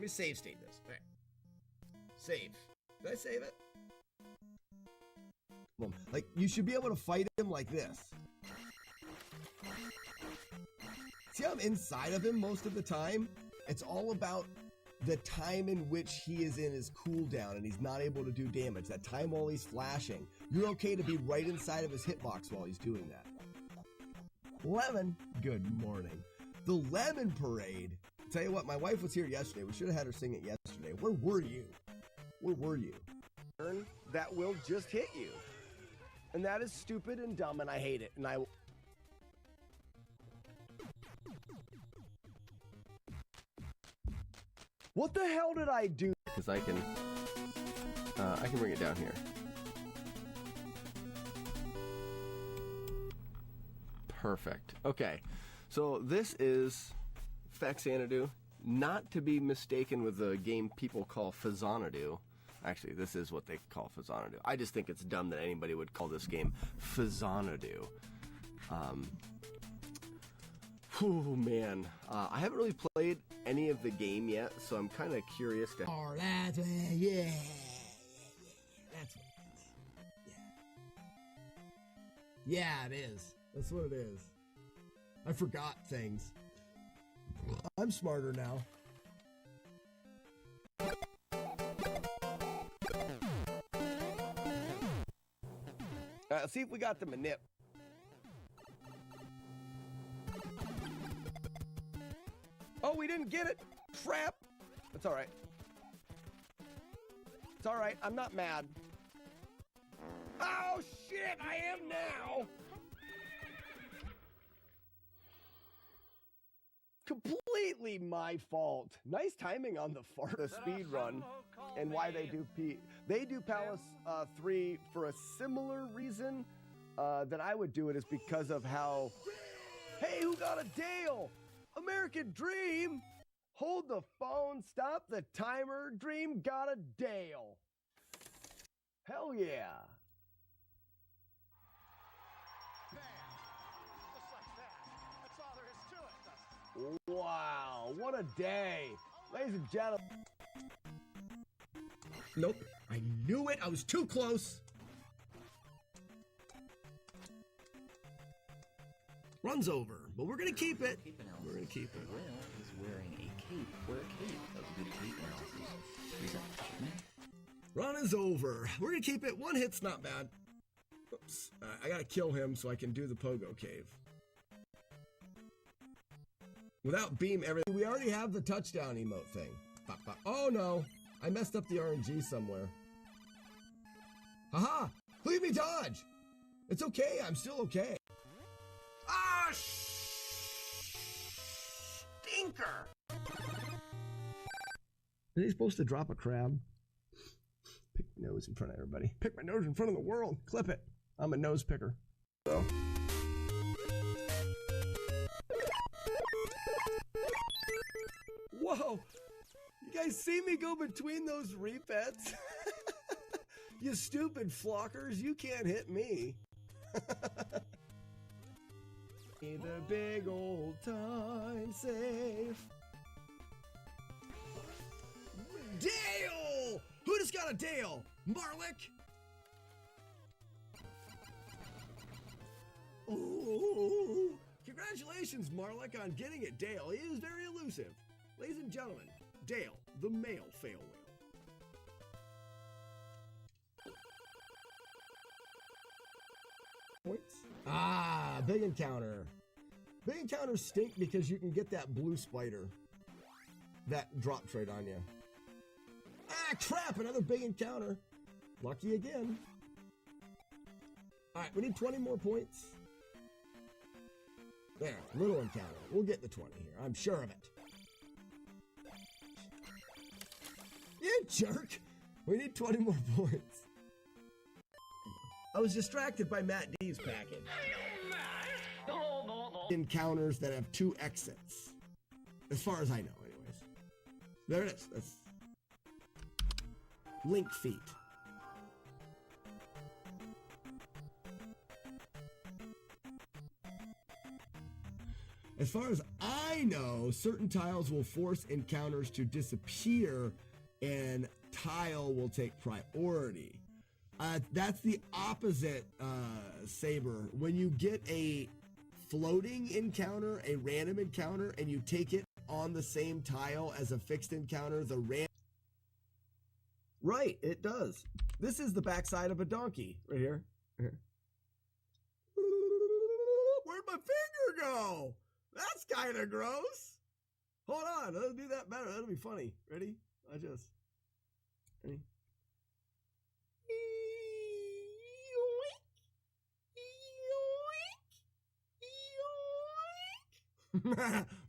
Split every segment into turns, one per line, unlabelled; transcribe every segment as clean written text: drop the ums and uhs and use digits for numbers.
Let me save state this. All right. Save. Did I save it? Like, you should be able to fight him like this. See how I'm inside of him most of the time? It's all about the time in which he is in his cooldown and he's not able to do damage. That time while he's flashing. You're okay to be right inside of his hitbox while he's doing that. Lemon, good morning. The Lemon Parade. I'll tell you what, my wife was here yesterday. We should have had her sing it yesterday. Where were you? Where were you? That will just hit you. And that is stupid and dumb and I hate it. And I... What the hell did I do? Because I can bring it down here. Perfect. Okay, so this is Faxanadu, not to be mistaken with the game people call Fazzanadu. Actually, this is what they call Fazzanadu. I just think it's dumb that anybody would call this game Fazzanadu. Oh man, I haven't really played any of the game yet, so I'm kind of curious to... Oh, that's... Yeah. That's what it is. Yeah. Yeah, it is. That's what it is. I forgot things. I'm smarter now. Let's see if we got the manip. Oh, we didn't get it. Crap. That's all right. It's all right. I'm not mad. Oh, shit. I am now. Completely my fault. Nice timing on the speed run and why they do Palace 3 for a similar reason that I would do it is because of how... Hey, who got a Dale? American Dream! Hold the phone, stop the timer, Dream got a Dale. Hell yeah.
Bam! Just like that. That's all there is to it.
Wow, what a day. Ladies and gentlemen. Nope, I knew it, I was too close. Runs over, but we're gonna keep it. We're gonna keep it.
Will is wearing a cape or a cape of good cape analysis. Is that shipment?
Run is over. We're gonna keep it. One hit's not bad. Oops. I gotta kill him so I can do the pogo cave. Without beam everything. We already have the touchdown emote thing. Oh no. I messed up the RNG somewhere. Haha! Leave me dodge! It's okay, I'm still okay. Ah, stinker! Are they supposed to drop a crab? Pick my nose in front of everybody. Pick my nose in front of the world. Clip it. I'm a nose picker. So. Whoa! You guys see me go between those repets? You stupid flockers, you can't hit me. The big old time safe. Dale! Who just got a Dale? Marlick? Oh, congratulations, Marlick, on getting it, Dale. He is very elusive. Ladies and gentlemen, Dale, the male fail whale. Points. Ah, big encounter. Big encounters stink because you can get that blue spider that drops right on you. Ah, crap! Another big encounter. Lucky again. All right, we need 20 more points. There, little encounter. We'll get the 20 here. I'm sure of it. You jerk! We need 20 more points. I was distracted by Matt D's package. Encounters that have 2 exits. As far as I know, anyways. There it is. That's Link Feet. As far as I know, certain tiles will force encounters to disappear and tile will take priority. That's the opposite, Saber. When you get a floating encounter, a random encounter, and you take it on the same tile as a fixed encounter, Right, it does. This is the backside of a donkey, right here. Where'd my finger go? That's kind of gross. Hold on, let's do that better. That'll be funny. Ready? Ready?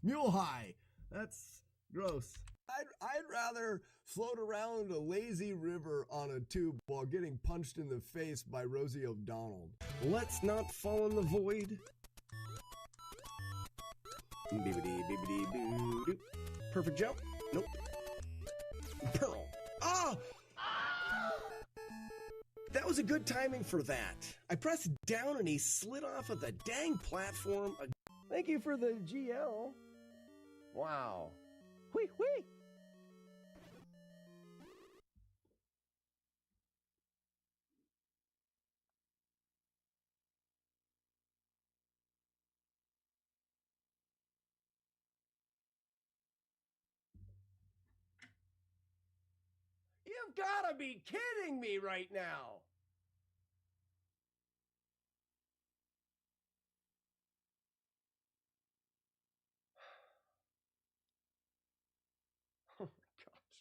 Mule high. That's gross. I'd rather float around a lazy river on a tube while getting punched in the face by Rosie O'Donnell. Let's not fall in the void. Perfect jump. Nope. Pearl. Ah! That was a good timing for that. I pressed down and he slid off of the dang platform. Thank you for the GL. Wow. Whee whee. You've got to be kidding me right now. Oh my gosh.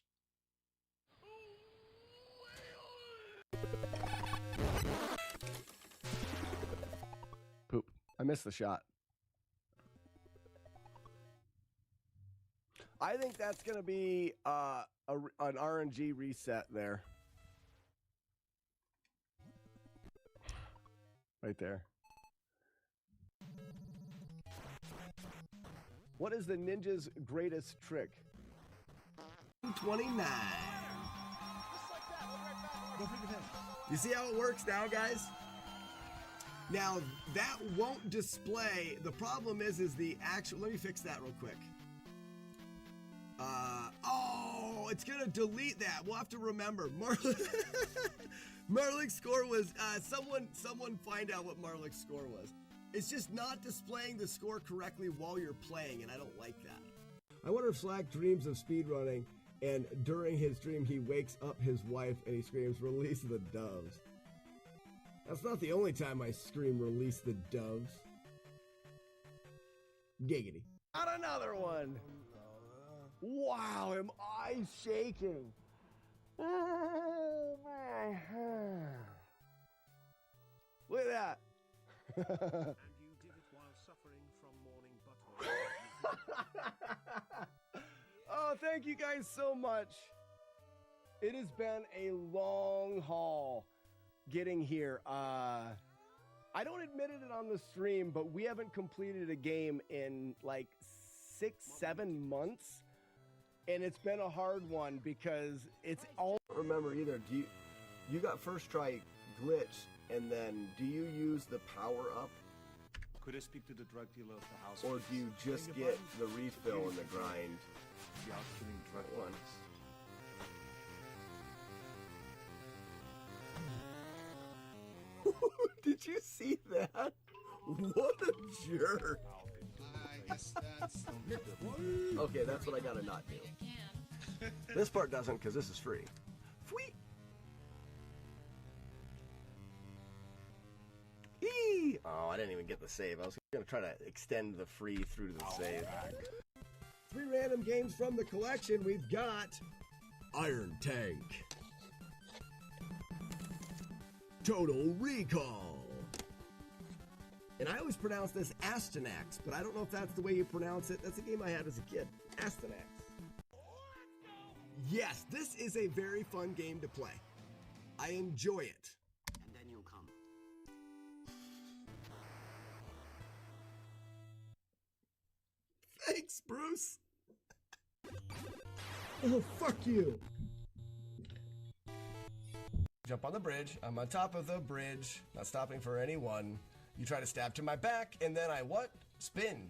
Poop. I missed the shot. I think that's going to be an RNG reset there. Right there. What is the ninja's greatest trick? 29. You see how it works now, guys? Now, that won't display. The problem is the actual... Let me fix that real quick. Oh, it's gonna delete that. We'll have to remember. Marlick's score was, someone find out what Marlick's score was. It's just not displaying the score correctly while you're playing, and I don't like that. I wonder if Slack dreams of speedrunning, and during his dream he wakes up his wife and he screams, "Release the doves." That's not the only time I scream, "Release the doves." Giggity. Got another one. Wow, am I shaking? Oh my. Look at that.
And you did it while suffering from morning butthole.
Oh, thank you guys so much. It has been a long haul getting here. I don't admit it on the stream, but we haven't completed a game in like 6-7 months. And it's been a hard one because it's all... I don't remember either. You got first try glitch, and then do you use the power up?
Could I speak to the drug dealer of the house?
Or do you just get the refill and the grind?
The outfitting drug
once. Did you see that? What a jerk. Okay, that's what I gotta not do. This part doesn't because this is free. Sweet. Eee! Oh, I didn't even get the save. I was gonna try to extend the free through to the save. 3 random games from the collection. We've got Iron Tank, Total Recall. And I always pronounce this Astyanax, but I don't know if that's the way you pronounce it. That's a game I had as a kid. Astyanax. Yes, this is a very fun game to play. I enjoy it.
And then you'll come.
Thanks, Bruce. Oh, fuck you. Jump on the bridge. I'm on top of the bridge, not stopping for anyone. You try to stab to my back, and then I what? Spin.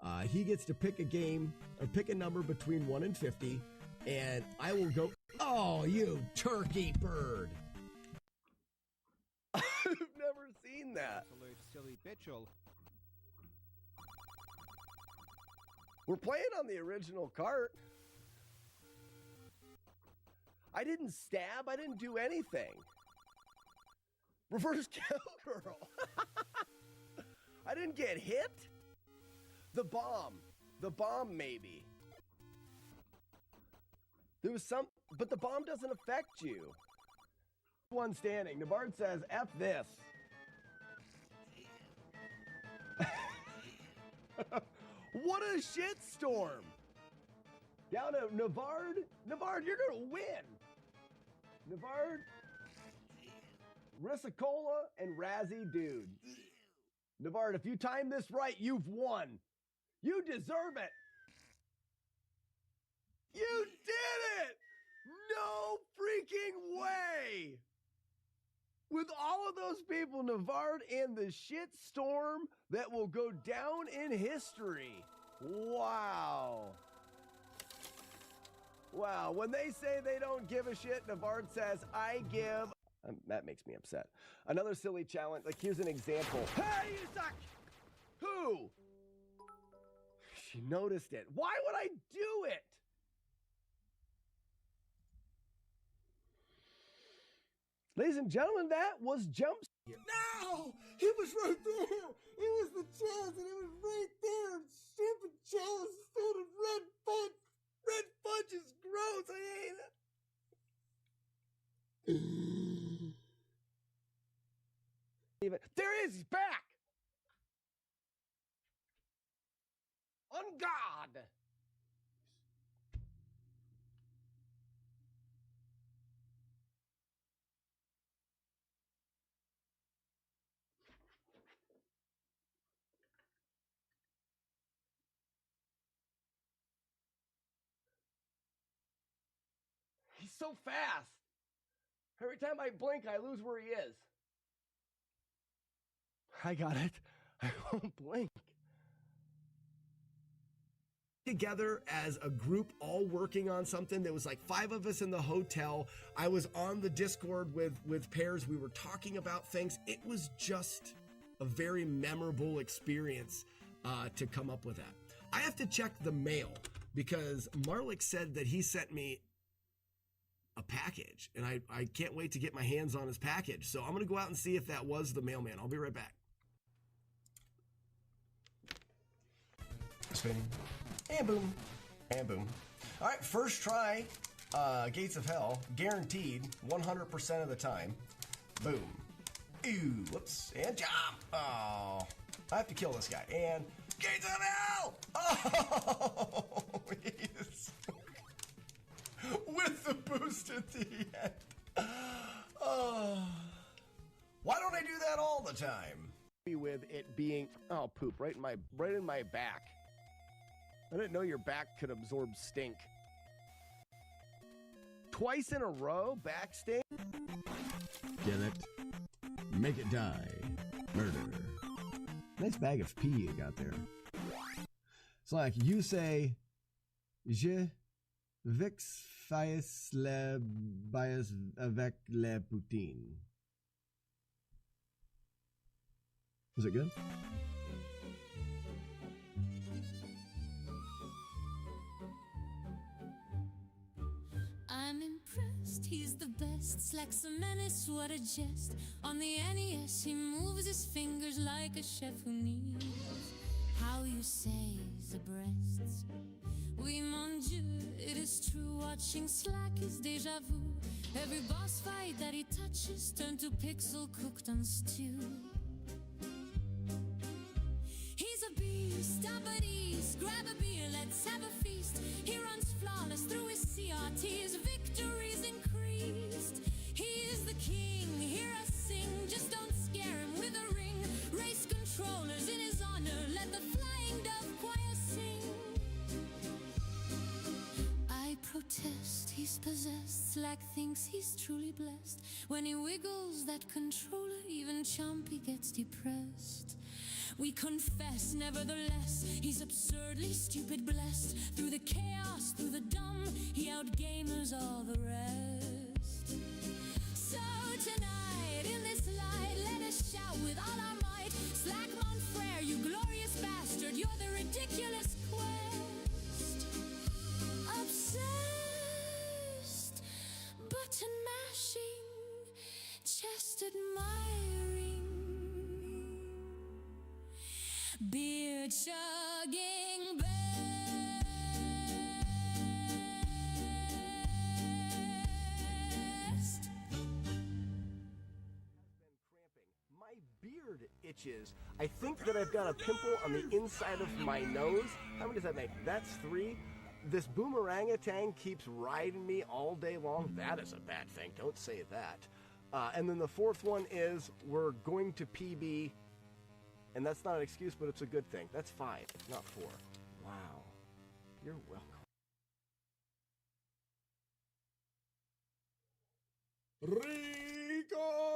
He gets to pick a game or pick a number between 1 and 50, and I will go. Oh, you turkey bird! I've never seen that.
Absolute silly bitchel.
We're playing on the original cart. I didn't stab. I didn't do anything. Reverse cowgirl. I didn't get hit. The bomb. The bomb, maybe. There was some, but the bomb doesn't affect you. One standing. Navard says, F this. What a shitstorm. Down to Navard. Navard, you're going to win. Navard, Risacola, and Razzie Dude. Navard, if you time this right, you've won. You deserve it. You did it! No freaking way! With all of those people, Navard and the shit storm that will go down in history. Wow. Wow, when they say they don't give a shit, Navard says, I give. That makes me upset. Another silly challenge, like here's an example. Hey, you suck! Who? She noticed it. Why would I do it? Ladies and gentlemen, that was Jump.
No! It was right there! It was the chest, and it was right there! Stupid chest filled with red fudge! Red fudge is gross! I hate it!
There is, he's back! On God! He's so fast. Every time I blink, I lose where he is. I got it. I won't blink. Together as a group, all working on something. There was like 5 of us in the hotel. I was on the Discord with pairs. We were talking about things. It was just a very memorable experience to come up with that. I have to check the mail because Marlik said that he sent me a package, and I can't wait to get my hands on his package. So I'm going to go out and see if that was the mailman. I'll be right back. Spinning. And boom. And boom. All right, first try, Gates of Hell, guaranteed 100% of the time. Boom. Ooh, whoops, and jump. Oh, I have to kill this guy. And Gates of Hell! Oh, yes. With the boost at the end. Oh. Why don't I do that all the time? With it being, oh, poop, right in my back. I didn't know your back could absorb stink. Twice in a row, back stink? Kill it. Make it die. Murder. Nice bag of pee you got there. It's like you say, Je vix fais le bias avec le poutine. Was it good?
I'm impressed, he's the best. Slacks a menace, what a jest. On the NES, he moves his fingers like a chef who needs. How you say the breasts. Oui, mon Dieu, it is true. Watching Slack is deja vu. Every boss fight that he touches turn to pixel cooked on stew. He's a beast, buddies. Grab a beer, let's have a feast. He runs flawless through his CRTs. Victories increased. He is the king, hear us sing. Just don't scare him with a ring. Race controllers in his honor. Let the flying dove choir sing. I protest, he's He's possessed, Slack thinks he's truly blessed. When he wiggles that controller, even Chompy gets depressed. We confess, nevertheless, he's absurdly stupid blessed. Through the chaos, through the dumb, he outgamers all the rest. So tonight, in this light, let us shout with all our might. Slack Monfrere, you glorious bastard, you're the ridiculous quest. Obsessed, button mashing, chest admiring, beard chugging best.
My beard itches. I think that I've got a pimple on the inside of my nose. How many does that make? That's 3. This boomerangatang keeps riding me all day long. That is a bad thing. Don't say that. And then the 4th one is we're going to PB. And that's not an excuse, but it's a good thing. That's 5, not 4. Wow. You're welcome. Ricola!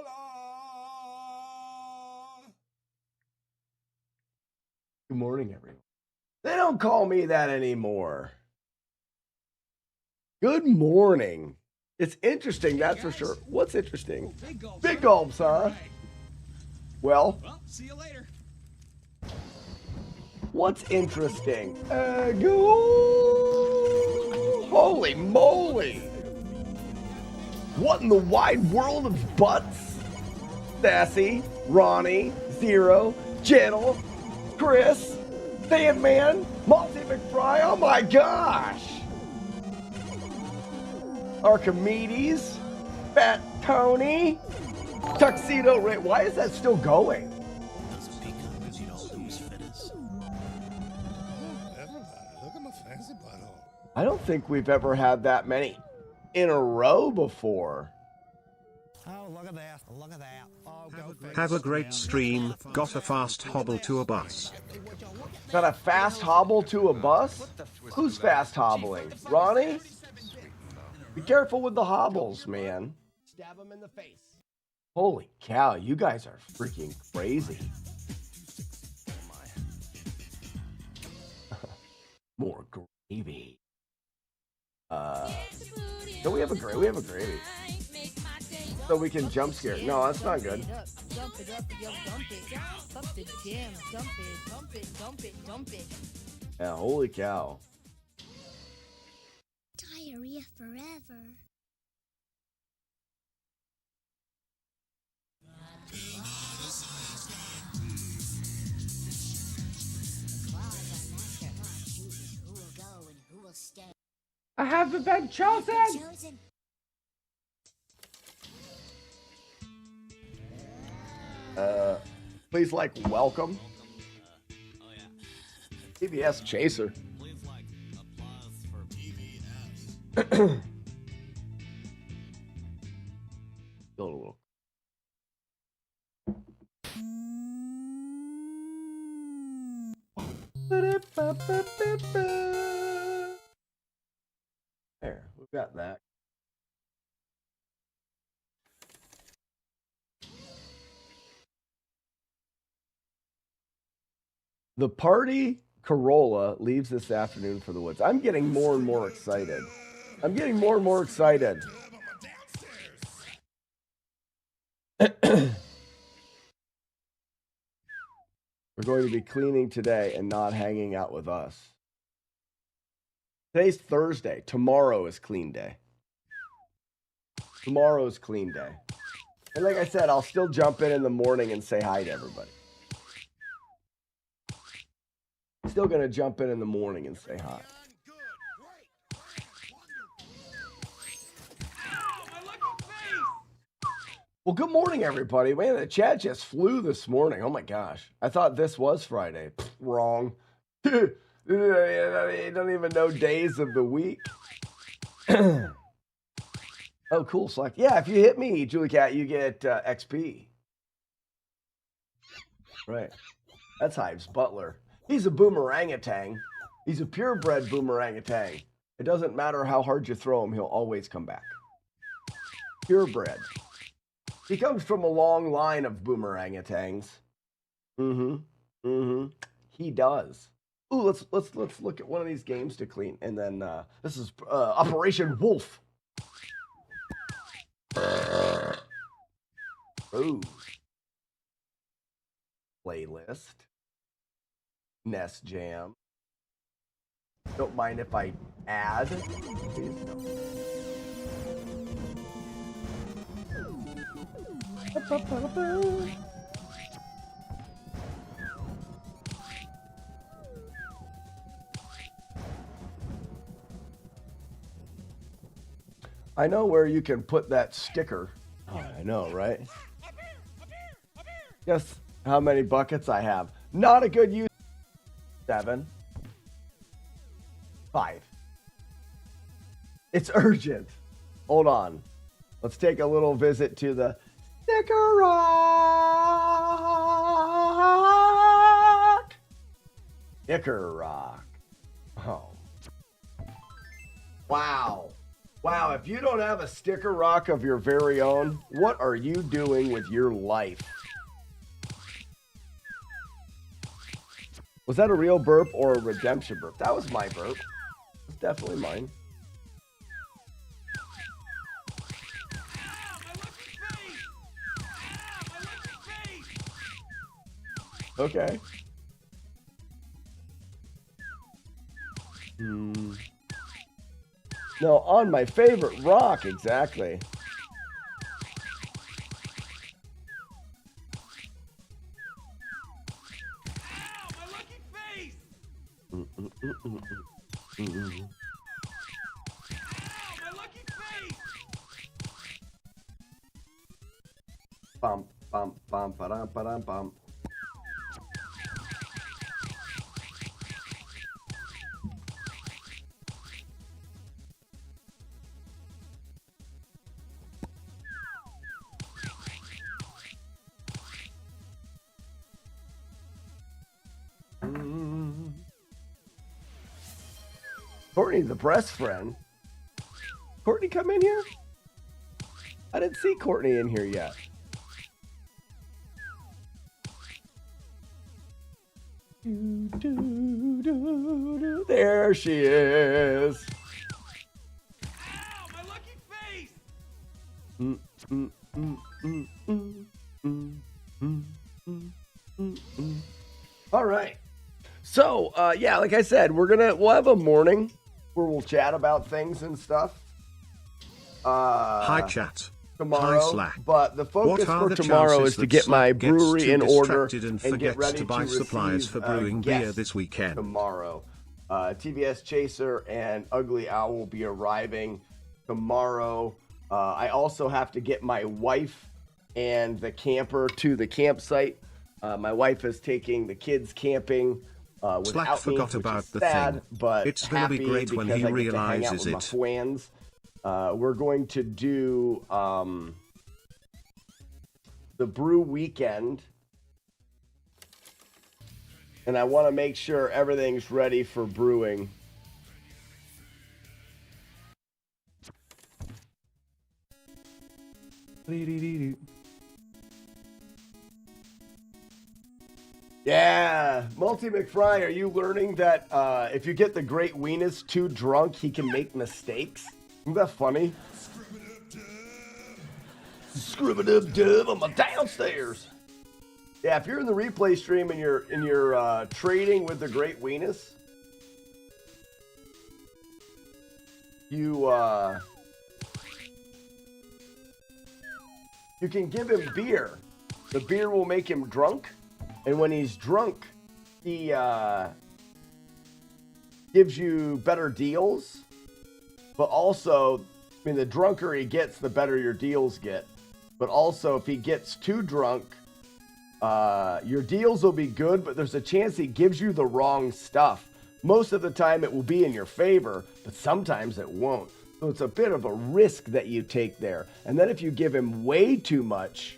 Good morning, everyone. They don't call me that anymore. Good morning. It's interesting, that's for sure. What's interesting? Big gulps, huh? Well,
See you later.
what's interesting? Holy moly! What in the wide world of butts? Sassy, Ronnie, Zero, Gentle, Chris, Sandman, Monty McFry, oh my gosh! Archimedes, Fat Tony, Tuxedo Ray. Why is that still going?
Because you don't lose fitters.
Everybody, look at my fancy butthole.
I don't think we've ever had that many in a row before.
Oh, look at that. Look at that. Oh, go fix
Have a
it.
great stream. Got a fast hobble to a bus.
Got a fast hobble to a bus? Who's fast hobbling? Ronnie? Be careful with the hobbles, man. Stab him in the face. Holy cow, you guys are freaking crazy. More gravy. No, we have a gravy. We have a gravy. So we can jump scare. No, that's not good.
Dump it up, yo, dump it. Dump it, damn, dump it, dump it, dump it, dump it.
Yeah, holy cow.
Diarrhea forever.
I haven't been chosen. Please like welcome. PBS Chaser.
Please like applause for
Go a little. There, we've got that. The party Corolla leaves this afternoon for the woods. I'm getting more and more excited. I'm getting more and more excited. We're going to be cleaning today and not hanging out with us. Today's Thursday. Tomorrow is clean day. Tomorrow is clean day. And like I said, I'll still jump in the morning and say hi to everybody. Still going to jump in the morning and say hi. Well, good morning, everybody. Man, the chat just flew this morning. Oh, my gosh. I thought this was Friday. Pfft, wrong. You don't even know days of the week. Oh, cool. Slack. Yeah, if you hit me, Julie Cat, you get XP. Right. That's Hives Butler. He's a boomerangatang. He's a purebred boomerangatang. It doesn't matter how hard you throw him, he'll always come back. Purebred. He comes from a long line of boomerangutangs. He does. Ooh, let's look at one of these games to clean, and then this is Operation Wolf. Ooh. Playlist. Nest Jam. Don't mind if I add. I know where you can put that sticker. Oh, I know, right? Guess how many buckets I have. Not a good use. 7. 5. It's urgent. Hold on. Let's take a little visit to the Sticker Rock. Sticker Rock. Oh. Wow. Wow, if you don't have a Sticker Rock of your very own, what are you doing with your life? Was that a real burp or a redemption burp? That was my burp. It's definitely mine. Okay. No, on my favorite rock, exactly. Bum, bum, bum, ba-dum, ba-dum, bum. Courtney, the breast friend. Courtney, come in here. I didn't see Courtney in here yet. There she is.
Ow, my lucky face!
All right. So, yeah, like I said, we'll have a morning where we'll chat about things and stuff.
Hi, chat.
Tomorrow,
Hi, Slack.
but the focus
What are
for
the
tomorrow
chances
is to
that
get my
Slack gets
brewery
too
in order
distracted and
and get
forgets
ready
to buy supplies for brewing beer this weekend?
Tomorrow. TBS Chaser and Ugly Owl will be arriving tomorrow. I also have to get my wife and the camper to the campsite. My wife is taking the kids camping without
Slack
me,
forgot
which
about
is
the
sad,
thing.
but
It's gonna be
happy
great when
because
he
I get to hang out
realizes
with my
it.
friends. We're going to do the brew weekend, and I want to make sure everything's ready for brewing. Yeah, Multi McFry, are you learning that if you get the Great Weenus too drunk, he can make mistakes? Isn't that funny? Scribbit-up-dub on my downstairs. Yeah, if you're in the replay stream and you're trading with the Great Weenus, you can give him beer. The beer will make him drunk. And when he's drunk, he gives you better deals. But also, I mean, the drunker he gets, the better your deals get. But also, if he gets too drunk, your deals will be good, but there's a chance he gives you the wrong stuff. Most of the time, it will be in your favor, but sometimes it won't. So it's a bit of a risk that you take there. And then if you give him way too much,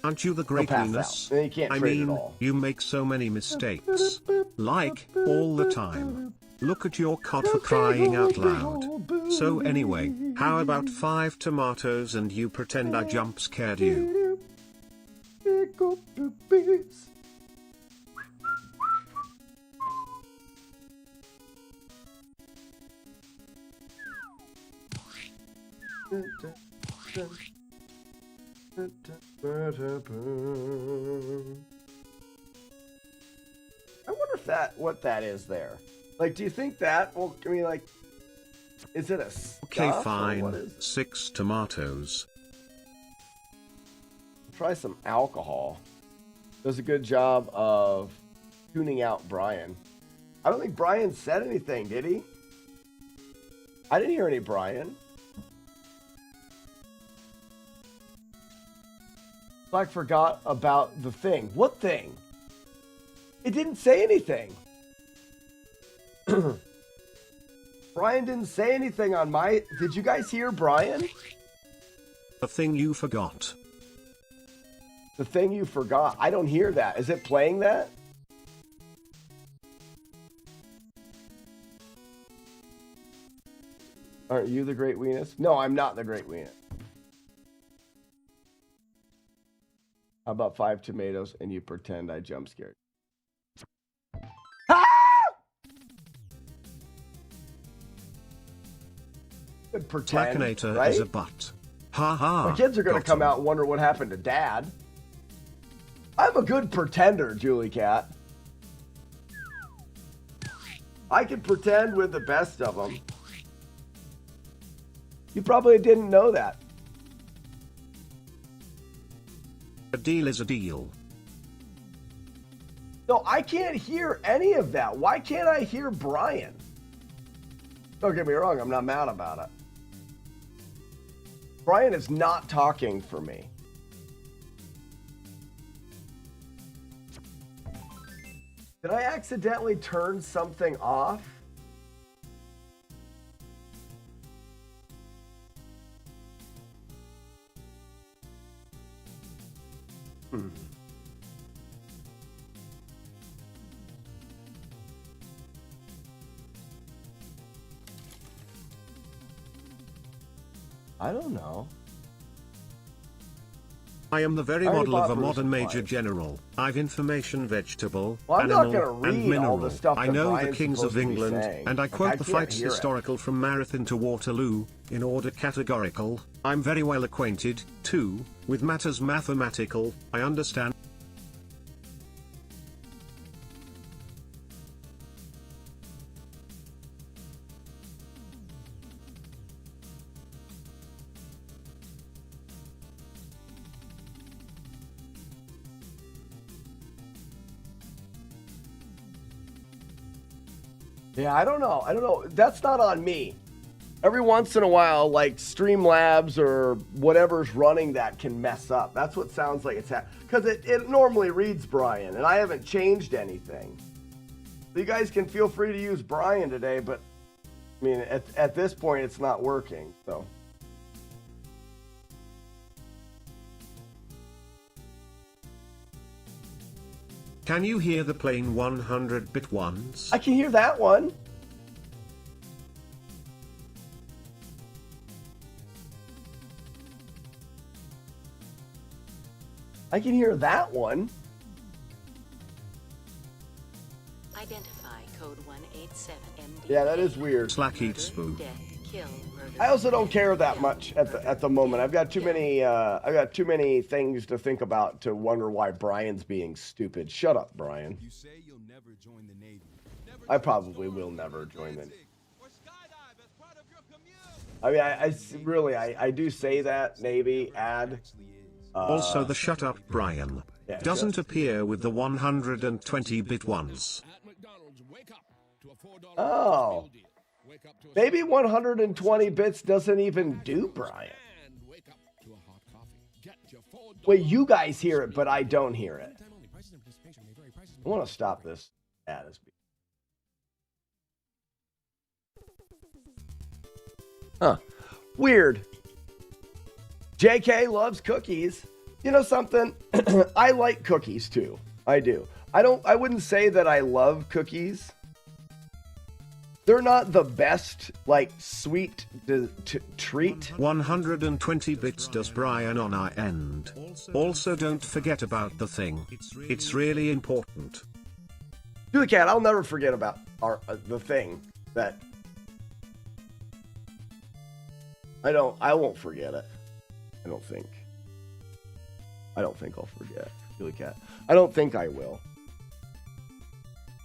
aren't you the Great Weenus?
And you can't
I
trade
mean,
at all.
you make so many mistakes. Like, all the time. Look at your cod for crying out loud. So anyway, how about 5 tomatoes and you pretend I jump scared you?
Big old boobies. I wonder if what that is there. Like, do you think that? Well, I mean, like, is it a stuff?
Okay,
Or
fine.
what is?
6 tomatoes.
Try some alcohol. Does a good job of tuning out Brian. I don't think Brian said anything, did he? I didn't hear any Brian. I forgot about the thing. What thing? It didn't say anything. Brian didn't say anything on my... Did you guys hear Brian?
The thing you forgot.
The thing you forgot. I don't hear that. Is it playing that? Aren't you the Great Weenus? No, I'm not the Great Weenus. How about 5 tomatoes and you pretend I jump scared? Ah! Good pretend,
Slackinator
right?
is a butt. Ha ha.
My kids are going to
got
come
him.
out and wonder what happened to Dad. I'm a good pretender, Julie Cat. I can pretend with the best of them. You probably didn't know that.
A deal is a deal.
No, I can't hear any of that. Why can't I hear Brian? Don't get me wrong, I'm not mad about it. Brian is not talking for me. Did I accidentally turn something off? I don't know.
I am the very
I already
model of
bought
a
Bruce
modern major
supplies.
general. I've information, vegetable,
Well, I'm not
animal,
gonna read
and
all
mineral.
the stuff
I
that
know the
Brian's
kings
supposed
of
to be
England,
saying.
and I
Like,
quote
I
the
can't
fights
hear it.
historical from Marathon to Waterloo, in order categorical. I'm very well acquainted, too, with matters mathematical. I understand.
Yeah, I don't know. I don't know. That's not on me. Every once in a while, like Streamlabs or whatever's running that can mess up. That's what sounds like it's happening. Because it normally reads Brian, and I haven't changed anything. So you guys can feel free to use Brian today, but I mean, at this point, it's not working. So.
Can you hear the plain 100-bit ones?
I can hear that one. I can hear that one.
Identify code 187MD.
Yeah, that is weird.
Slack eat spoon.
Death, kill, murder.
I also don't care that much at the moment. I've got too many things to think about to wonder why Brian's being stupid. Shut up, Brian.
You say you'll never join the Navy.
I probably will never join the Navy. I mean, I do say that, Navy, add.
Also the shut up Brian.
Yeah,
Doesn't appear with the 120-bit ones.
Oh. Maybe 120 bits doesn't even do Brian. Wait, you guys hear it, but I don't hear it. I want to stop this ad. Huh. Weird. JK loves cookies. You know something? I like cookies too. I do. I wouldn't say that I love cookies. They're not the best, like, sweet treat.
120 bits does Brian on our end. Also don't forget about the thing. It's really important.
Julie Cat, I'll never forget about the thing that I won't forget it. I don't think I'll forget. Julie Cat. I don't think I will.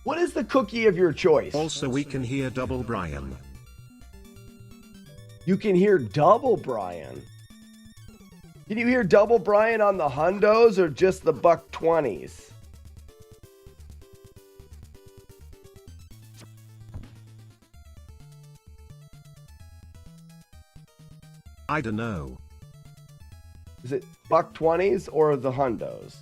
What is the cookie of your choice?
Also, we can hear double Brian.
You can hear double Brian. Can you hear double Brian on the hundos or just the $120s?
I don't know.
Is it $120s or the hundos?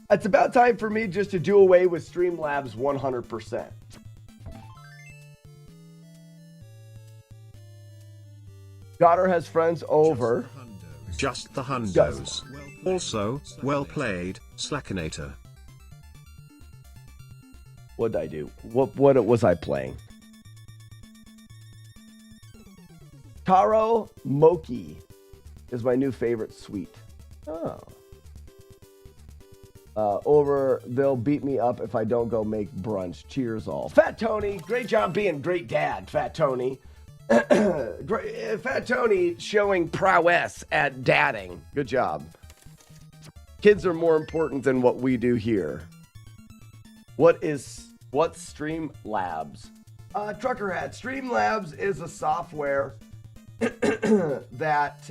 It's about time for me just to do away with Streamlabs 100%. Daughter has friends over.
Just the hundos. Also, well played, Slackinator.
What did I do? What was I playing? Taro Mochi is my new favorite sweet. Oh. Over, they'll beat me up if I don't go make brunch. Cheers all. Fat Tony, great job being great dad, Fat Tony. Fat Tony showing prowess at dadding. Good job. Kids are more important than what we do here. What's Streamlabs? Trucker Hat. Streamlabs is a software that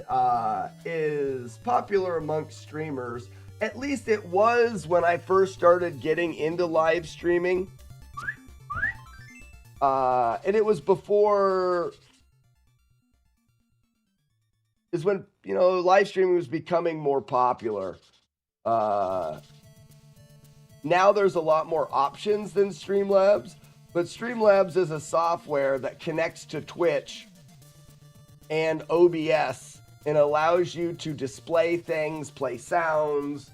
is popular amongst streamers. At least it was when I first started getting into live streaming. And it was before... is when, live streaming was becoming more popular. Now there's a lot more options than Streamlabs, but Streamlabs is a software that connects to Twitch and OBS and allows you to display things, play sounds,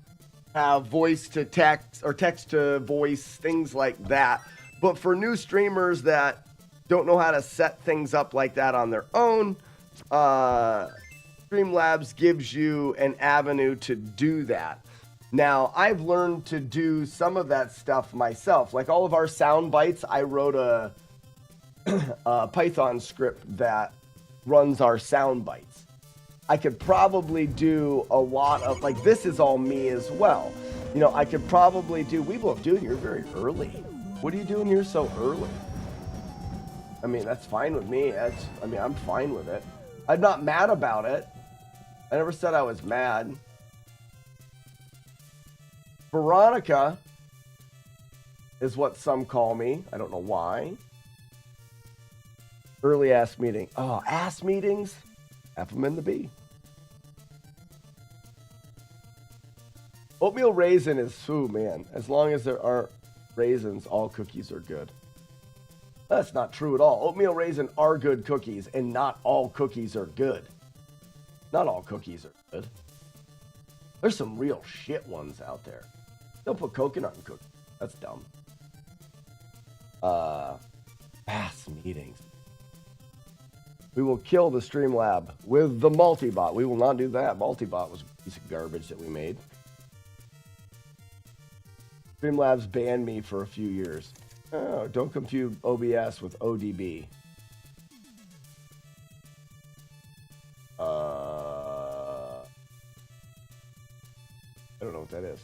have voice to text or text to voice, things like that. But for new streamers that don't know how to set things up like that on their own, Streamlabs gives you an avenue to do that. Now, I've learned to do some of that stuff myself. Like all of our sound bites, I wrote a Python script that runs our sound bites. I could probably do a lot of, like, this is all me as well. I could probably do, dude, you're very early. What are you doing here so early? I mean, that's fine with me. I'm fine with it. I'm not mad about it. I never said I was mad. Veronica is what some call me. I don't know why. Early ass meeting. Oh, ass meetings? Have them in the B. Oatmeal raisin is food, man. As long as there aren't raisins, all cookies are good. That's not true at all. Oatmeal raisin are good cookies, and not all cookies are good. Not all cookies are good. There's some real shit ones out there. Don't put coconut in cookies. That's dumb. Ass meetings. We will kill the Streamlab with the multibot. We will not do that. Multibot was a piece of garbage that we made. Streamlabs banned me for a few years. Oh, don't confuse OBS with ODB. I don't know what that is.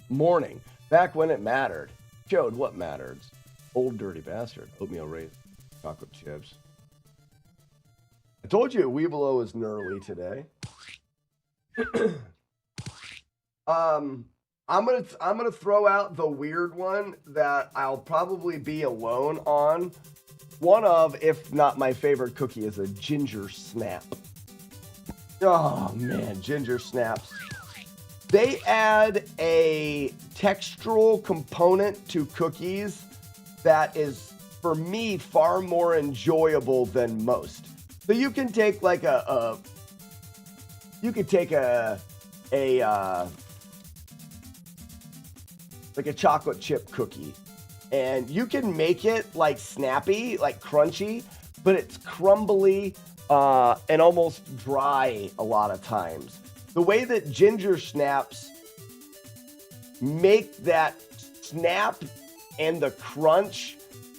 Morning. Back when it mattered. Showed what mattered. Old dirty bastard. Oatmeal raisin. Chocolate chips. I told you Weeblo is gnarly today. I'm gonna throw out the weird one that I'll probably be alone on. One of, if not my favorite cookie, is a ginger snap. Oh man, ginger snaps. They add a textural component to cookies that is for me, far more enjoyable than most. So you can take like a chocolate chip cookie, and you can make it like snappy, like crunchy, but it's crumbly and almost dry a lot of times. The way that ginger snaps make that snap and the crunch,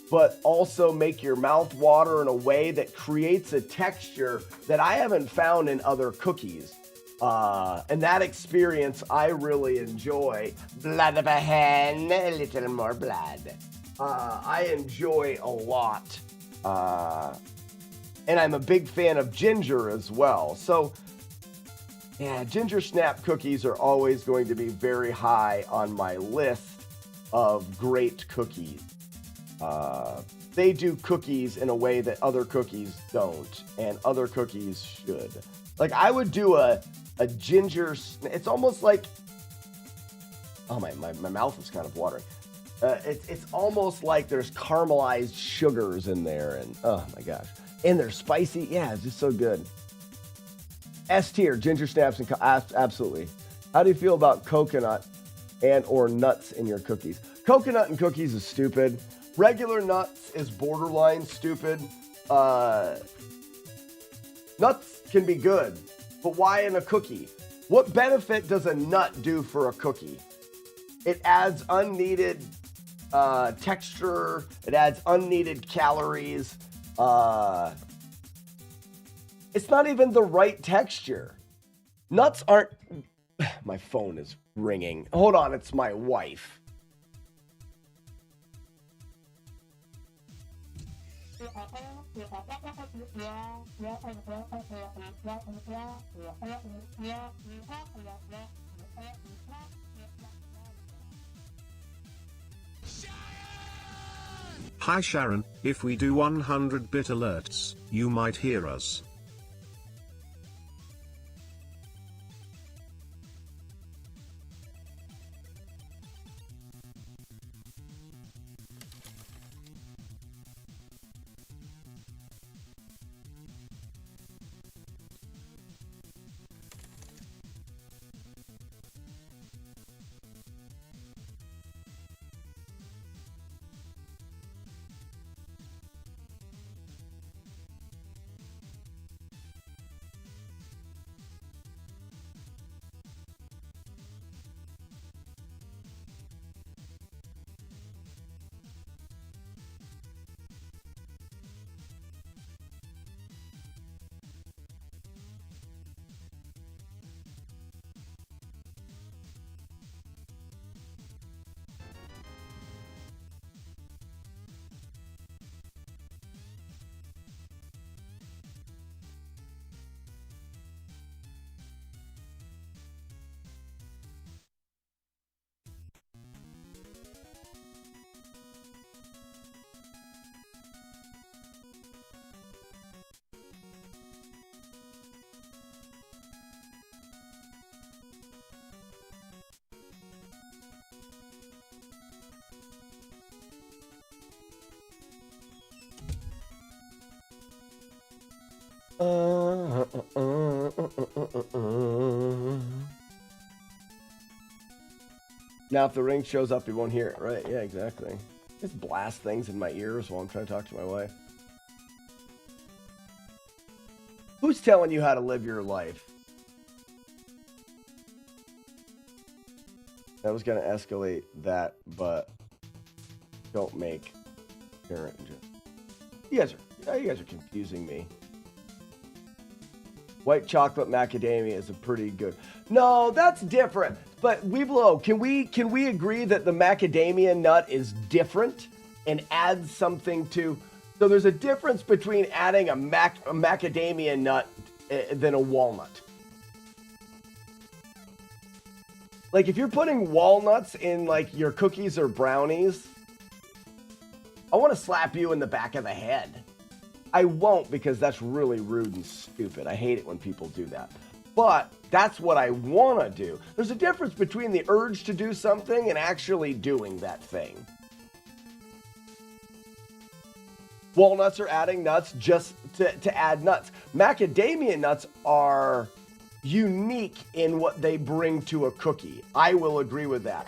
but also make your mouth water in a way that creates a texture that I haven't found in other cookies. And that experience I really enjoy. Blood of a hen, a little more blood. I enjoy a lot. And I'm a big fan of ginger as well. So, yeah, ginger snap cookies are always going to be very high on my list of great cookies. They do cookies in a way that other cookies don't, and other cookies should. Like, I would do a ginger, it's almost like, oh, my mouth is kind of watering. It's almost like there's caramelized sugars in there, and oh my gosh. And they're spicy. Yeah, it's just so good. S tier, ginger snaps and absolutely. How do you feel about coconut and or nuts in your cookies? Coconut in cookies is stupid. Regular nuts is borderline stupid. Nuts can be good, but why in a cookie? What benefit does a nut do for a cookie? It adds unneeded texture. It adds unneeded calories. It's not even the right texture. Nuts aren't... My phone is ringing. Hold on, it's my wife.
Hi Sharon, if we do 100-bit alerts, you might hear us.
Now, if the ring shows up, you won't hear it, right? Yeah, exactly. Just blast things in my ears while I'm trying to talk to my wife. Who's telling you how to live your life? I was going to escalate that, but don't make parent. You guys are confusing me. White chocolate macadamia is a pretty good. No, that's different. But Weeblo, can we agree that the macadamia nut is different and adds something to? So there's a difference between adding a macadamia nut than a walnut. Like if you're putting walnuts in like your cookies or brownies, I want to slap you in the back of the head. I won't because that's really rude and stupid. I hate it when people do that. But that's what I want to do. There's a difference between the urge to do something and actually doing that thing. Walnuts are adding nuts just to add nuts. Macadamia nuts are unique in what they bring to a cookie. I will agree with that.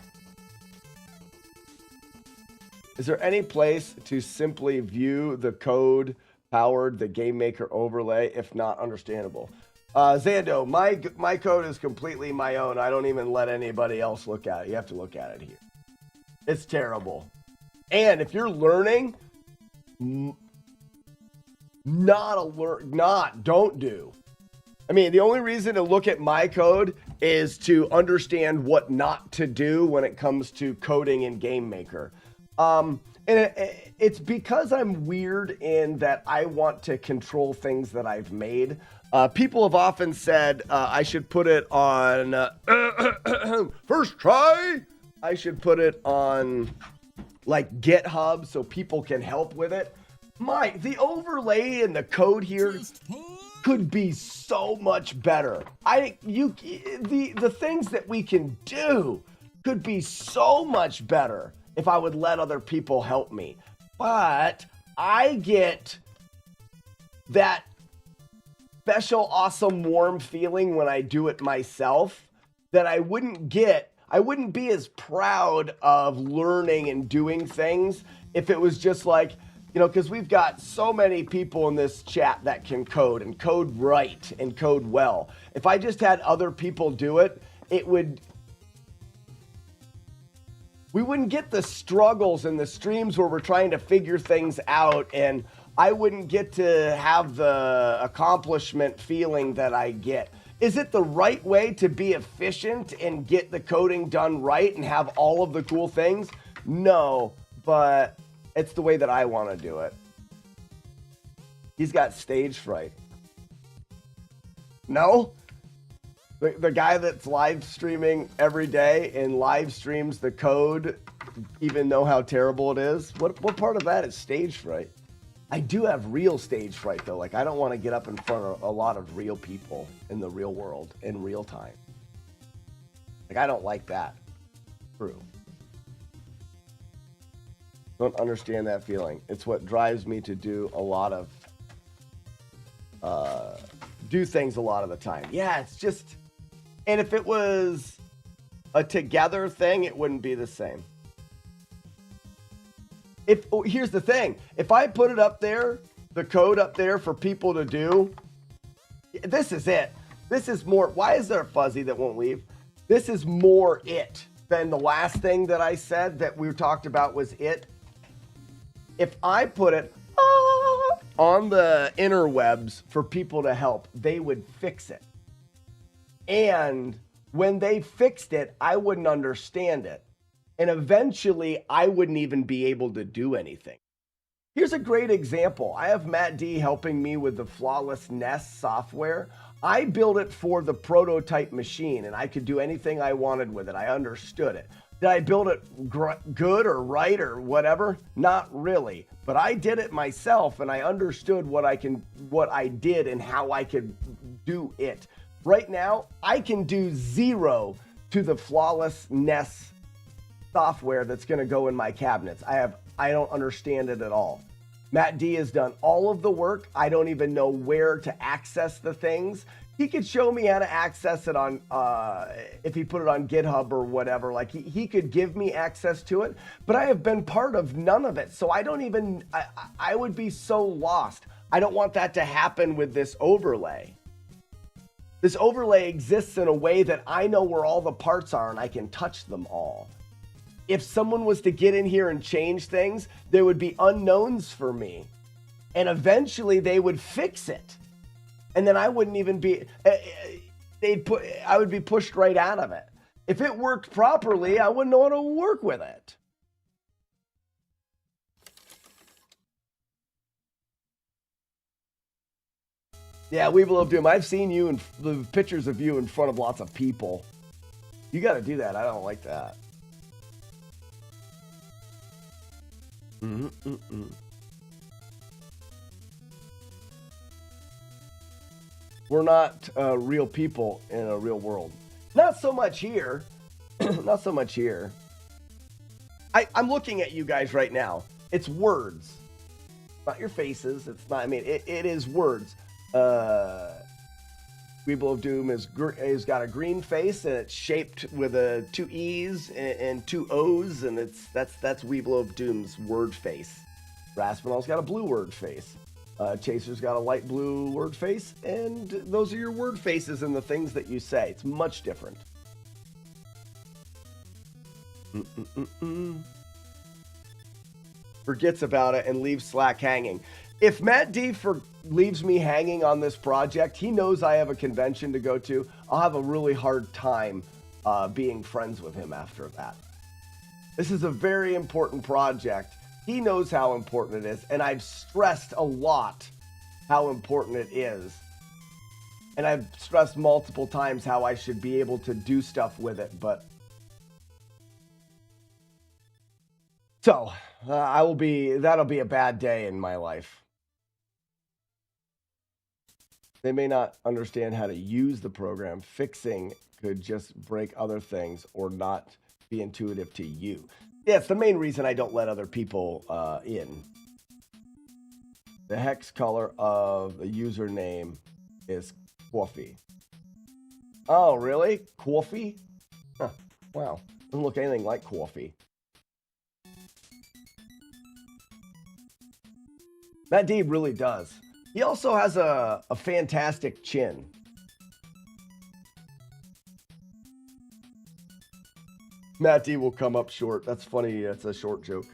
Is there any place to simply view the code powered the Game Maker overlay? If not, understandable. Zando, my code is completely my own. I don't even let anybody else look at it. You have to look at it here. It's terrible. And if you're learning, don't do. I mean, the only reason to look at my code is to understand what not to do when it comes to coding in Game Maker. And it's because I'm weird in that I want to control things that I've made. People have often said I should put it on first try. I should put it on like GitHub so people can help with it. The overlay and the code here could be so much better. The things that we can do could be so much better if I would let other people help me. But I get that special, awesome, warm feeling when I do it myself that I wouldn't be as proud of learning and doing things if it was just like, because we've got so many people in this chat that can code and code right and code well. If I just had other people do it, we wouldn't get the struggles and the streams where we're trying to figure things out, and I wouldn't get to have the accomplishment feeling that I get. Is it the right way to be efficient and get the coding done right and have all of the cool things? No, but it's the way that I want to do it. He's got stage fright. No? The guy that's live streaming every day and live streams the code, even know how terrible it is. What part of that is stage fright? I do have real stage fright though. Like I don't want to get up in front of a lot of real people in the real world in real time. Like I don't like that. True. Don't understand that feeling. It's what drives me to do a lot of do things a lot of the time. Yeah, it's just. And if it was a together thing, it wouldn't be the same. Here's the thing. If I put it up there, the code up there for people to do, this is it. This is more. Why is there a fuzzy that won't leave? This is more it than the last thing that I said that we talked about was it. If I put it on the interwebs for people to help, they would fix it. And when they fixed it, I wouldn't understand it. And eventually, I wouldn't even be able to do anything. Here's a great example. I have Matt D helping me with the FlawlessNES software. I built it for the prototype machine, and I could do anything I wanted with it. I understood it. Did I build it good or right or whatever? Not really. But I did it myself, and I understood what I did and how I could do it. Right now, I can do 0 to the FlawlessNES software that's going to go in my cabinets. I don't understand it at all. Matt D has done all of the work. I don't even know where to access the things. He could show me how to access it on, if he put it on GitHub or whatever. Like he could give me access to it, but I have been part of none of it. So I would be so lost. I don't want that to happen with this overlay. This overlay exists in a way that I know where all the parts are and I can touch them all. If someone was to get in here and change things, there would be unknowns for me. And eventually they would fix it. And then I wouldn't even be, I would be pushed right out of it. If it worked properly, I wouldn't know how to work with it. Yeah, Weevil of Doom, I've seen you and the pictures of you in front of lots of people. You got to do that. I don't like that. We're not real people in a real world. Not so much here. Not so much here. I'm looking at you guys right now. It's words. not your faces. It's not. I mean, it is words. Weeble of Doom is got a green face and it's shaped with two E's and two O's, and that's Weeble of Doom's word face. Raspinall's got a blue word face. Chaser's got a light blue word face, and those are your word faces and the things that you say. It's much different. Forgets about it and leaves Slack hanging. If Matt D leaves me hanging on this project, he knows I have a convention to go to. I'll have a really hard time being friends with him after that. This is a very important project. He knows how important it is, and I've stressed a lot how important it is. And I've stressed multiple times how I should be able to do stuff with it, but... So, that'll be a bad day in my life. They may not understand how to use the program. Fixing could just break other things or not be intuitive to you. Yeah, it's the main reason I don't let other people in. The hex color of the username is coffee. Oh, really? Coffee? Huh. Wow. Doesn't look anything like coffee. Matt D really does. He also has a fantastic chin. Matt D will come up short. That's funny. That's a short joke.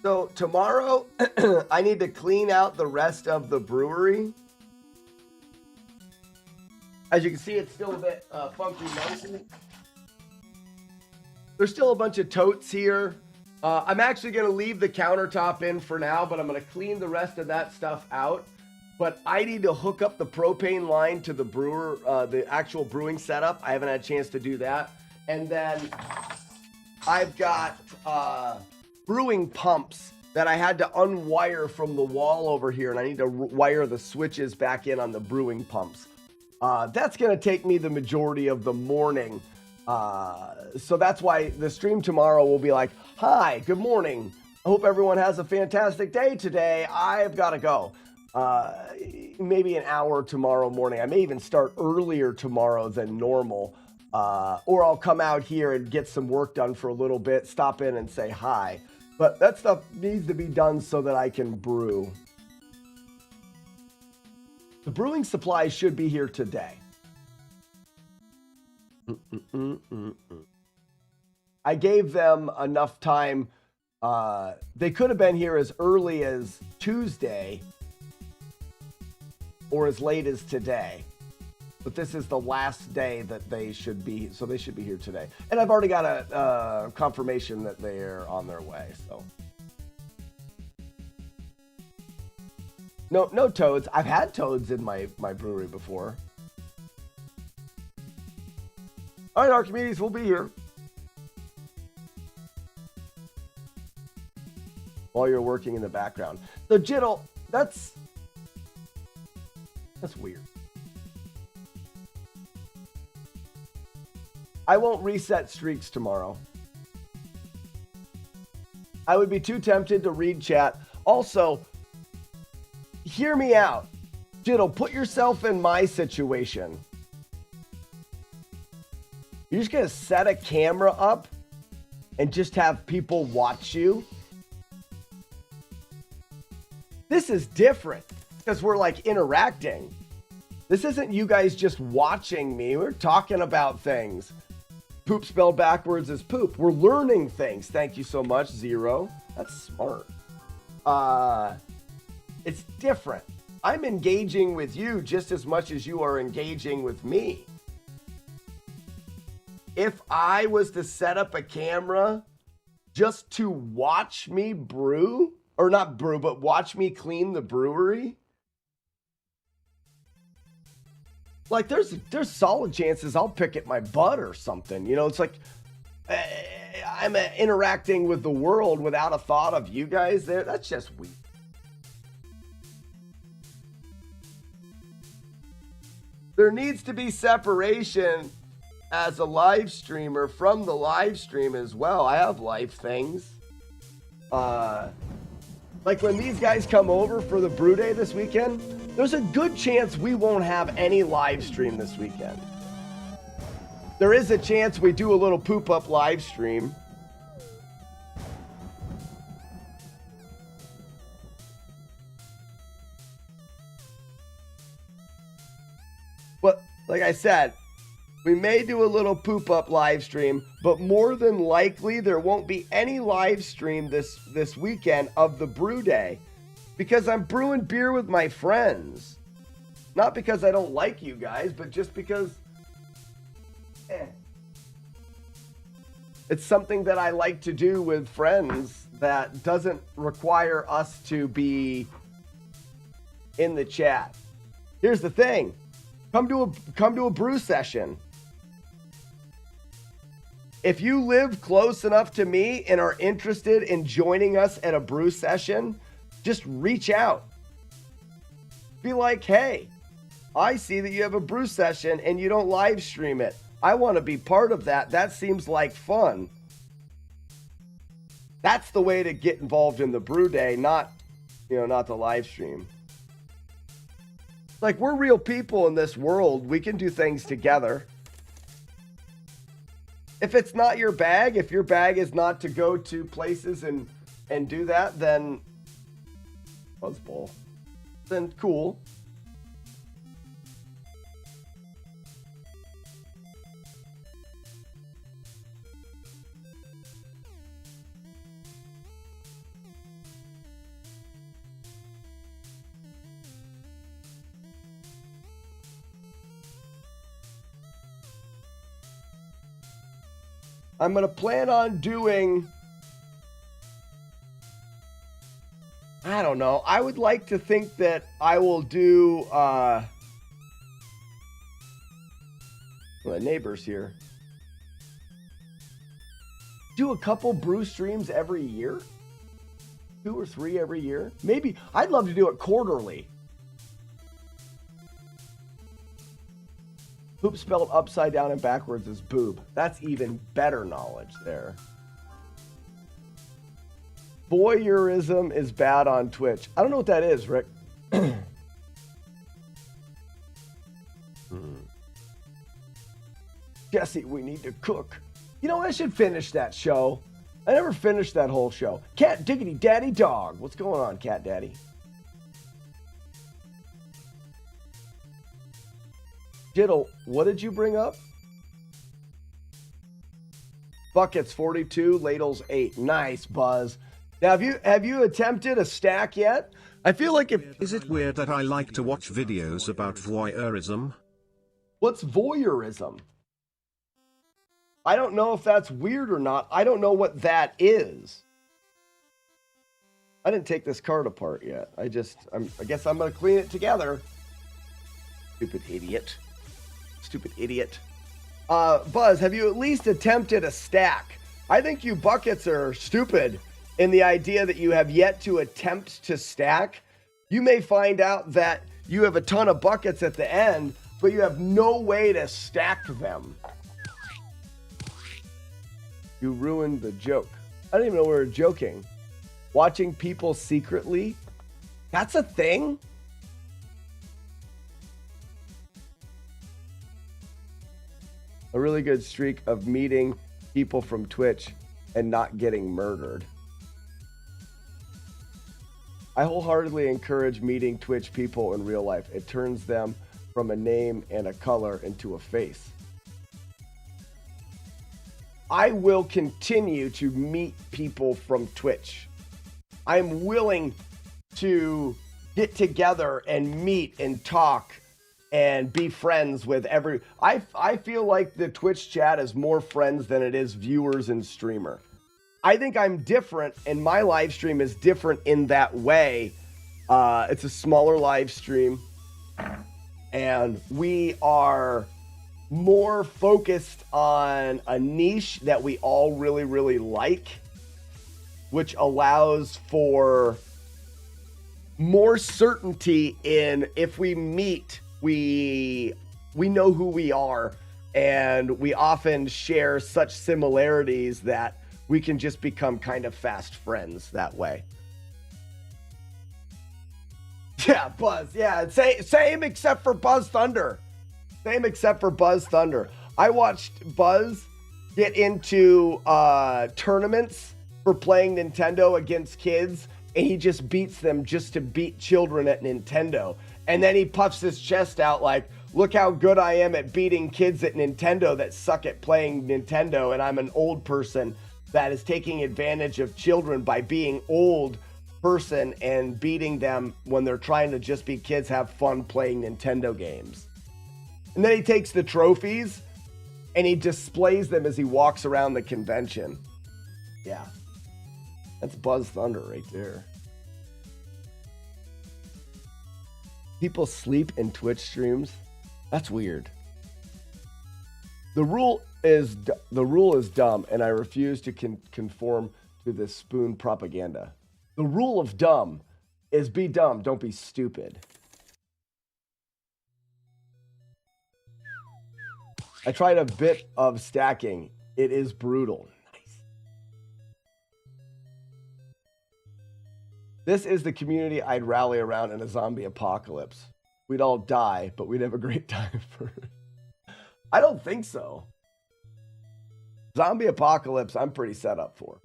So tomorrow, I need to clean out the rest of the brewery. As you can see, it's still a bit funky messy. There's still a bunch of totes here. I'm actually going to leave the countertop in for now, but I'm going to clean the rest of that stuff out. But I need to hook up the propane line to the brewer, the actual brewing setup. I haven't had a chance to do that. And then I've got brewing pumps that I had to unwire from the wall over here, and I need to wire the switches back in on the brewing pumps. That's going to take me the majority of the morning. So that's why the stream tomorrow will be like, hi, good morning. I hope everyone has a fantastic day today. I've got to go. Maybe an hour tomorrow morning. I may even start earlier tomorrow than normal. Or I'll come out here and get some work done for a little bit, stop in and say hi. But that stuff needs to be done so that I can brew. The brewing supplies should be here today. I gave them enough time. They could have been here as early as Tuesday or as late as today. But this is the last day that they should be, so they should be here today. And I've already got a confirmation that they're on their way, so. No toads. I've had toads in my brewery before. All right, Archimedes, we'll be here. While you're working in the background. So, Jiddle, that's weird. I won't reset streaks tomorrow. I would be too tempted to read chat. Also, hear me out. Jiddle, put yourself in my situation. You're just going to set a camera up and just have people watch you? This is different because we're like interacting. This isn't you guys just watching me. We're talking about things. Poop spelled backwards is poop. We're learning things. Thank you so much, Zero. That's smart. It's different. I'm engaging with you just as much as you are engaging with me. If I was to set up a camera just to watch me brew, or not brew, but watch me clean the brewery, like there's solid chances I'll pick at my butt or something. You know, it's like I'm interacting with the world without a thought of you guys there. That's just weird. there needs to be separation as a live streamer from the live stream as well. I have life things. Like when these guys come over for the brew day this weekend, there's a good chance we won't have any live stream this weekend. There is a chance we do a little poop up live stream. But like I said, we may do a little poop up live stream, but more than likely there won't be any live stream this weekend of the brew day because I'm brewing beer with my friends. Not because I don't like you guys, but just because it's something that I like to do with friends that doesn't require us to be in the chat. Here's the thing. Come to a brew session. If you live close enough to me and are interested in joining us at a brew session, just reach out. Be like, hey, I see that you have a brew session and you don't live stream it. I want to be part of that. That seems like fun. That's the way to get involved in the brew day, not the live stream. Like, we're real people in this world. We can do things together. If it's not your bag, if your bag is not to go to places and do that, then fuzzball. Then cool. I'm going to plan on doing, I don't know. I would like to think that I will do, well, the neighbors here. Do a couple brew streams every year? 2 or 3 every year? Maybe. I'd love to do it quarterly. Poop spelled upside down and backwards is boob. That's even better knowledge there. Voyeurism is bad on Twitch. I don't know what that is, Rick. Jesse, we need to cook. You know, I should finish that show. I never finished that whole show. Cat Diggity Daddy Dog. What's going on, Cat Daddy? Diddle, what did you bring up? Buckets 42, ladles 8. Nice, Buzz. Now, have you attempted a stack yet? I feel like if...
Is it weird that I like to watch videos about voyeurism?
What's voyeurism? I don't know if that's weird or not. I don't know what that is. I didn't take this card apart yet. I guess I'm going to clean it together. Stupid idiot. Stupid idiot. Buzz, have you at least attempted a stack? I think you buckets are stupid in the idea that you have yet to attempt to stack. You may find out that you have a ton of buckets at the end, but you have no way to stack them. You ruined the joke. I don't even know we were joking. Watching people secretly? That's a thing? A really good streak of meeting people from Twitch and not getting murdered. I wholeheartedly encourage meeting Twitch people in real life. It turns them from a name and a color into a face. I will continue to meet people from Twitch. I'm willing to get together and meet and talk and be friends with every... I feel like the Twitch chat is more friends than it is viewers and streamer. I think I'm different, and my live stream is different in that way. It's a smaller live stream, and we are more focused on a niche that we all really, really like, which allows for more certainty in if we meet, we we know who we are, and we often share such similarities that we can just become kind of fast friends that way. Yeah, Buzz. Yeah, same except for Buzz Thunder. Same except for Buzz Thunder. I watched Buzz get into tournaments for playing Nintendo against kids, and he just beats them just to beat children at Nintendo. And then he puffs his chest out like, look how good I am at beating kids at Nintendo that suck at playing Nintendo, and I'm an old person that is taking advantage of children by being old person and beating them when they're trying to just be kids, have fun playing Nintendo games. And then he takes the trophies and he displays them as he walks around the convention. Yeah. That's Buzz Thunder right there. People sleep in Twitch streams. That's weird. The rule is dumb, and I refuse to conform to this spoon propaganda. The rule of dumb is be dumb, don't be stupid. I tried a bit of stacking. It is brutal. Nice. This is the community I'd rally around in a zombie apocalypse. We'd all die, but we'd have a great time for it. I don't think so. Zombie apocalypse, I'm pretty set up for.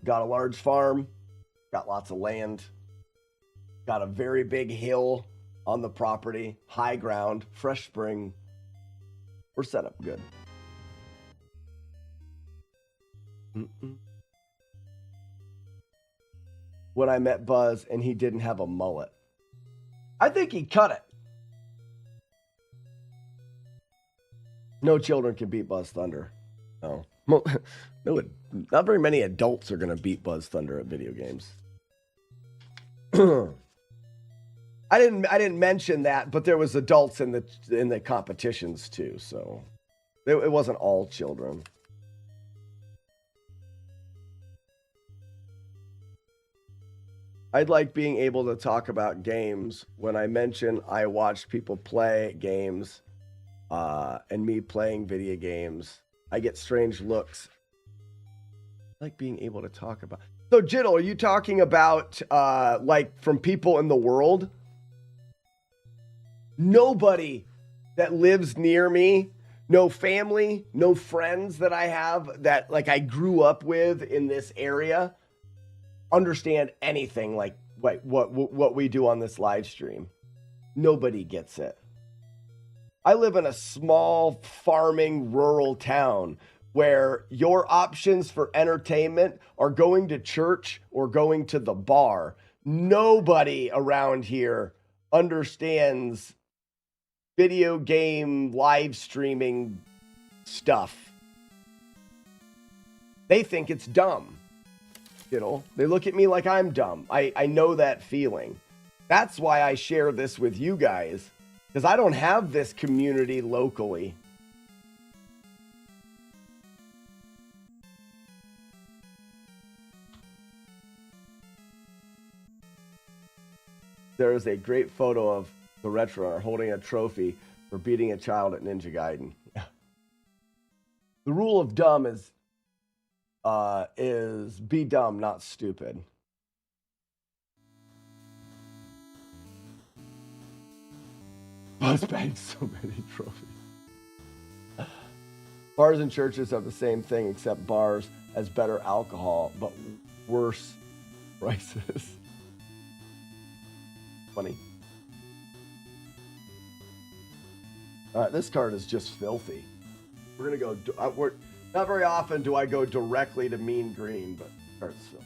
Got a large farm, got lots of land, got a very big hill on the property, high ground, fresh spring. We're set up good. When I met Buzz and he didn't have a mullet. I think he cut it. No children can beat Buzz Thunder. No. No, not very many adults are going to beat Buzz Thunder at video games. I didn't mention that, but there was adults in the competitions too, so it wasn't all children. I'd like being able to talk about games when I mention I watched people play games and me playing video games. I get strange looks. I like being able to talk about. So, Jiddle, are you talking about like from people in the world? Nobody that lives near me, no family, no friends that I have that like I grew up with in this area understand anything like what we do on this live stream. Nobody gets it. I live in a small farming rural town where your options for entertainment are going to church or going to the bar. Nobody around here understands video game live streaming stuff. They think it's dumb. You know, they look at me like I'm dumb. I know that feeling. That's why I share this with you guys, because I don't have this community locally. There is a great photo of the retro runner holding a trophy for beating a child at Ninja Gaiden. The rule of dumb is be dumb, not stupid. Buzz bagged so many trophies. Bars and churches have the same thing, except bars has better alcohol, but worse prices. Funny. All right, this card is just filthy. We're gonna go. Not very often do I go directly to mean green, but card's filthy.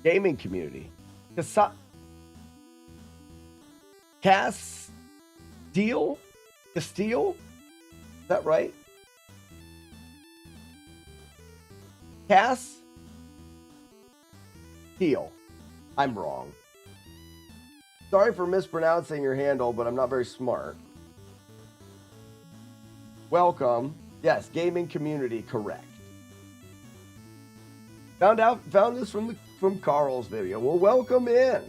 Gaming community. Castile? Castile? Is that right? Castile. I'm wrong. Sorry for mispronouncing your handle, but I'm not very smart. Welcome. Yes, gaming community, correct. Found this from Carl's video. Well, welcome in.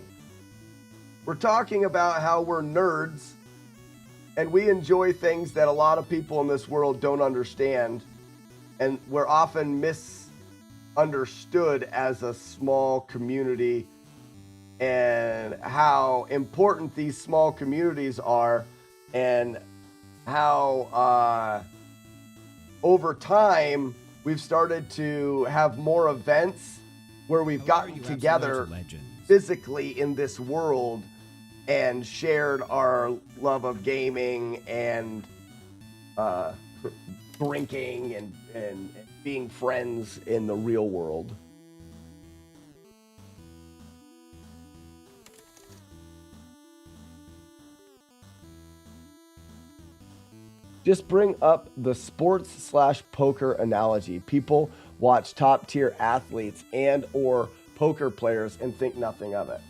We're talking about how we're nerds and we enjoy things that a lot of people in this world don't understand, and we're often misunderstood as a small community, and how important these small communities are, and how over time we've started to have more events where we've gotten together physically in this world and shared our love of gaming and drinking and being friends in the real world. Just bring up the sports/poker analogy. People watch top tier athletes and or poker players and think nothing of it.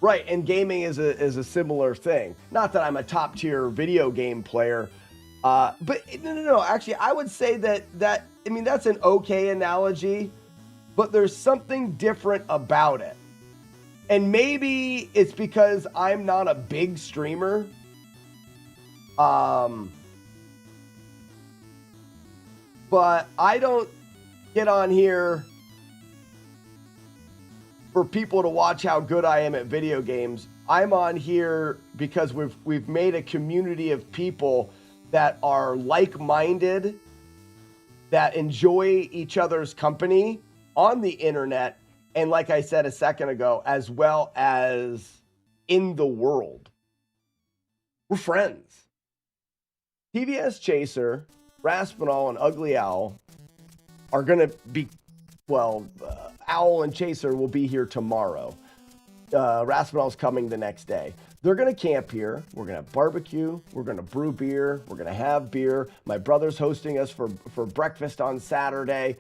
Right, and gaming is a similar thing. Not that I'm a top tier video game player, but no. Actually, I would say that I mean, that's an okay analogy, but there's something different about it. And maybe it's because I'm not a big streamer. But I don't get on here for people to watch how good I am at video games. I'm on here because we've made a community of people that are like-minded, that enjoy each other's company on the internet, and like I said a second ago, as well as in the world. We're friends. TVS Chaser, Raspinall, and Ugly Owl are going to be, well, Owl and Chaser will be here tomorrow. Raspinall's coming the next day. They're going to camp here. We're going to barbecue. We're going to brew beer. We're going to have beer. My brother's hosting us for breakfast on Saturday.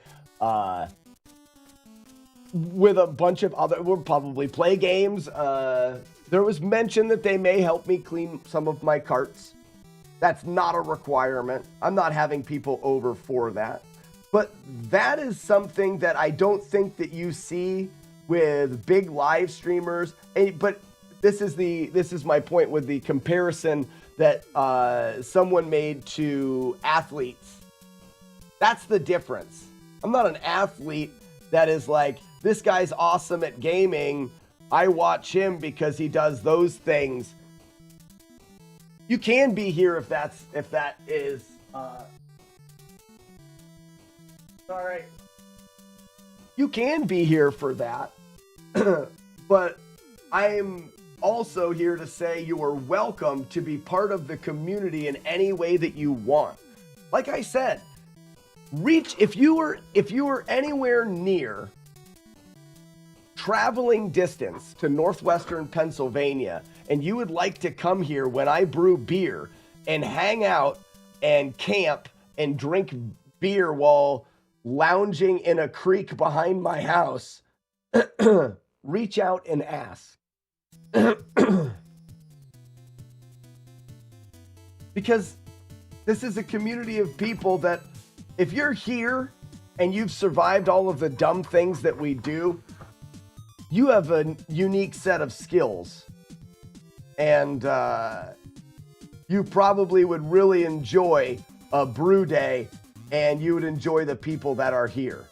With a bunch of other, we'll probably play games. There was mention that they may help me clean some of my carts. That's not a requirement. I'm not having people over for that. But that is something that I don't think that you see with big live streamers. But this is my point with the comparison that someone made to athletes. That's the difference. I'm not an athlete that is like, this guy's awesome at gaming. I watch him because he does those things. You can be here if that is sorry. You can be here for that. But I'm also here to say you are welcome to be part of the community in any way that you want. Like I said, if you were anywhere near traveling distance to northwestern Pennsylvania and you would like to come here when I brew beer and hang out and camp and drink beer while lounging in a creek behind my house, reach out and ask. Because this is a community of people that if you're here and you've survived all of the dumb things that we do, you have a unique set of skills. And you probably would really enjoy a brew day, and you would enjoy the people that are here.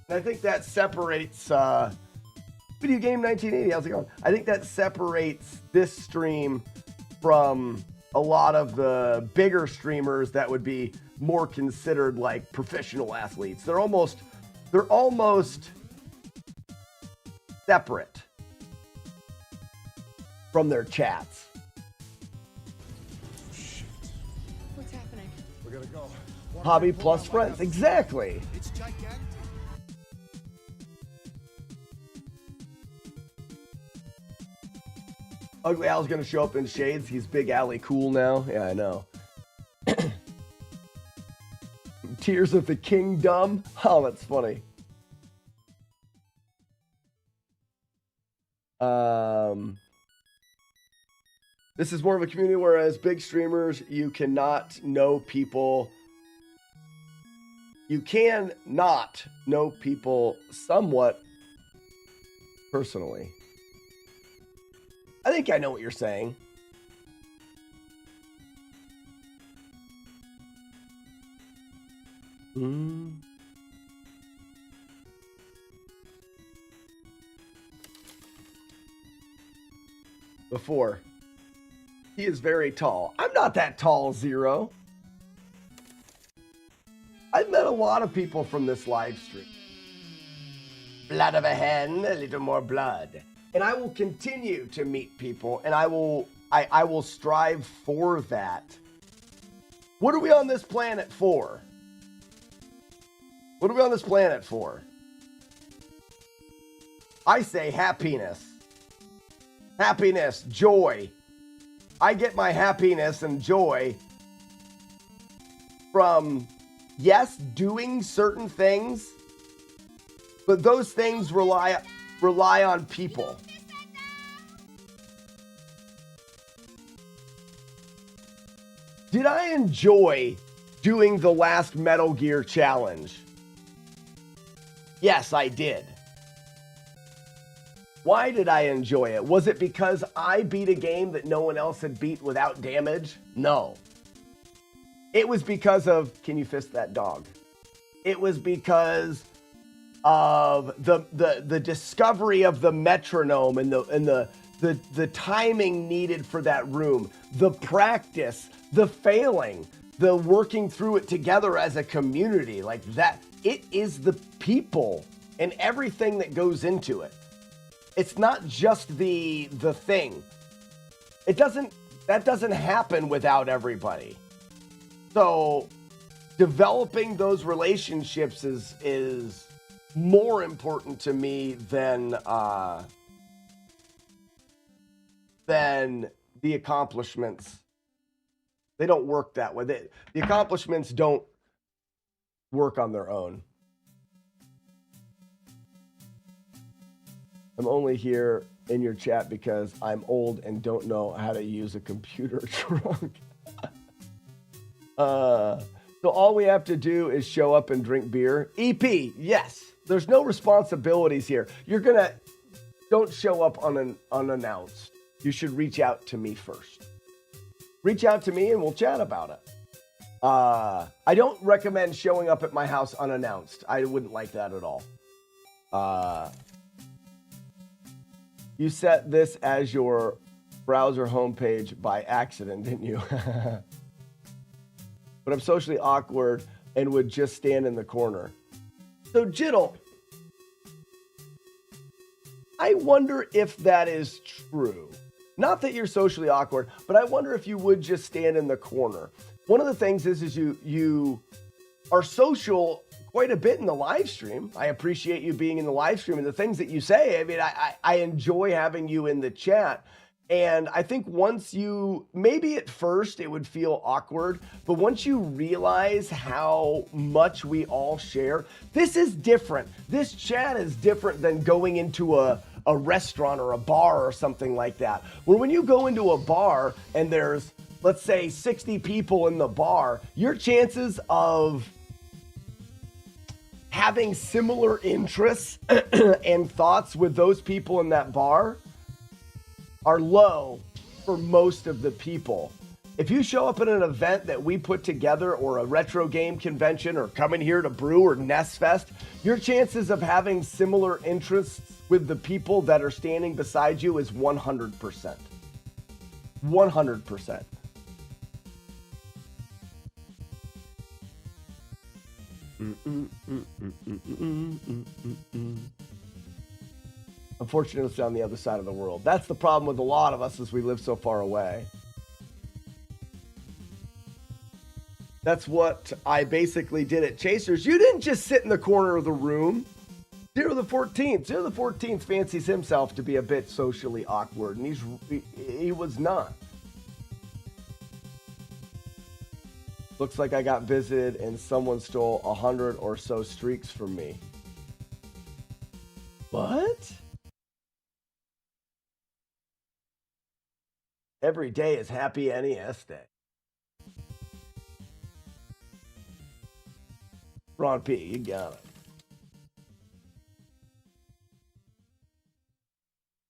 And I think that separates Video Game 1980. How's it going? I think that separates this stream from a lot of the bigger streamers that would be more considered like professional athletes. They're almost separate from their chats.
What's happening?
We're gonna go.
Hobby plus friends. Exactly.
It's gigantic.
Ugly Al's gonna show up in shades. He's Big Alley cool now. Yeah, I know. Tears of the Kingdom. Oh, that's funny. This is more of a community, whereas big streamers, you cannot know people. You can not know people somewhat personally. I think I know what you're saying. Before. He is very tall. I'm not that tall, Zero. I've met a lot of people from this live stream. Blood of a hen, a little more blood. And I will continue to meet people, and I will strive for that. What are we on this planet for? What are we on this planet for? I say happiness. Happiness, joy. I get my happiness and joy from, yes, doing certain things, but those things rely on people. Did I enjoy doing the last Metal Gear challenge? Yes, I did. Why did I enjoy it? Was it because I beat a game that no one else had beat without damage? No. It was because of, can you fist that dog? It was because of the discovery of the metronome and the timing needed for that room, the practice, the failing, the working through it together as a community like that. It is the people and everything that goes into it. It's not just the thing. That doesn't happen without everybody. So developing those relationships is more important to me than the accomplishments. They don't work that way. The accomplishments don't work on their own. I'm only here in your chat because I'm old and don't know how to use a computer trunk. So all we have to do is show up and drink beer. EP, yes. There's no responsibilities here. Don't show up unannounced. You should reach out to me first. Reach out to me and we'll chat about it. I don't recommend showing up at my house unannounced. I wouldn't like that at all. You set this as your browser homepage by accident, didn't you? But I'm socially awkward and would just stand in the corner. So, Jiddle, I wonder if that is true. Not that you're socially awkward, but I wonder if you would just stand in the corner. One of the things is you are social quite a bit in the live stream. I appreciate you being in the live stream and the things that you say. I mean, I enjoy having you in the chat. And I think maybe at first it would feel awkward, but once you realize how much we all share, this is different. This chat is different than going into a restaurant or a bar or something like that. Where when you go into a bar and there's, let's say, 60 people in the bar, your chances of having similar interests and thoughts with those people in that bar are low for most of the people. If you show up at an event that we put together or a retro game convention or coming here to Brew or NES Fest, your chances of having similar interests with the people that are standing beside you is 100%. 100%. Unfortunately, it's on the other side of the world. That's the problem with a lot of us as we live so far away. That's what I basically did at Chasers. You didn't just sit in the corner of the room. Zero the 14th fancies himself to be a bit socially awkward, and he was not. Looks like I got visited and someone stole 100 or so streaks from me. What? Every day is Happy NES Day. Ron P, you got it.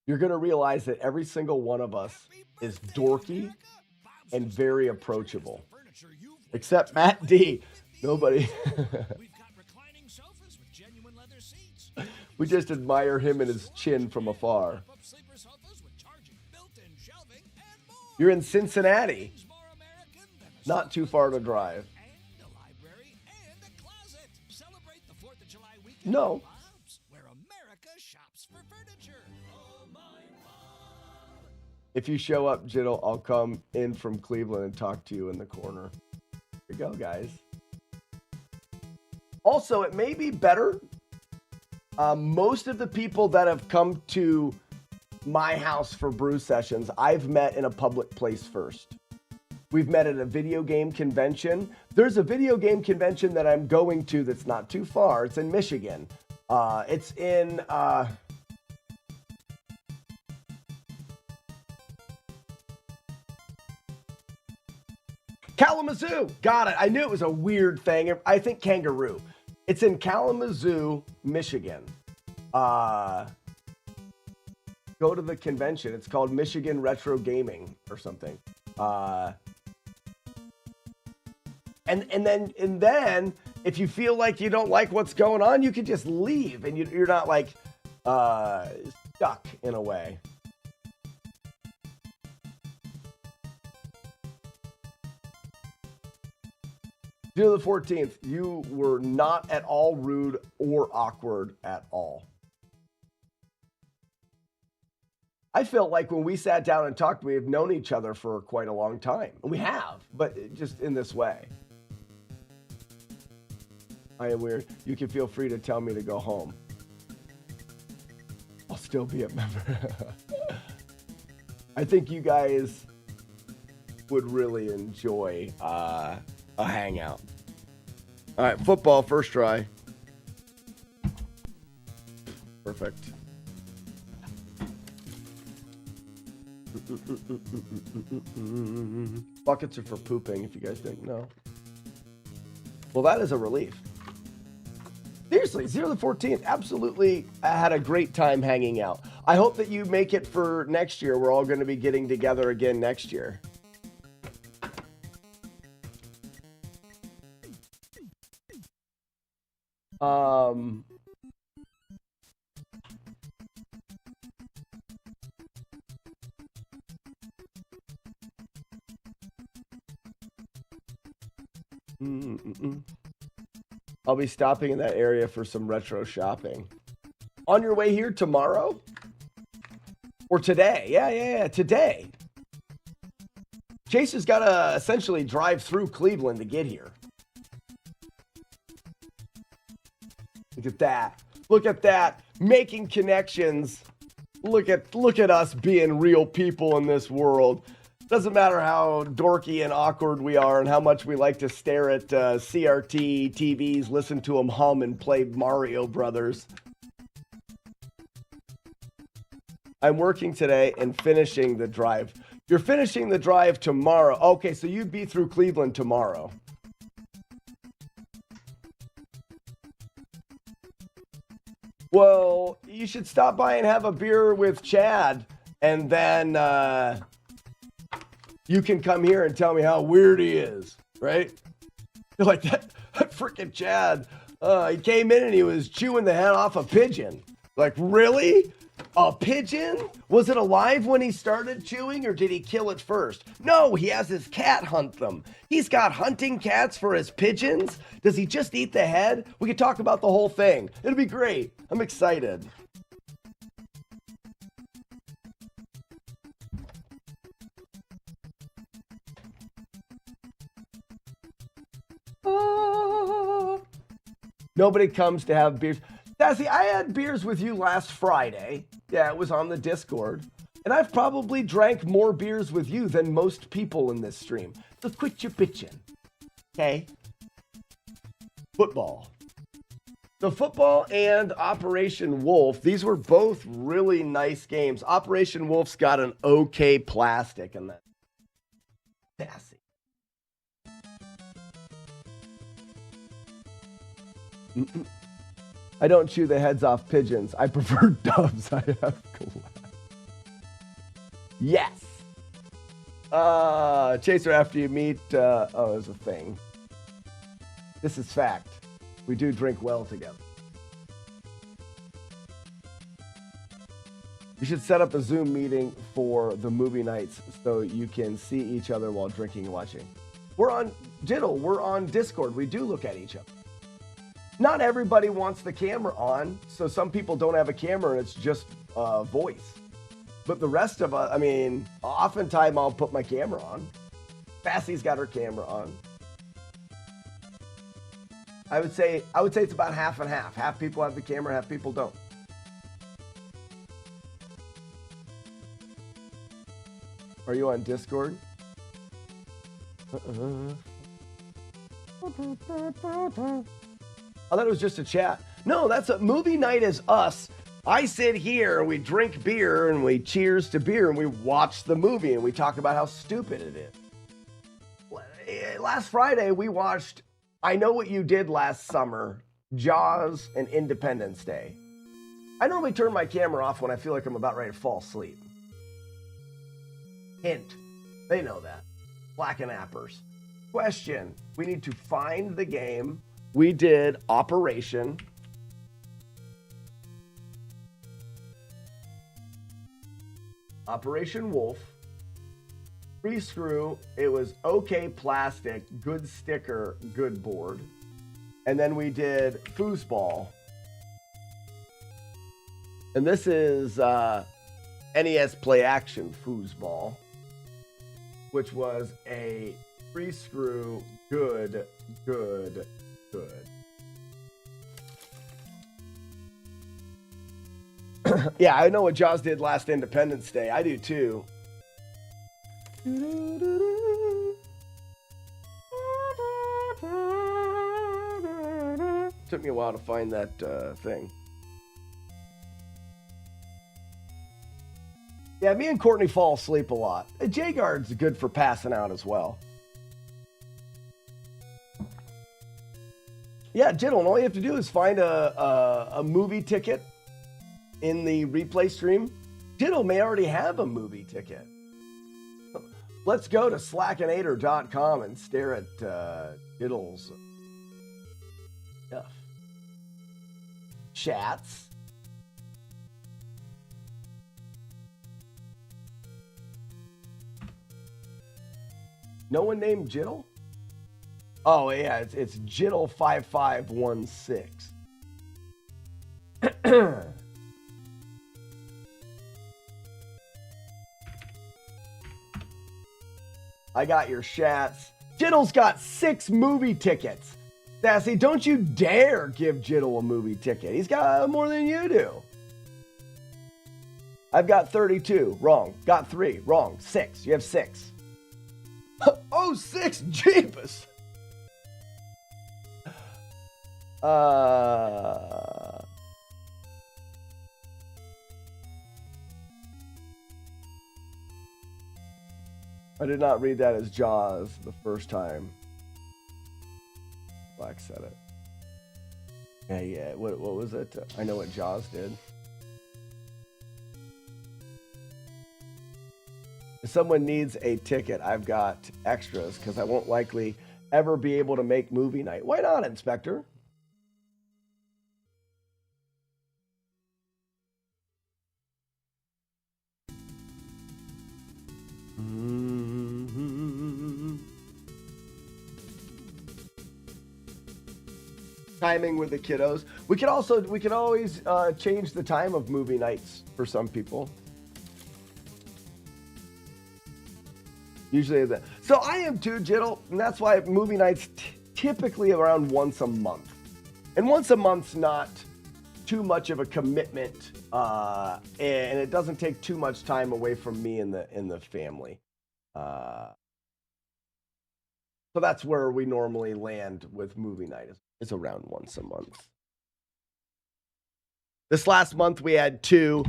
You're going to realize that every single one of us is dorky and very approachable. Except Matt D. Nobody. We just admire him and his chin from afar. You're in Cincinnati. Not too far to drive. No. If you show up, Jiddle, I'll come in from Cleveland and talk to you in the corner. Here you go, guys. Also, it may be better. Most of the people that have come to my house for brew sessions, I've met in a public place first. We've met at a video game convention. There's a video game convention that I'm going to that's not too far. It's in Michigan. It's in... Kalamazoo. Got it. I knew it was a weird thing. I think kangaroo. It's in Kalamazoo, Michigan. Go to the convention. It's called Michigan Retro Gaming or something. And then if you feel like you don't like what's going on, you can just leave and you're not like stuck in a way. June the 14th, you were not at all rude or awkward at all. I felt like when we sat down and talked, we have known each other for quite a long time. We have, but just in this way. I am weird. You can feel free to tell me to go home. I'll still be a member. I think you guys would really enjoy a hangout. All right, football, first try. Perfect. Buckets are for pooping, if you guys didn't know. Well, that is a relief. Seriously, 0 to 14th, absolutely had a great time hanging out. I hope that you make it for next year. We're all going to be getting together again next year. I'll be stopping in that area for some retro shopping. On your way here tomorrow? Or today? Yeah, today. Chase has got to essentially drive through Cleveland to get here. Look at that. Look at that. Making connections. Look at us being real people in this world. Doesn't matter how dorky and awkward we are and how much we like to stare at CRT TVs, listen to them hum and play Mario Brothers. I'm working today and finishing the drive. You're finishing the drive tomorrow. Okay, so you'd be through Cleveland tomorrow. Well, you should stop by and have a beer with Chad, and then you can come here and tell me how weird he is, right? You're like, that freaking Chad, he came in and he was chewing the head off a pigeon. Like, really? A pigeon? Was it alive when he started chewing, or did he kill it first? No, he has his cat hunt them. He's got hunting cats for his pigeons. Does he just eat the head? We could talk about the whole thing. It'll be great. I'm excited. Nobody comes to have beers. Sassy, I had beers with you last Friday. Yeah, it was on the Discord. And I've probably drank more beers with you than most people in this stream. So quit your bitching. Okay? Football. So football and Operation Wolf, these were both really nice games. Operation Wolf's got an okay plastic in that. I don't chew the heads off pigeons. I prefer doves. I have glass. Yes. Chaser, after you meet, oh, there's a thing. This is fact. We do drink well together. You should set up a Zoom meeting for the movie nights so you can see each other while drinking and watching. We're on Diddle. We're on Discord. We do look at each other. Not everybody wants the camera on, so some people don't have a camera and it's just voice. But the rest of us, I mean, oftentimes I'll put my camera on. Bassy's got her camera on. I would say it's about half and half. Half people have the camera, half people don't. Are you on Discord? I thought it was just a chat. No, that's a movie night is us. I sit here and we drink beer and we cheers to beer and we watch the movie and we talk about how stupid it is. Last Friday we watched I Know What You Did Last Summer, Jaws, and Independence Day. I normally turn my camera off when I feel like I'm about ready to fall asleep. Hint. They know that. Black and appers. Question. We need to find the game. We did Operation Wolf. Free screw. It was okay plastic, good sticker, good board. And then we did foosball. And this is NES Play Action foosball, which was a free screw, good. Yeah, I know what Jaws did last Independence Day. I do too. Took me a while to find that thing. Yeah, me and Courtney fall asleep a lot. J-Guard's good for passing out as well. Yeah, Jiddle, and all you have to do is find a movie ticket in the replay stream. Jiddle may already have a movie ticket. Let's go to slackinator.com and stare at Jiddle's stuff. Chats. No one named Jiddle? Oh, yeah, it's Jiddle5516. I got your chats. Jiddle's got 6 movie tickets. Sassy, don't you dare give Jiddle a movie ticket. He's got more than you do. I've got 32. Wrong. Got 3. Wrong. 6. You have 6. Oh, 6. Jeepus. I did not read that as Jaws the first time. Black said it. Yeah. What was it? I know what Jaws did. If someone needs a ticket, I've got extras because I won't likely ever be able to make movie night. Why not, Inspector? Timing with the kiddos. We could always change the time of movie nights for some people. Usually that. So I am too, Jiddle, and that's why movie nights typically around once a month. And once a month's not too much of a commitment, and it doesn't take too much time away from me and the family. So that's where we normally land with movie night. It's around once a month. This last month we had 2,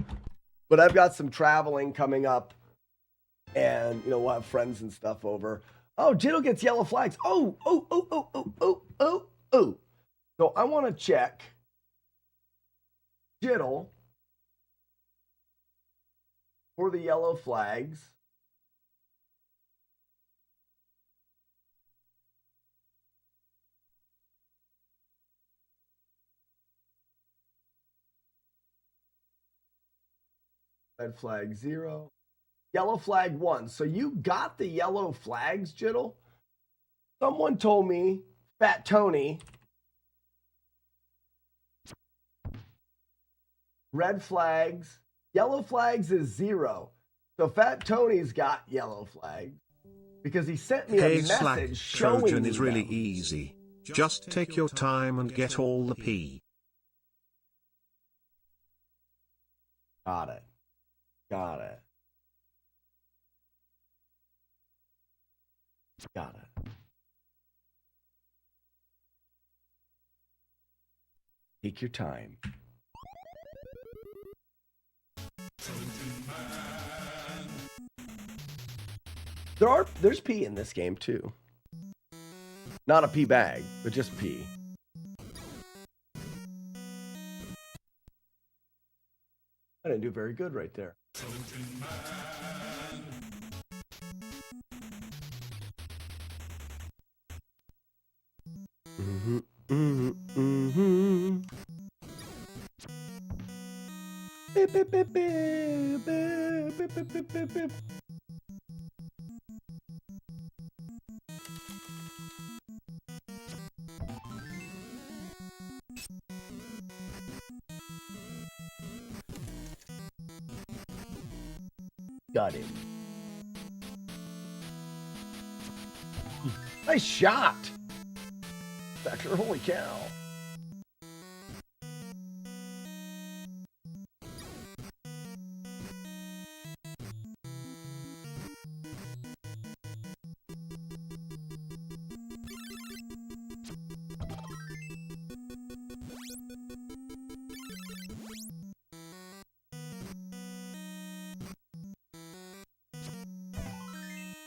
but I've got some traveling coming up, and we'll have friends and stuff over. Oh, Jiddle gets yellow flags. Oh. So I want to check Jiddle for the yellow flags. Red flag 0. Yellow flag 1. So you got the yellow flags, Jiddle? Someone told me, Fat Tony, red flags, yellow flags is 0. So Fat Tony's got yellow flags because he sent me a message showing
Trojan
me
is really
them.
easy. Just take your time and get all the P.
Got it. Got it. Got it. Take your time. There's P in this game too. Not a P bag, but just P. I didn't do very good right there. Mm-hmm, mm-hmm, mm-hmm. Beep, beep, beep, beep, beep, beep, beep, beep, beep. Got him. Nice shot. Factor, holy cow.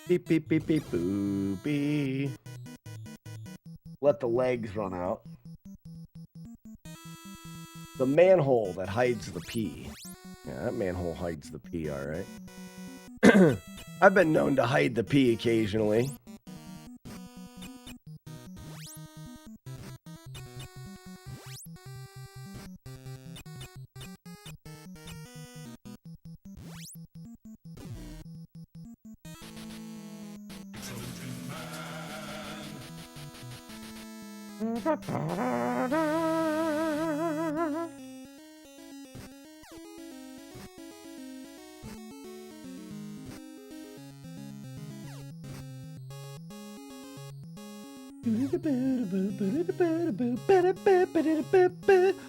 Beep, beep, beep, beep, boo, beep. Let the legs run out. The manhole that hides the P. Yeah, that manhole hides the P, all right. I've been known to hide the P occasionally.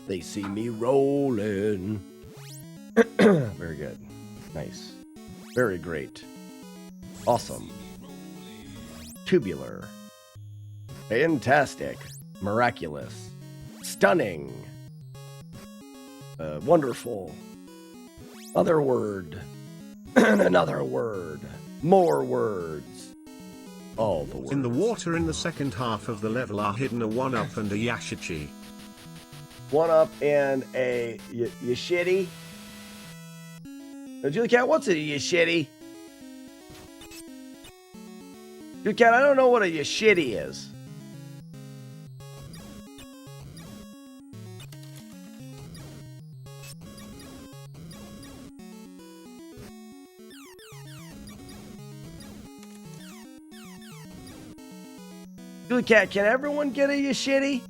They see me rolling. Very good. Nice. Very great. Awesome. Tubular. Fantastic. Miraculous. Stunning. Wonderful. Other word. And another word. More words. All the words.
In the water in the second half of the level are hidden a 1-up and a Yashichi.
1-up and a Yashitty. Julie Cat, what's a Yashitty? Julie Cat, I don't know what a Yashitty is. Julie Cat, can everyone get a Yashitty?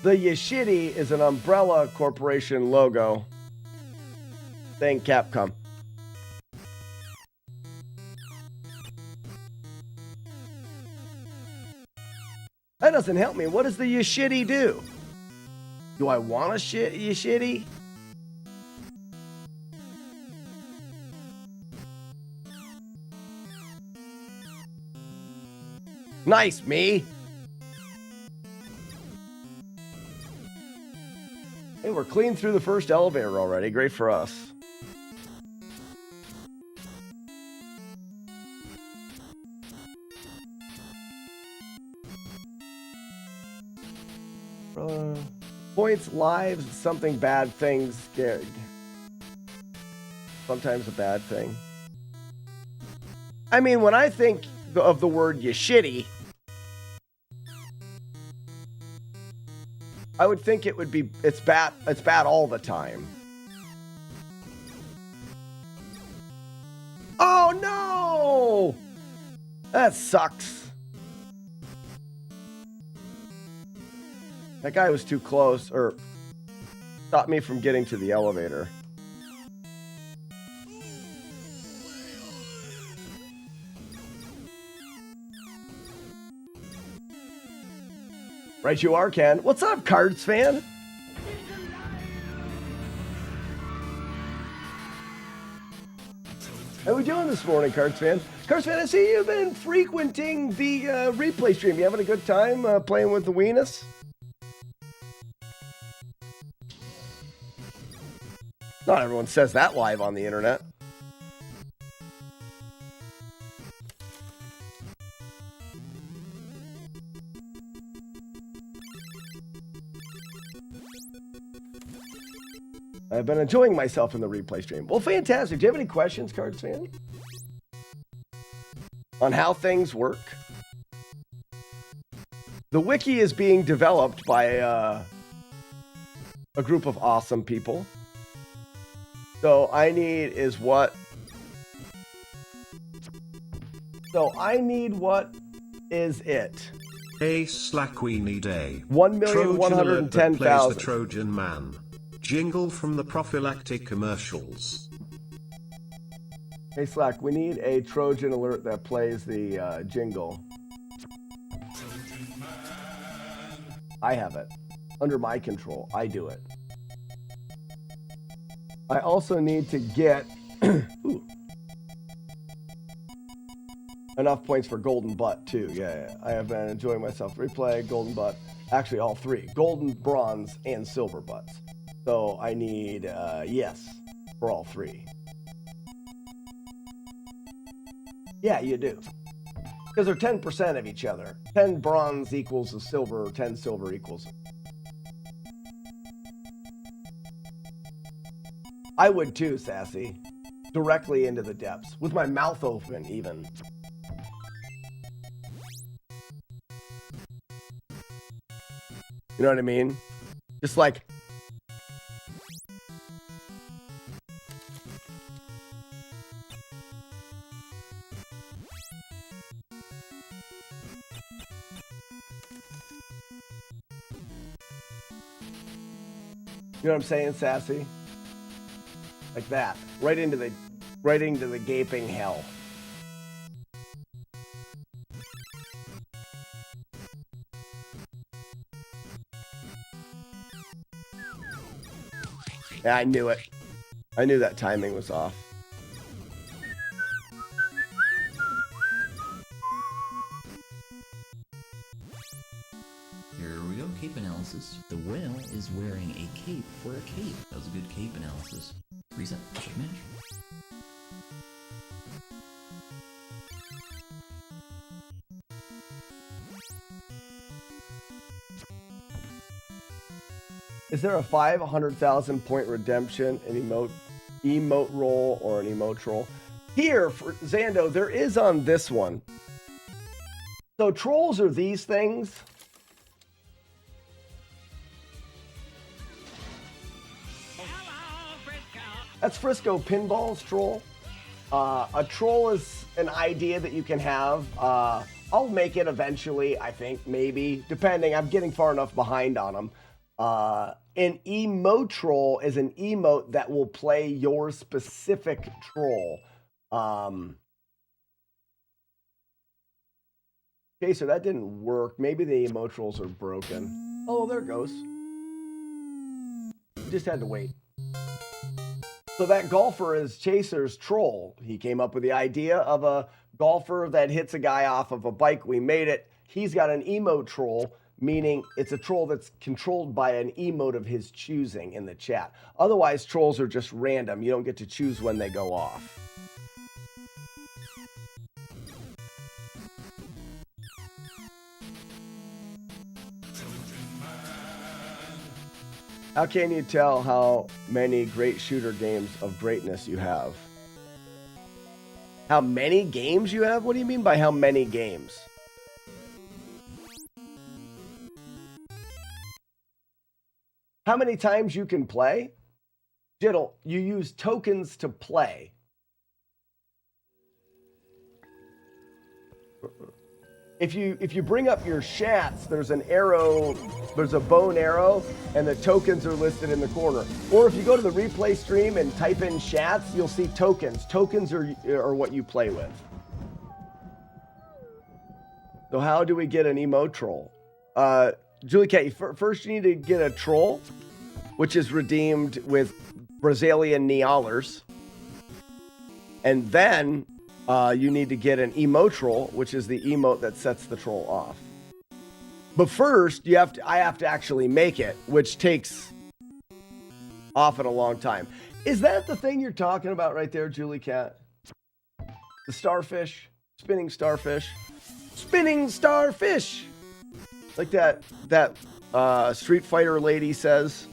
The Yashitty is an Umbrella Corporation logo. Thank Capcom. That doesn't help me. What does the Yashitty do? Do I want a Yashitty? Nice, me. Hey, we're clean through the first elevator already. Great for us. Points, lives, something bad, things, scared. Sometimes a bad thing. I mean, when I think of the word you shitty, I would think it would be, it's bad all the time. Oh no! That sucks. That guy was too close, or stopped me from getting to the elevator. Right you are, Ken. What's up, Cards fan? How we doing this morning, Cards fan? Cards fan, I see you've been frequenting the replay stream. You having a good time playing with the weenus? Not everyone says that live on the internet. I've been enjoying myself in the replay stream. Well, fantastic. Do you have any questions, Cards fan? On how things work? The wiki is being developed by a group of awesome people. So I need what is it?
A Slack, we need a
1,110,000.
The Trojan Man. Jingle from the prophylactic commercials.
Hey Slack, we need a Trojan alert that plays the jingle. I have it. Under my control. I do it. I also need to get enough points for Golden Butt too. Yeah, I have been enjoying myself. Replay, Golden Butt. Actually, all three. Golden, Bronze, and Silver Butts. So I need, yes, for all three. Yeah, you do. Because they're 10% of each other. 10 bronze equals a silver, 10 silver equals. I would too, Sassy. Directly into the depths. With my mouth open, even. You know what I mean? Just like... You know what I'm saying, Sassy? Like that. Right into the gaping hell. Yeah, I knew it. I knew that timing was off.
Here we go, cape analysis. The whale is wearing a cape for a cape. That was a good cape analysis. Reset, check match.
Is there a 500,000 point redemption, an emote roll, or an emote troll? Here, for Zando, there is on this one. So trolls are these things. That's Frisco Pinball's troll. A troll is an idea that you can have. I'll make it eventually, I think, maybe, depending. I'm getting far enough behind on them. An emote troll is an emote that will play your specific troll. Okay, so that didn't work. Maybe the emote trolls are broken. Oh, there it goes. Just had to wait. So that golfer is Chaser's troll. He came up with the idea of a golfer that hits a guy off of a bike. We made it. He's got an emote troll meaning it's a troll that's controlled by an emote of his choosing in the chat. Otherwise, trolls are just random. You don't get to choose when they go off. How can you tell how many great shooter games of greatness you have? How many games you have? What do you mean by how many games? How many times you can play? Jiddle, you use tokens to play. If you bring up your chats, there's an arrow, there's a bow and arrow, and the tokens are listed in the corner. Or if you go to the replay stream and type in chats, you'll see tokens. Tokens are what you play with. So how do we get an emote troll? Julie Cat, first you need to get a troll, which is redeemed with Brazilian Neolers. And then you need to get an emote troll, which is the emote that sets the troll off. But first, I have to actually make it, which takes often a long time. Is that the thing you're talking about right there, Julie Cat? The starfish? Spinning starfish? Spinning starfish! Like that Street Fighter lady says.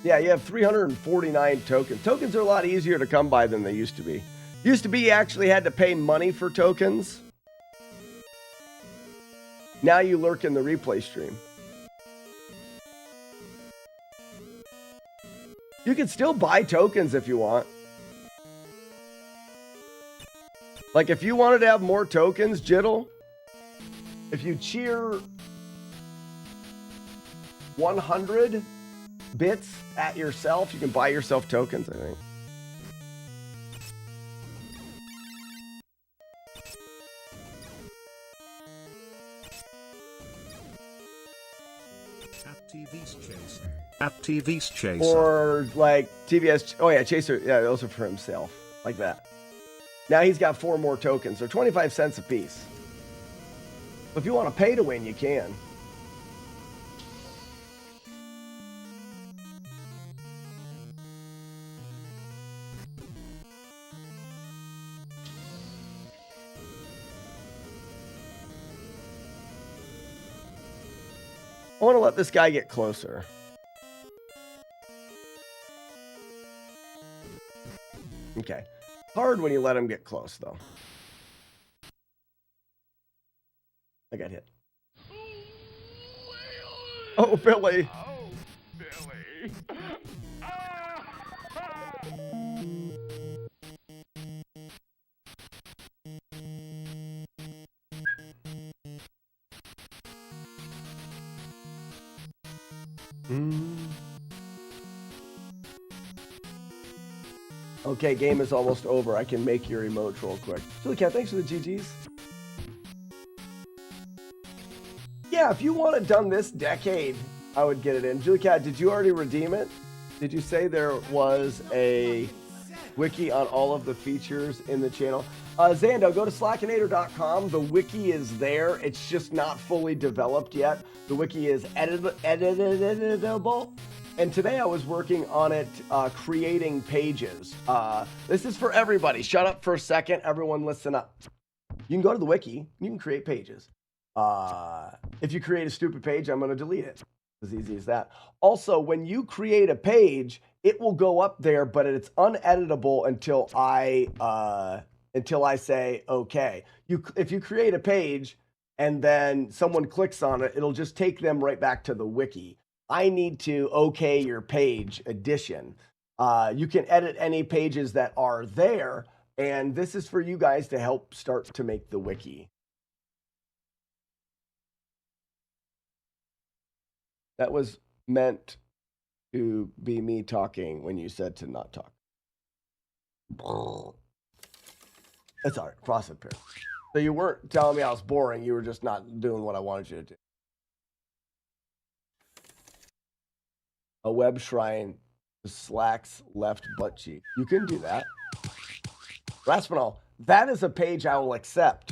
Yeah, you have 349 tokens. Tokens are a lot easier to come by than they used to be. Used to be you actually had to pay money for tokens. Now you lurk in the replay stream. You can still buy tokens if you want. Like if you wanted to have more tokens, Jiddle, if you cheer 100 bits at yourself, you can buy yourself tokens, I think.
At TV's Chaser.
Or like TVS, oh yeah, Chaser, yeah, those are for himself, like that. Now he's got 4 more tokens. They're 25 cents a piece. If you want to pay to win, you can. I want to let this guy get closer. Okay. Hard when you let him get close, though. I got hit. Oh, Billy.
Oh, Billy.
Okay, game is almost over. I can make your emote troll quick. Julie Cat, thanks for the GGs. Yeah, if you want it done this decade, I would get it in. Julie Cat, did you already redeem it? Did you say there was a wiki on all of the features in the channel? Zando, go to slackinator.com. The wiki is there. It's just not fully developed yet. The wiki is editable. And today I was working on it, creating pages. This is for everybody. Shut up for a second. Everyone listen up. You can go to the wiki. You can create pages. If you create a stupid page, I'm going to delete it. As easy as that. Also, when you create a page, it will go up there, but it's uneditable until I say okay. If you create a page and then someone clicks on it, it'll just take them right back to the wiki. I need to okay your page addition. You can edit any pages that are there, and this is for you guys to help start to make the wiki. That was meant to be me talking when you said to not talk. That's all right. Frosted Pear. So you weren't telling me I was boring. You were just not doing what I wanted you to do. a web shrine to Slack's left butt cheek. You can do that. Raspinol, that is a page I will accept.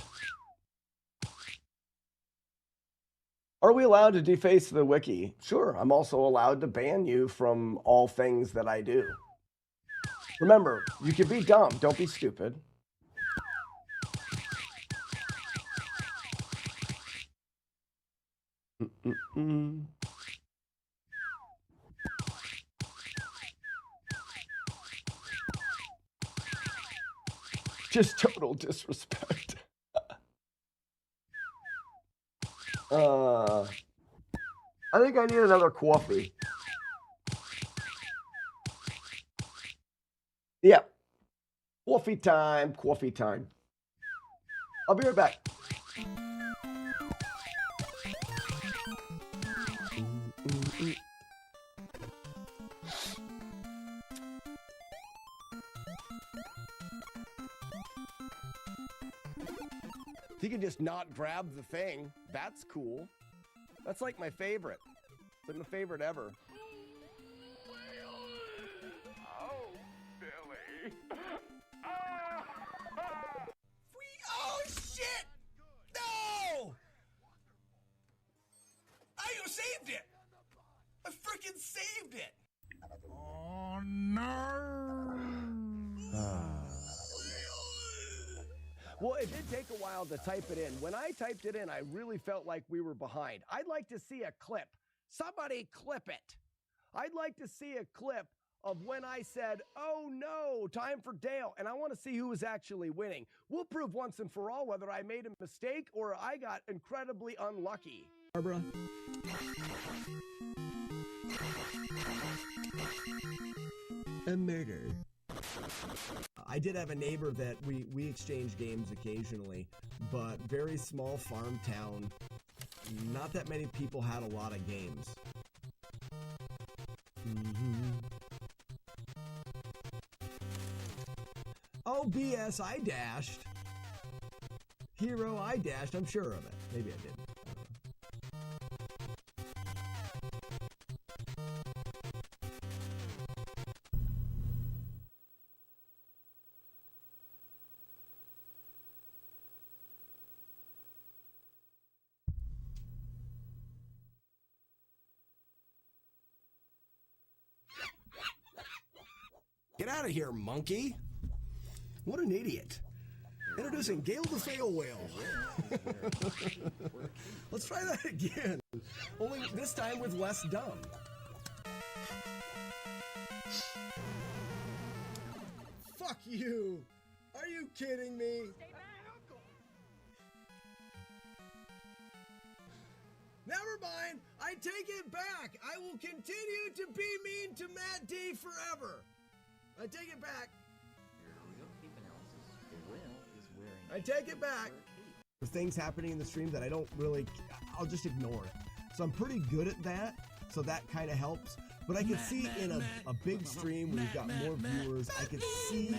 Are we allowed to deface the wiki? Sure, I'm also allowed to ban you from all things that I do. Remember, you can be dumb, don't be stupid. Just total disrespect. I think I need another coffee. Yeah. Coffee time, coffee time. I'll be right back.
He can just not grab the thing. That's cool. That's like my favorite. It's like my favorite ever.
Oh, Billy.
Oh, shit! No! I saved it! I freaking saved it! Oh, no!
Well, it did take a while to type it in. When I typed it in, I really felt like we were behind. I'd like to see a clip. Somebody clip it. I'd like to see a clip of when I said, oh no, time for Dale. And I want to see who was actually winning. We'll prove once and for all whether I made a mistake or I got incredibly unlucky. Barbara. A murder. I did have a neighbor that we exchanged games occasionally, but very small farm town. Not that many people had a lot of games. Oh, BS, I dashed. Hero, I dashed. I'm sure of it. Maybe I didn't. Get out of here, monkey. What an idiot. Introducing Gale the Fail Whale. Let's try that again. Only this time with less dumb. Fuck you. Are you kidding me? Never mind. I take it back. I will continue to be mean to Matt D forever. I take it back. I take it back. There's things happening in the stream that I don't really, I'll just ignore. So I'm pretty good at that. So that kind of helps. But I can see in a big stream where you've got more viewers, I can see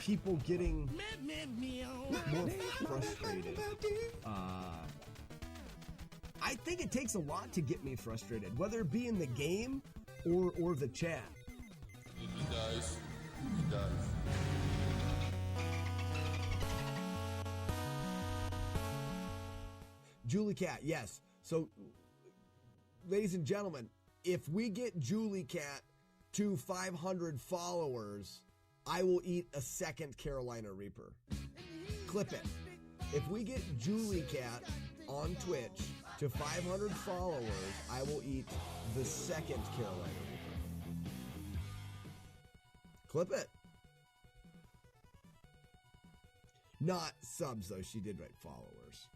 people getting more frustrated. I think it takes a lot to get me frustrated, whether it be in the game or the chat.
He does. He does.
Julie Cat, yes. So, ladies and gentlemen, if we get Julie Cat to 500 followers, I will eat a second Carolina Reaper. Clip it. If we get Julie Cat on Twitch to 500 followers, I will eat the second Carolina Reaper. Clip it. Not subs, though. She did write followers.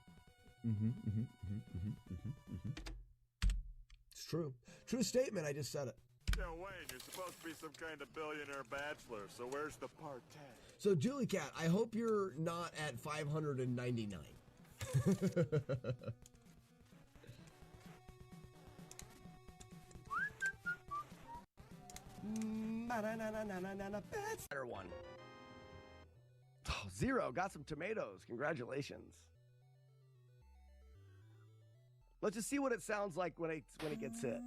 It's true. True statement. I just said it.
Yeah, Wayne, you're supposed to be some kind of billionaire bachelor, so where's the partay?
So, Julie Cat, I hope you're not at 599. Better one. Oh, Zero got some tomatoes. Congratulations. Let's just see what it sounds like when it gets hit.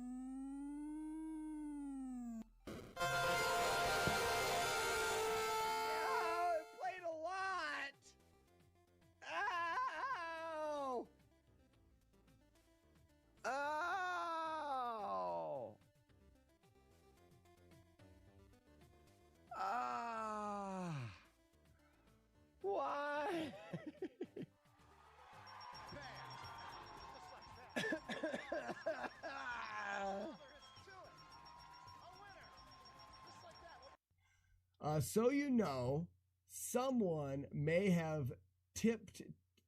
So you know, someone may have tipped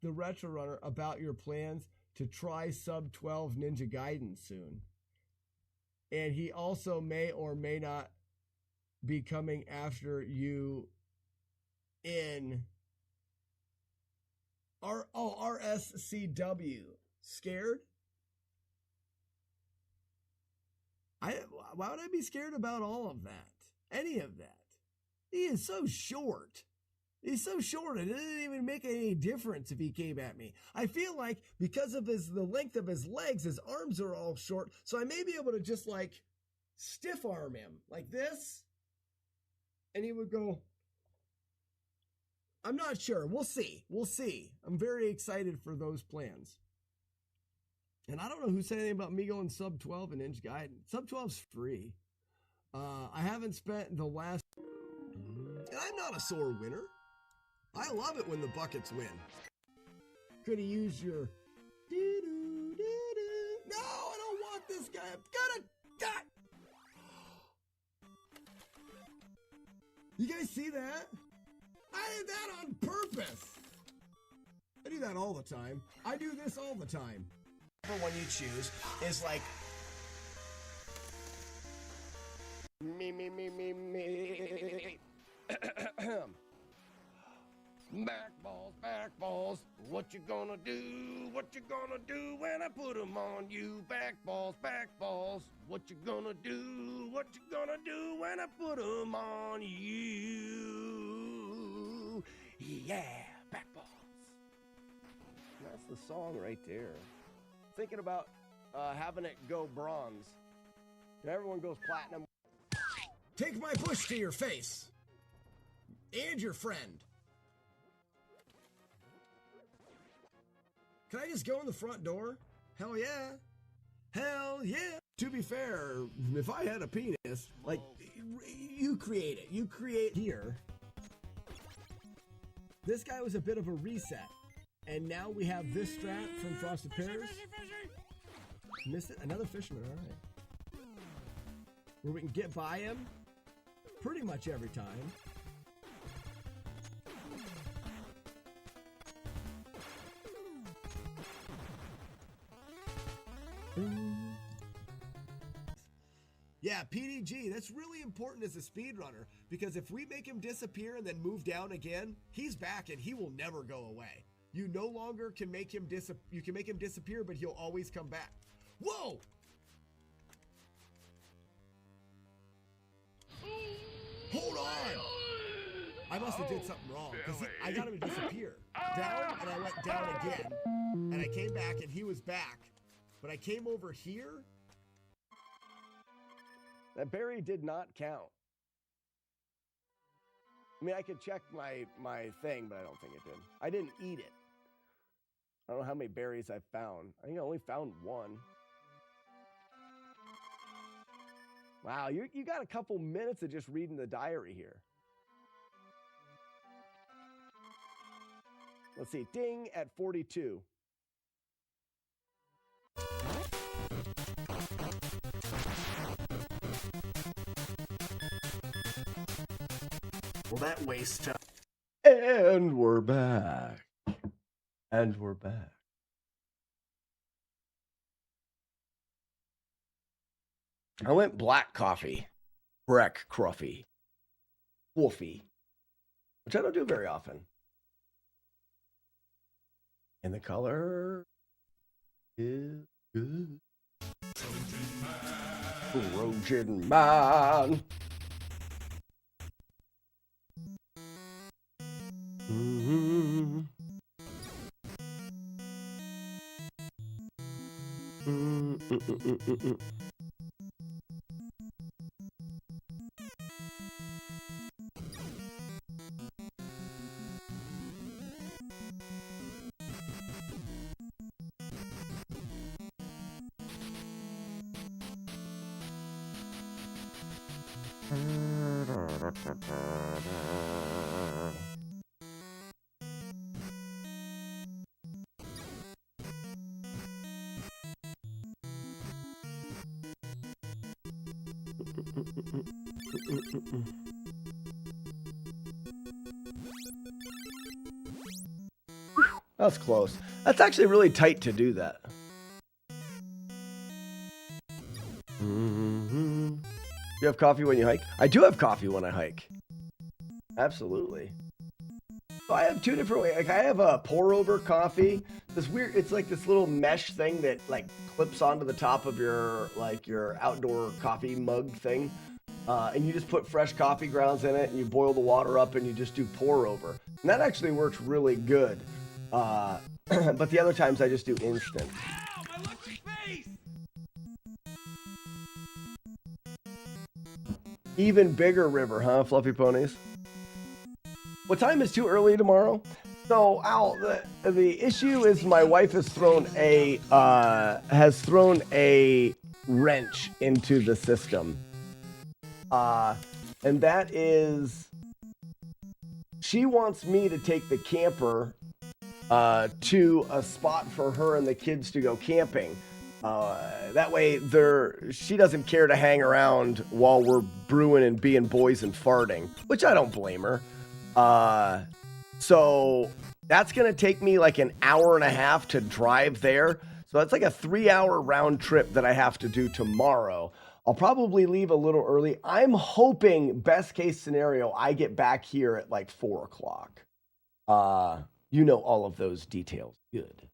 the Retro Runner about your plans to try sub 12 Ninja Gaiden soon. And he also may or may not be coming after you in RSCW. Scared? Why would I be scared about all of that? Any of that? He is so short. He's so short, it doesn't even make any difference if he came at me. I feel like because of the length of his legs, his arms are all short, so I may be able to just like stiff arm him like this, and he would go. I'm not sure. We'll see. We'll see. I'm very excited for those plans. And I don't know who said anything about me going sub 12 and Ninja Gaiden. Sub 12's free. I haven't spent the last. And I'm not a sore winner. I love it when the buckets win. Could have used your. No, I don't want this guy. I'm gonna die. You guys see that? I did that on purpose. I do that all the time. I do this all the time. Whichever one you choose is like. Me. Back balls, what you gonna do? What you gonna do when I put them on you? Back balls, what you gonna do? What you gonna do when I put them on you? Yeah, back balls. That's the song right there. Thinking about having it go bronze. Everyone goes platinum. Take my bush to your face. And your friend. Can I just go in the front door? Hell yeah. Hell yeah. To be fair, if I had a penis, like, you create it. You create here. This guy was a bit of a reset. And now we have this strat from Frosted Pears. Missed it? Another fisherman, all right. Where we can get by him pretty much every time. Yeah, PDG, that's really important as a speedrunner, because if we make him disappear and then move down again, he's back and he will never go away. You no longer can make him you can make him disappear, but he'll always come back. Whoa! Hold on! I must have did something wrong, because I got him to disappear. Down, and I went down again, and I came back and he was back. But I came over here. That berry did not count. I mean, I could check my thing, but I don't think it did. I didn't eat it. I don't know how many berries I found. I think I only found one. Wow, you got a couple minutes of just reading the diary here. Let's see, ding at 42. Well, that wastes time. And we're back. And we're back. I went black coffee. Breck coffee. Woofy. Which I don't do very often. And the color is good. Trojan man. Mm-hmm. Mm-mm-mm-mm-mm.
That's close. That's actually really tight to do that. Mm-hmm. You have coffee when you hike? I do have coffee when I hike. Absolutely. So I have two different ways. Like I have a pour over coffee. This weird, it's like this little mesh thing that like clips onto the top of your outdoor coffee mug thing. And you just put fresh coffee grounds in it and you boil the water up and you just do pour over. And that actually works really good. But the other times I just do instant.
Ow, my lucky face!
Even bigger river, huh, Fluffy Ponies? What time is too early tomorrow? So, Al, the issue is my wife has thrown a wrench into the system. And that is, she wants me to take the camper to a spot for her and the kids to go camping. That way she doesn't care to hang around while we're brewing and being boys and farting, which I don't blame her. So that's going to take me like an hour and a half to drive there. So that's like a 3-hour round trip that I have to do tomorrow. I'll probably leave a little early. I'm hoping, best case scenario, I get back here at like 4 o'clock. You know all of those details. Good.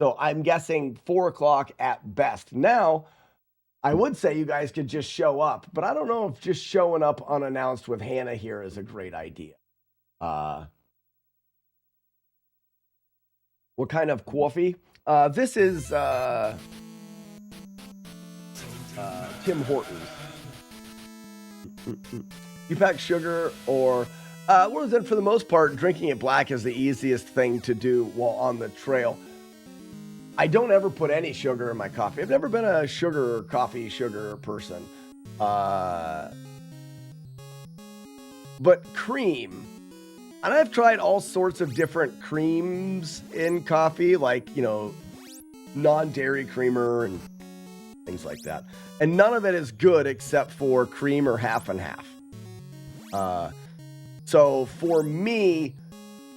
So I'm guessing 4 o'clock at best. Now, I would say you guys could just show up, but I don't know if just showing up unannounced with Hannah here is a great idea. What kind of coffee? This is Tim Hortons. You pack sugar or what is it? For the most part, drinking it black is the easiest thing to do while on the trail. I don't ever put any sugar in my coffee. I've never been a sugar person. But cream. And I've tried all sorts of different creams in coffee, like, non-dairy creamer and things like that. And none of it is good except for cream or half and half. So for me,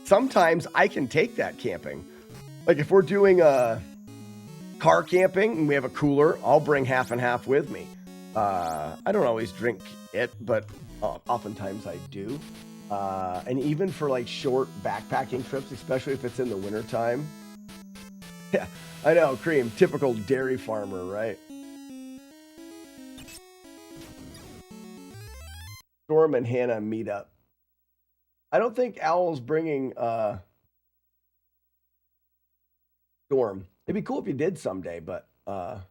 sometimes I can take that camping. Like if we're doing a car camping and we have a cooler, I'll bring half and half with me. I don't always drink it, but oftentimes I do. And even for like short backpacking trips, especially if it's in the wintertime. Yeah, I know, cream, typical dairy farmer, right? Storm and Hannah meet up. I don't think Owl's bringing Storm. It'd be cool if you did someday, but so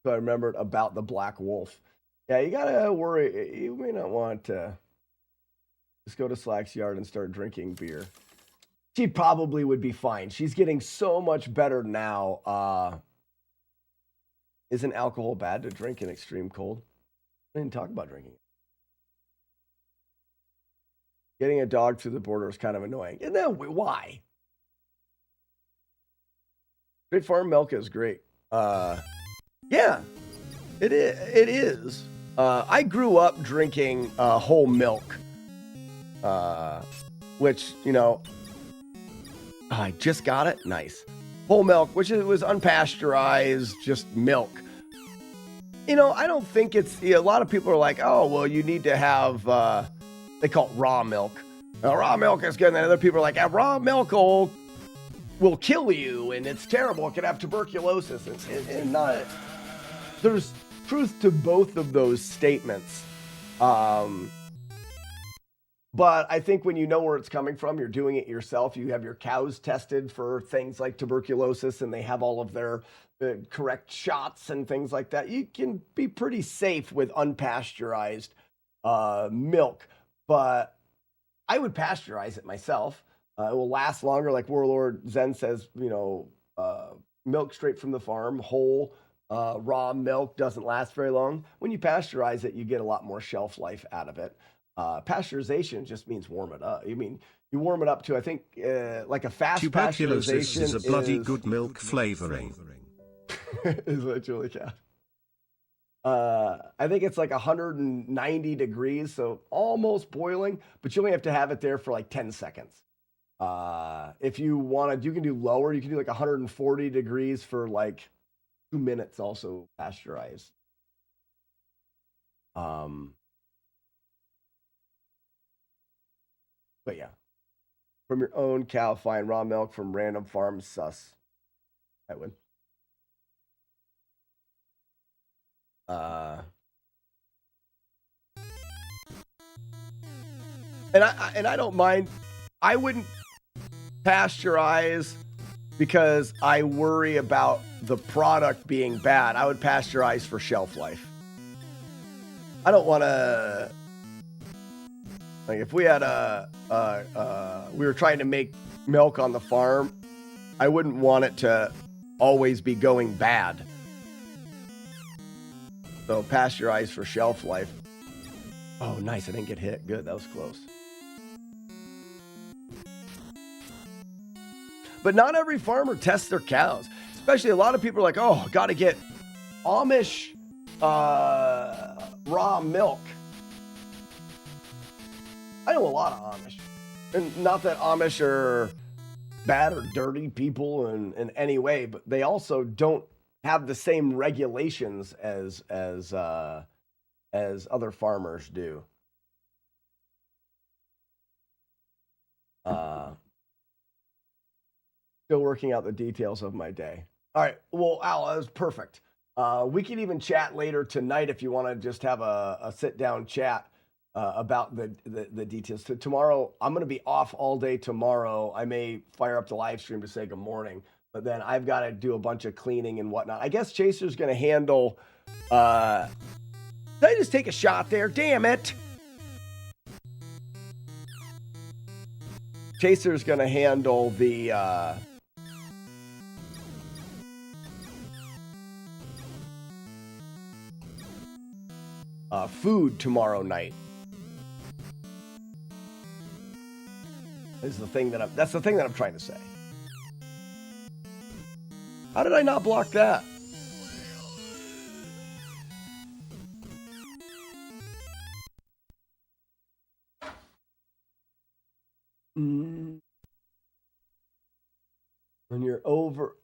I remembered about the black wolf. Yeah, you gotta worry. You may not want to just go to Slack's yard and start drinking beer. She probably would be fine. She's getting so much better now. Isn't alcohol bad to drink in extreme cold? I didn't talk about drinking. Getting a dog through the border is kind of annoying. And then why? Great farm milk is great. Yeah, it is. I grew up drinking whole milk, which, I just got it. Nice. Whole milk, which was unpasteurized, just milk. I don't think it's, a lot of people are like, oh, well, you need to have, they call it raw milk. Raw milk is good. And then other people are like, raw milk will kill you and it's terrible. It could have tuberculosis and not. There's truth to both of those statements. But I think when you know where it's coming from, you're doing it yourself. You have your cows tested for things like tuberculosis and they have all of their correct shots and things like that. You can be pretty safe with unpasteurized milk, but I would pasteurize it myself. It will last longer. Like Warlord Zen says, milk straight from the farm, whole raw milk doesn't last very long. When you pasteurize it, you get a lot more shelf life out of it. Pasteurization just means warm it up. You warm it up to, I think, like a fast
Tuberculosis
pasteurization
is a bloody good milk flavoring.
Is what Julie Cat. I think it's like 190 degrees, so almost boiling, but you only have to have it there for like 10 seconds. If you wanted, you can do lower. You can do like 140 degrees for like 2 minutes. Also pasteurized. But yeah, from your own cow, find raw milk from random farms. Sus. I would. And I don't mind. I wouldn't pasteurize because I worry about the product being bad. I would pasteurize for shelf life. I don't want to. Like if we had we were trying to make milk on the farm, I wouldn't want it to always be going bad. So pasteurize for shelf life. Oh, nice. I didn't get hit. Good. That was close. But not every farmer tests their cows. Especially a lot of people are like, oh, got to get Amish raw milk. I know a lot of Amish. And not that Amish are bad or dirty people in any way, but they also don't have the same regulations as other farmers do. Still working out the details of my day. All right. Well, Al, that was perfect. We can even chat later tonight if you want to just have a sit-down chat about the details. So tomorrow, I'm going to be off all day tomorrow. I may fire up the live stream to say good morning, but then I've got to do a bunch of cleaning and whatnot. I guess Chaser's going to handle... did I just take a shot there? Damn it! Chaser's going to handle the... food tomorrow night. That's the thing that I'm trying to say. How did I not block that?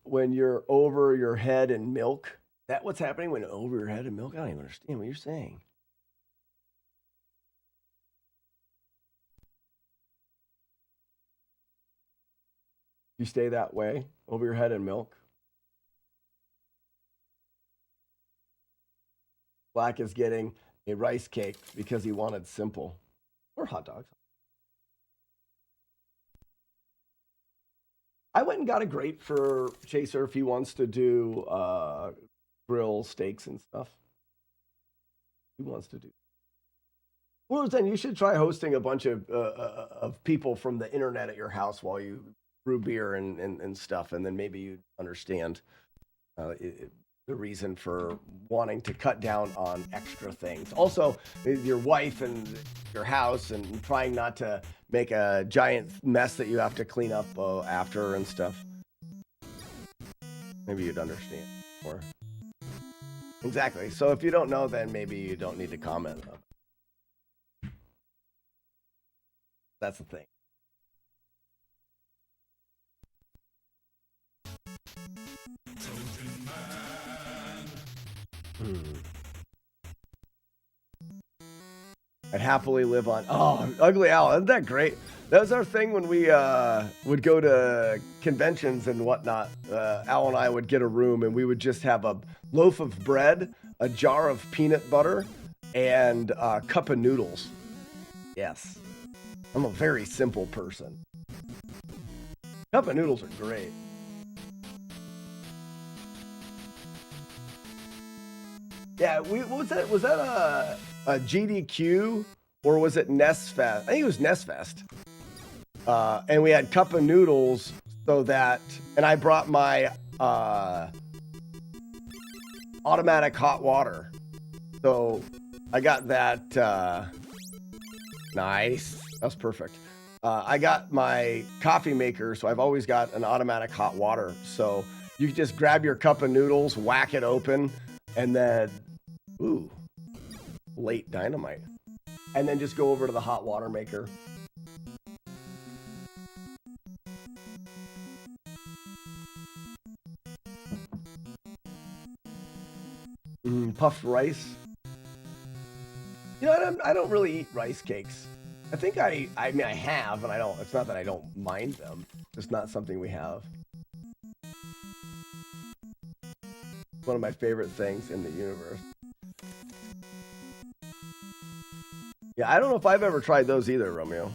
When you're over your head in milk. Is that what's happening when you're over your head in milk? I don't even understand what you're saying. You stay that way, over your head in milk. Black is getting a rice cake because he wanted simple. Or hot dogs. I went and got a grate for Chaser if he wants to do grill steaks and stuff. He wants to do. Well, then you should try hosting a bunch of people from the internet at your house while you brew beer and stuff, and then maybe you understand the reason for wanting to cut down on extra things. Also, your wife and your house and trying not to make a giant mess that you have to clean up after and stuff. Maybe you'd understand more. Exactly. So if you don't know, then maybe you don't need to comment on it. That's the thing. I'd happily live on. Oh, Ugly Owl. Isn't that great? That was our thing when we would go to conventions and whatnot. Al and I would get a room and we would just have a loaf of bread, a jar of peanut butter, and a cup of noodles. Yes. I'm a very simple person. Cup of noodles are great. Yeah, what was that? Was that a GDQ or was it Nest Fest? I think it was Nest Fest. And we had cup of noodles so that, and I brought my automatic hot water. So I got that. Nice. That's perfect. I got my coffee maker, so I've always got an automatic hot water. So you can just grab your cup of noodles, whack it open, and then, ooh, late dynamite. And then just go over to the hot water maker. puffed rice. You know, I don't really eat rice cakes. I think I mean, I have, and I don't. It's not that I don't mind them. It's not something we have. One of my favorite things in the universe. Yeah, I don't know if I've ever tried those either, Romeo.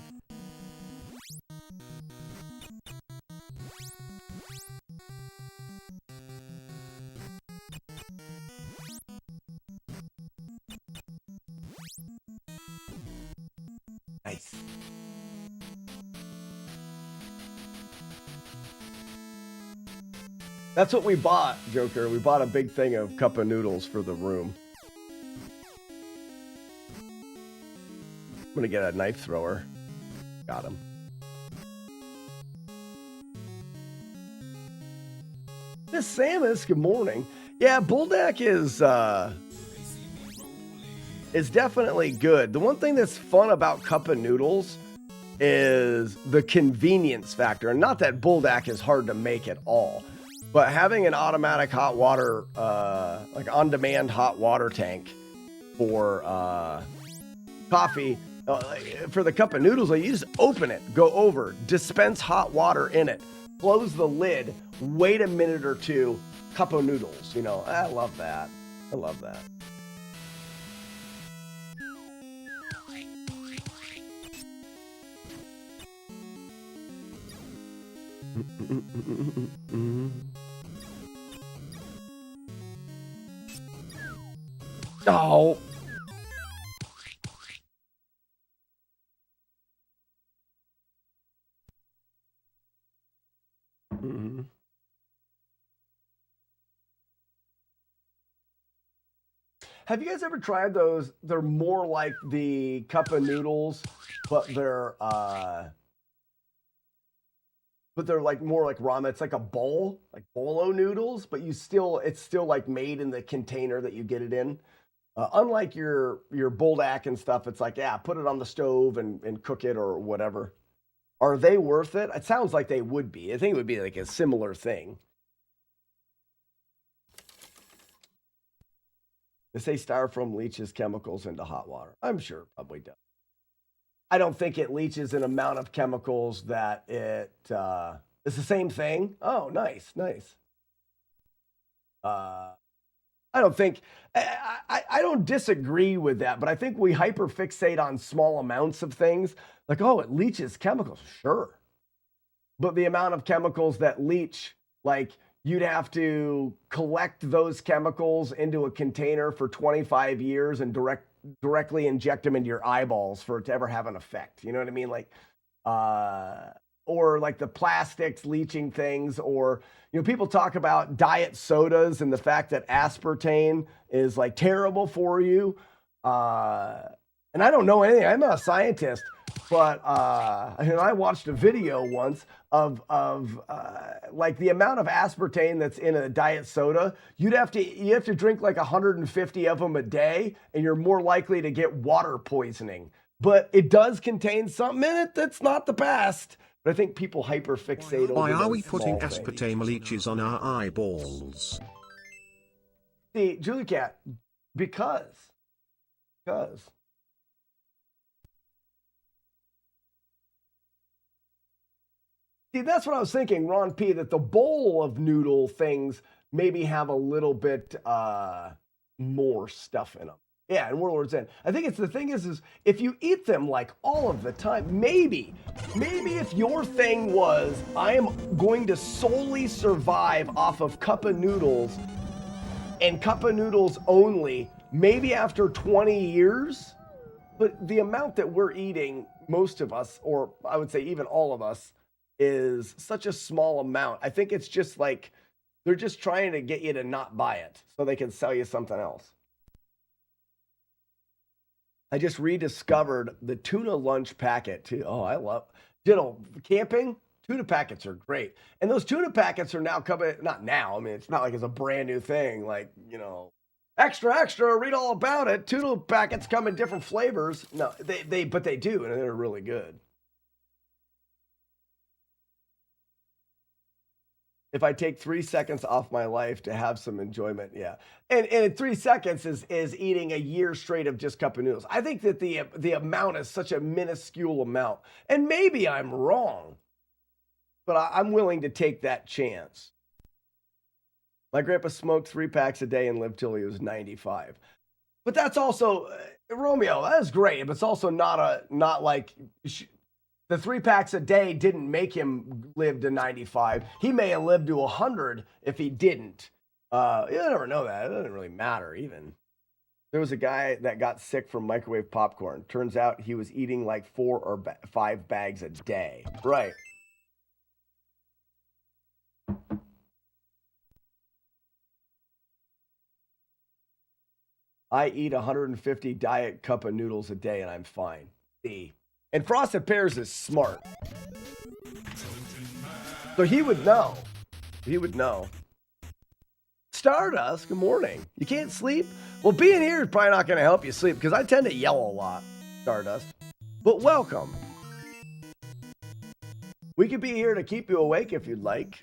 Nice. That's what we bought, Joker. We bought a big thing of cup of noodles for the room. I'm gonna get a knife thrower. Got him. Miss Samus, good morning. Yeah, Bulldog is definitely good. The one thing that's fun about cup of noodles is the convenience factor. And not that Bulldog is hard to make at all, but having an automatic hot water, like on-demand hot water tank for coffee, for the cup of noodles, like, you just open it, go over, dispense hot water in it, close the lid, wait a minute or two, cup of noodles. You know, I love that. I love that. Oh. Have you guys ever tried those? They're more like the cup of noodles, but they're like more like ramen. It's like a bowl, like bolo noodles, but it's still like made in the container that you get it in. Unlike your Buldak and stuff, it's like, yeah, put it on the stove and cook it or whatever. Are they worth it? It sounds like they would be. I think it would be like a similar thing. They say styrofoam leaches chemicals into hot water. I'm sure it probably does. I don't think it leaches an amount of chemicals that it's the same thing. Oh, nice. I don't think, I don't disagree with that, but I think we hyperfixate on small amounts of things. Like, oh, it leaches chemicals. Sure. But the amount of chemicals that leach, like, you'd have to collect those chemicals into a container for 25 years and directly inject them into your eyeballs for it to ever have an effect. You know what I mean? Like, or like the plastics leaching things, or, you know, people talk about diet sodas and the fact that aspartame is like terrible for you. And I don't know anything. I'm not a scientist, but I watched a video once of like the amount of aspartame that's in a diet soda. You have to drink like 150 of them a day, and you're more likely to get water poisoning. But it does contain something in it that's not the best. But I think people hyperfixate over.
Why are we
small
putting
things.
aspartame leeches on our eyeballs?
See, Julie Cat, because. See, that's what I was thinking, Ron P, that the bowl of noodle things maybe have a little bit more stuff in them. Yeah, in Warlord's End. I think the thing is if you eat them like all of the time, maybe if your thing was, I am going to solely survive off of cup of noodles and cup of noodles only, maybe after 20 years, but the amount that we're eating, most of us, or I would say even all of us, is such a small amount. I think it's just like they're just trying to get you to not buy it so they can sell you something else. I just rediscovered the tuna lunch packet too. Oh, I love, camping, tuna packets are great. And those tuna packets are now coming, not now, I mean, it's not like it's a brand new thing, like, you know, extra, read all about it. Tuna packets come in different flavors. No, but they do, and they're really good. If I take 3 seconds off my life to have some enjoyment, yeah. And 3 seconds is eating a year straight of just cup of noodles. I think that the amount is such a minuscule amount. And maybe I'm wrong, but I'm willing to take that chance. My grandpa smoked 3 packs a day and lived till he was 95. But that's also, Romeo, that is great, but it's also not like... The 3 packs a day didn't make him live to 95. He may have lived to 100 if he didn't. You never know that. It doesn't really matter even. There was a guy that got sick from microwave popcorn. Turns out he was eating like 4 or 5 bags a day. Right. I eat 150 diet cup of noodles a day and I'm fine. See. And Frosted Pears is smart. So he would know. He would know. Stardust, good morning. You can't sleep? Well, being here is probably not going to help you sleep because I tend to yell a lot, Stardust. But welcome. We could be here to keep you awake if you'd like.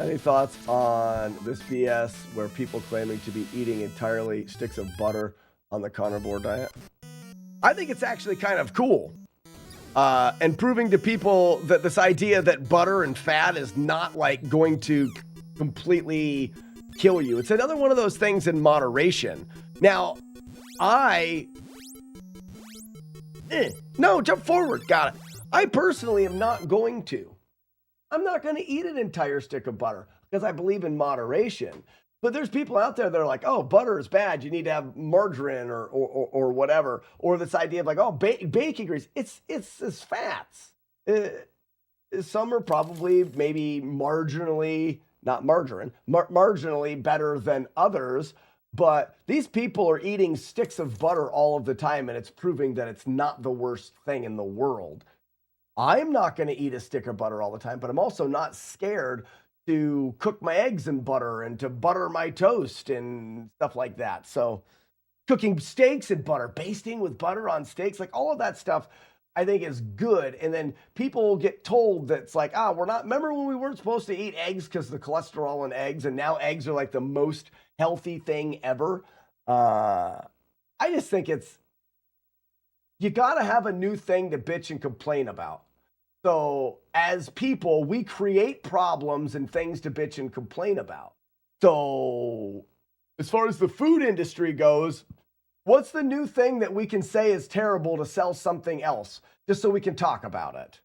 Any thoughts on this BS where people claiming to be eating entirely sticks of butter on the carnivore diet? I think it's actually kind of cool. And proving to people that this idea that butter and fat is not like going to completely kill you. It's another one of those things in moderation. Now, no, jump forward. Got it. I personally am not going to. I'm not going to eat an entire stick of butter because I believe in moderation. But there's people out there that are like, oh, butter is bad. You need to have margarine or whatever. Or this idea of like, oh, baking grease. It's fats. Some are probably maybe marginally, not margarine, marginally better than others. But these people are eating sticks of butter all of the time, and it's proving that it's not the worst thing in the world. I'm not going to eat a stick of butter all the time, but I'm also not scared to cook my eggs in butter and to butter my toast and stuff like that. So cooking steaks in butter, basting with butter on steaks, like all of that stuff I think is good. And then people will get told that it's like, we're not, remember when we weren't supposed to eat eggs because of the cholesterol in eggs, and now eggs are like the most healthy thing ever. I just think you got to have a new thing to bitch and complain about. So as people, we create problems and things to bitch and complain about. So as far as the food industry goes, what's the new thing that we can say is terrible to sell something else, just so we can talk about it?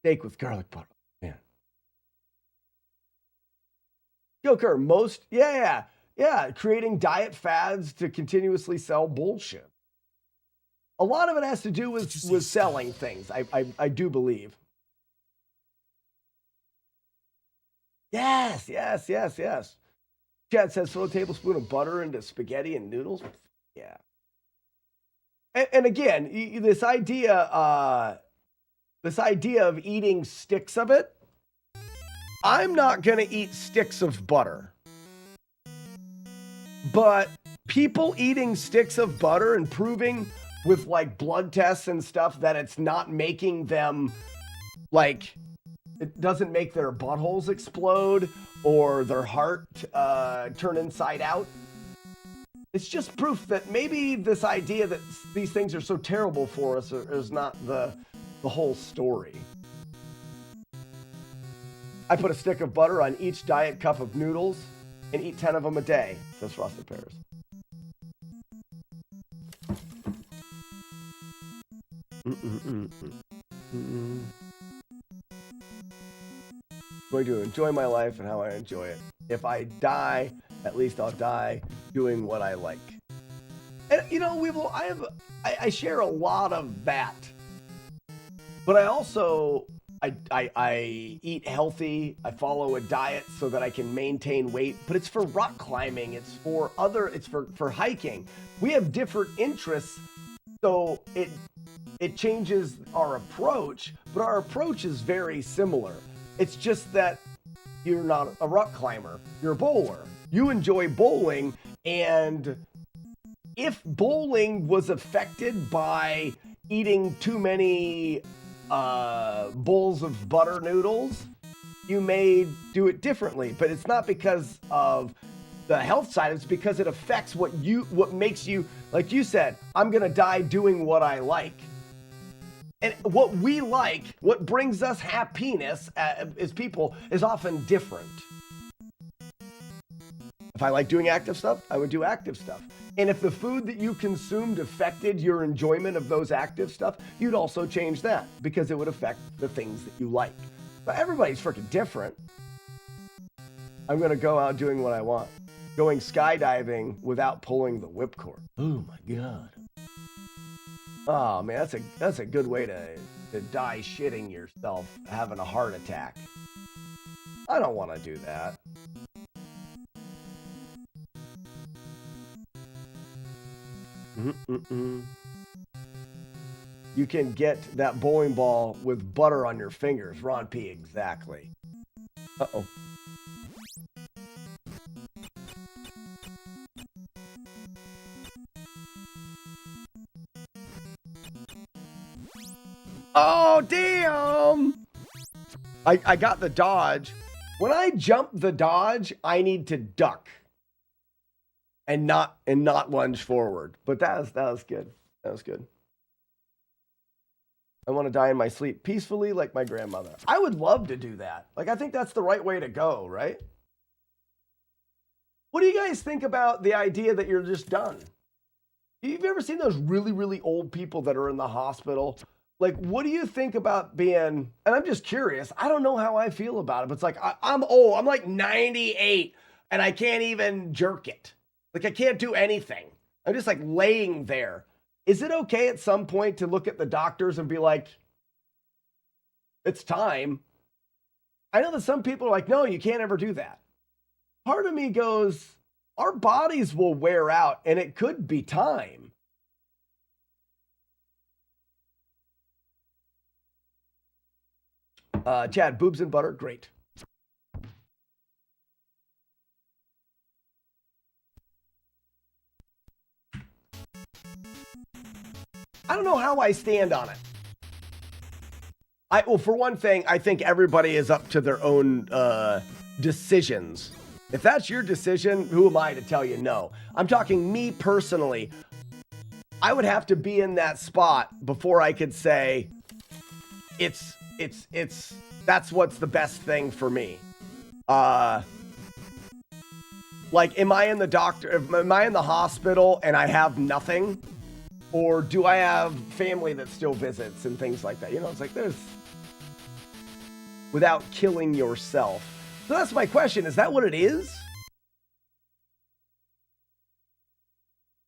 Steak with garlic butter. Man. Joker, creating diet fads to continuously sell bullshit. A lot of it has to do with selling things, I do believe. Yes. Chad says throw a tablespoon of butter into spaghetti and noodles. Yeah. And again, this idea of eating sticks of it, I'm not going to eat sticks of butter. But people eating sticks of butter and proving with like blood tests and stuff that it's not making them, like, it doesn't make their buttholes explode or their heart turn inside out. It's just proof that maybe this idea that these things are so terrible for us is not the whole story. I put a stick of butter on each diet cup of noodles and eat 10 of them a day, says Frosted Pears. Going to enjoy my life and how I enjoy it. If I die, at least I'll die doing what I like. And you know, I share a lot of that. But I I eat healthy. I follow a diet so that I can maintain weight. But it's for rock climbing. It's for hiking. We have different interests, so it changes our approach. But our approach is very similar. It's just that you're not a rock climber. You're a bowler. You enjoy bowling, and if bowling was affected by eating too many bowls of butter noodles, you may do it differently. But it's not because of the health side. It's because it affects what makes you, like you said, I'm gonna die doing what I like. And what we like, what brings us happiness as people, is often different. If I like doing active stuff, I would do active stuff. And if the food that you consumed affected your enjoyment of those active stuff, you'd also change that because it would affect the things that you like. But everybody's freaking different. I'm going to go out doing what I want. Going skydiving without pulling the whipcord. Oh my God. Oh man, that's a good way to die shitting yourself, having a heart attack. I don't want to do that. You can get that bowling ball with butter on your fingers. Ron P, exactly. Uh-oh. Oh, damn! I got the dodge. When I jump the dodge, I need to duck. And not lunge forward. But that was good. That was good. I want to die in my sleep peacefully like my grandmother. I would love to do that. Like, I think that's the right way to go, right? What do you guys think about the idea that you're just done? You've ever seen those really, really old people that are in the hospital? Like, what do you think about being, and I'm just curious, I don't know how I feel about it, but it's like, I'm old, I'm like 98, and I can't even jerk it. Like, I can't do anything. I'm just like laying there. Is it okay at some point to look at the doctors and be like, it's time? I know that some people are like, no, you can't ever do that. Part of me goes, our bodies will wear out and it could be time. Chad, boobs and butter, great. I don't know how I stand on it. Well, for one thing, I think everybody is up to their own decisions. If that's your decision, who am I to tell you no? I'm talking me personally. I would have to be in that spot before I could say that's what's the best thing for me. Like, am I in the hospital and I have nothing? Or do I have family that still visits and things like that? You know, it's like without killing yourself. So that's my question. Is that what it is?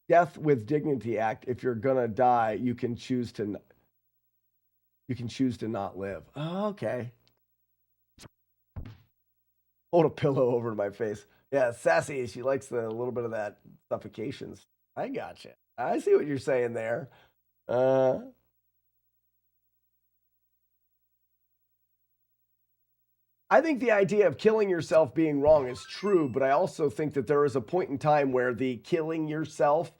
Death with Dignity Act. If you're gonna die, you can choose to not live. Oh, okay. Hold a pillow over my face. Yeah, Sassy, she likes a little bit of that suffocation. I gotcha. I see what you're saying there. I think the idea of killing yourself being wrong is true, but I also think that there is a point in time where the killing yourself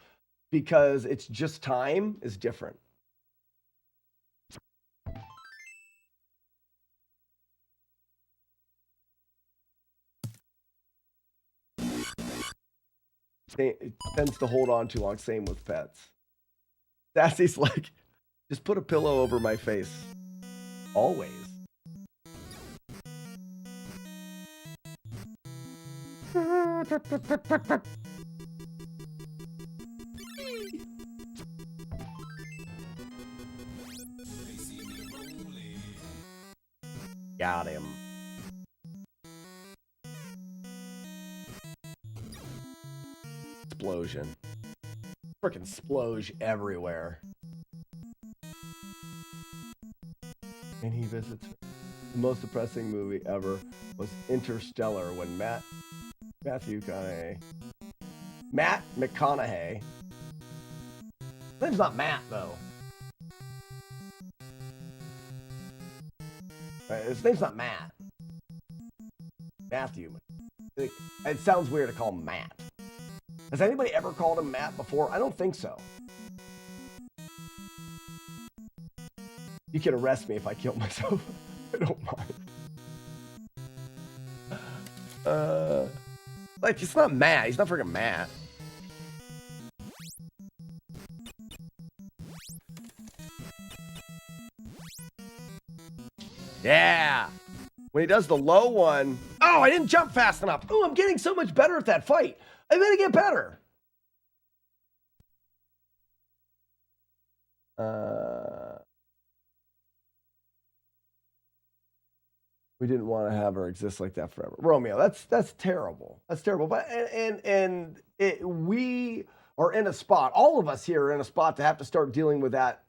because it's just time is different. It tends to hold on too long. Same with pets. Sassy's like, just put a pillow over my face. Always. Got him. Explosion. Frickin' sploge everywhere. And he visits. The most depressing movie ever was Interstellar when Matt McConaughey. His name's not Matt, though. Right, his name's not Matt. Matthew. It sounds weird to call him Matt. Has anybody ever called him Matt before? I don't think so. You can arrest me if I kill myself. I don't mind. Like, it's not Matt. He's not freaking Matt. Yeah. When he does the low one. Oh, I didn't jump fast enough. Oh, I'm getting so much better at that fight. I better get better. We didn't want to have her exist like that forever. Romeo, that's terrible. That's terrible. But we are in a spot, all of us here are in a spot to have to start dealing with that,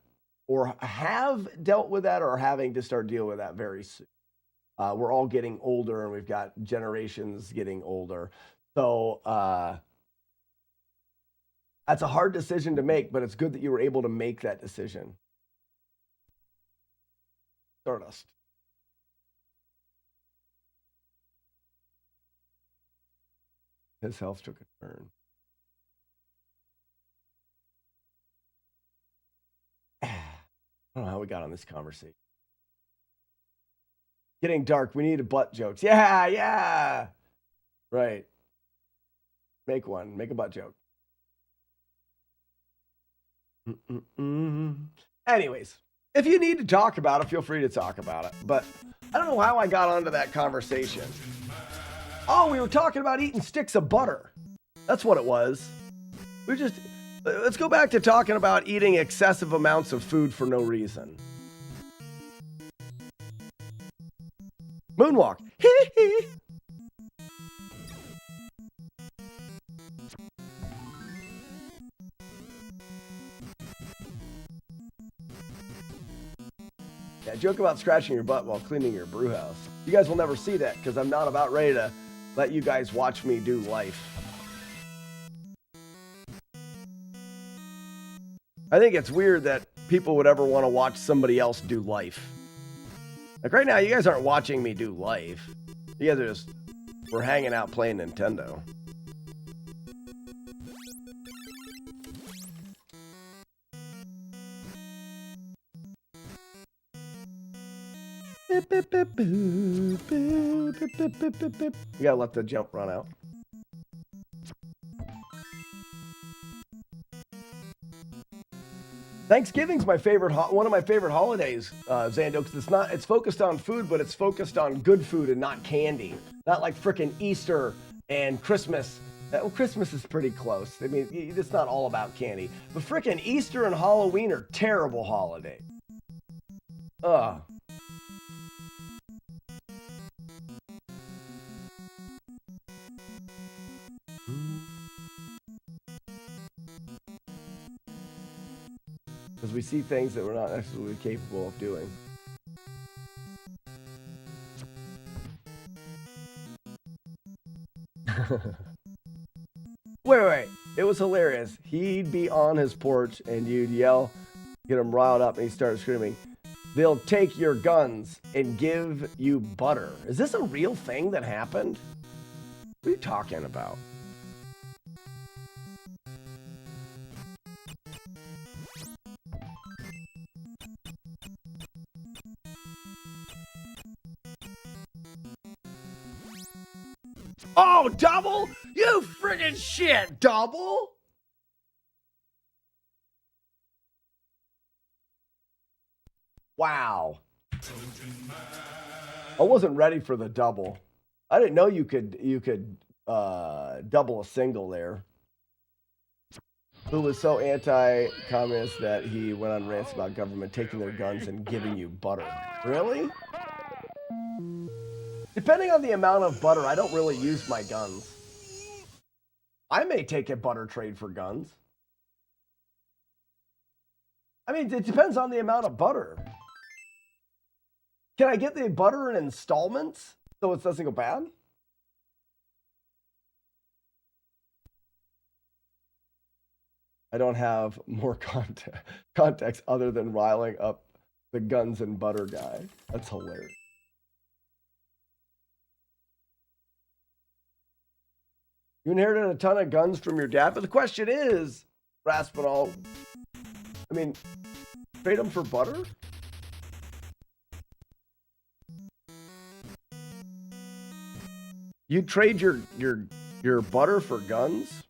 or have dealt with that, or are having to start dealing with that very soon. We're all getting older, and we've got generations getting older. So that's a hard decision to make, but it's good that you were able to make that decision. Stardust. His health took a turn. I don't know how we got on this conversation. Getting dark. We need butt jokes. Yeah. Right. Make one. Make a butt joke. Anyways, if you need to talk about it, feel free to talk about it. But I don't know how I got onto that conversation. Oh, we were talking about eating sticks of butter. That's what it was. Let's go back to talking about eating excessive amounts of food for no reason. Moonwalk. Yeah, joke about scratching your butt while cleaning your brew house. You guys will never see that because I'm not about ready to let you guys watch me do life. I think it's weird that people would ever want to watch somebody else do life. Like right now, you guys aren't watching me do life. You guys are just, we're hanging out playing Nintendo. You gotta let the jump run out. Thanksgiving's my favorite, one of my favorite holidays, Zando, because it's focused on food, but it's focused on good food and not candy. Not like frickin' Easter and Christmas. Well, Christmas is pretty close. I mean, it's not all about candy. But frickin' Easter and Halloween are terrible holidays. Ugh. Because we see things that we're not actually capable of doing. Wait. It was hilarious. He'd be on his porch and you'd yell, get him riled up, and he started screaming, "They'll take your guns and give you butter." Is this a real thing that happened? What are you talking about? Oh, double? You friggin' shit, double? Wow. I wasn't ready for the double. I didn't know you could double a single there. Who was so anti-communist that he went on rants about government taking their guns and giving you butter. Really? Depending on the amount of butter, I don't really use my guns. I may take a butter trade for guns. I mean, it depends on the amount of butter. Can I get the butter in installments so it doesn't go bad? I don't have more context other than riling up the guns and butter guy. That's hilarious. You inherited a ton of guns from your dad, but the question is, Raspinall, I mean, trade them for butter? You trade your butter for guns?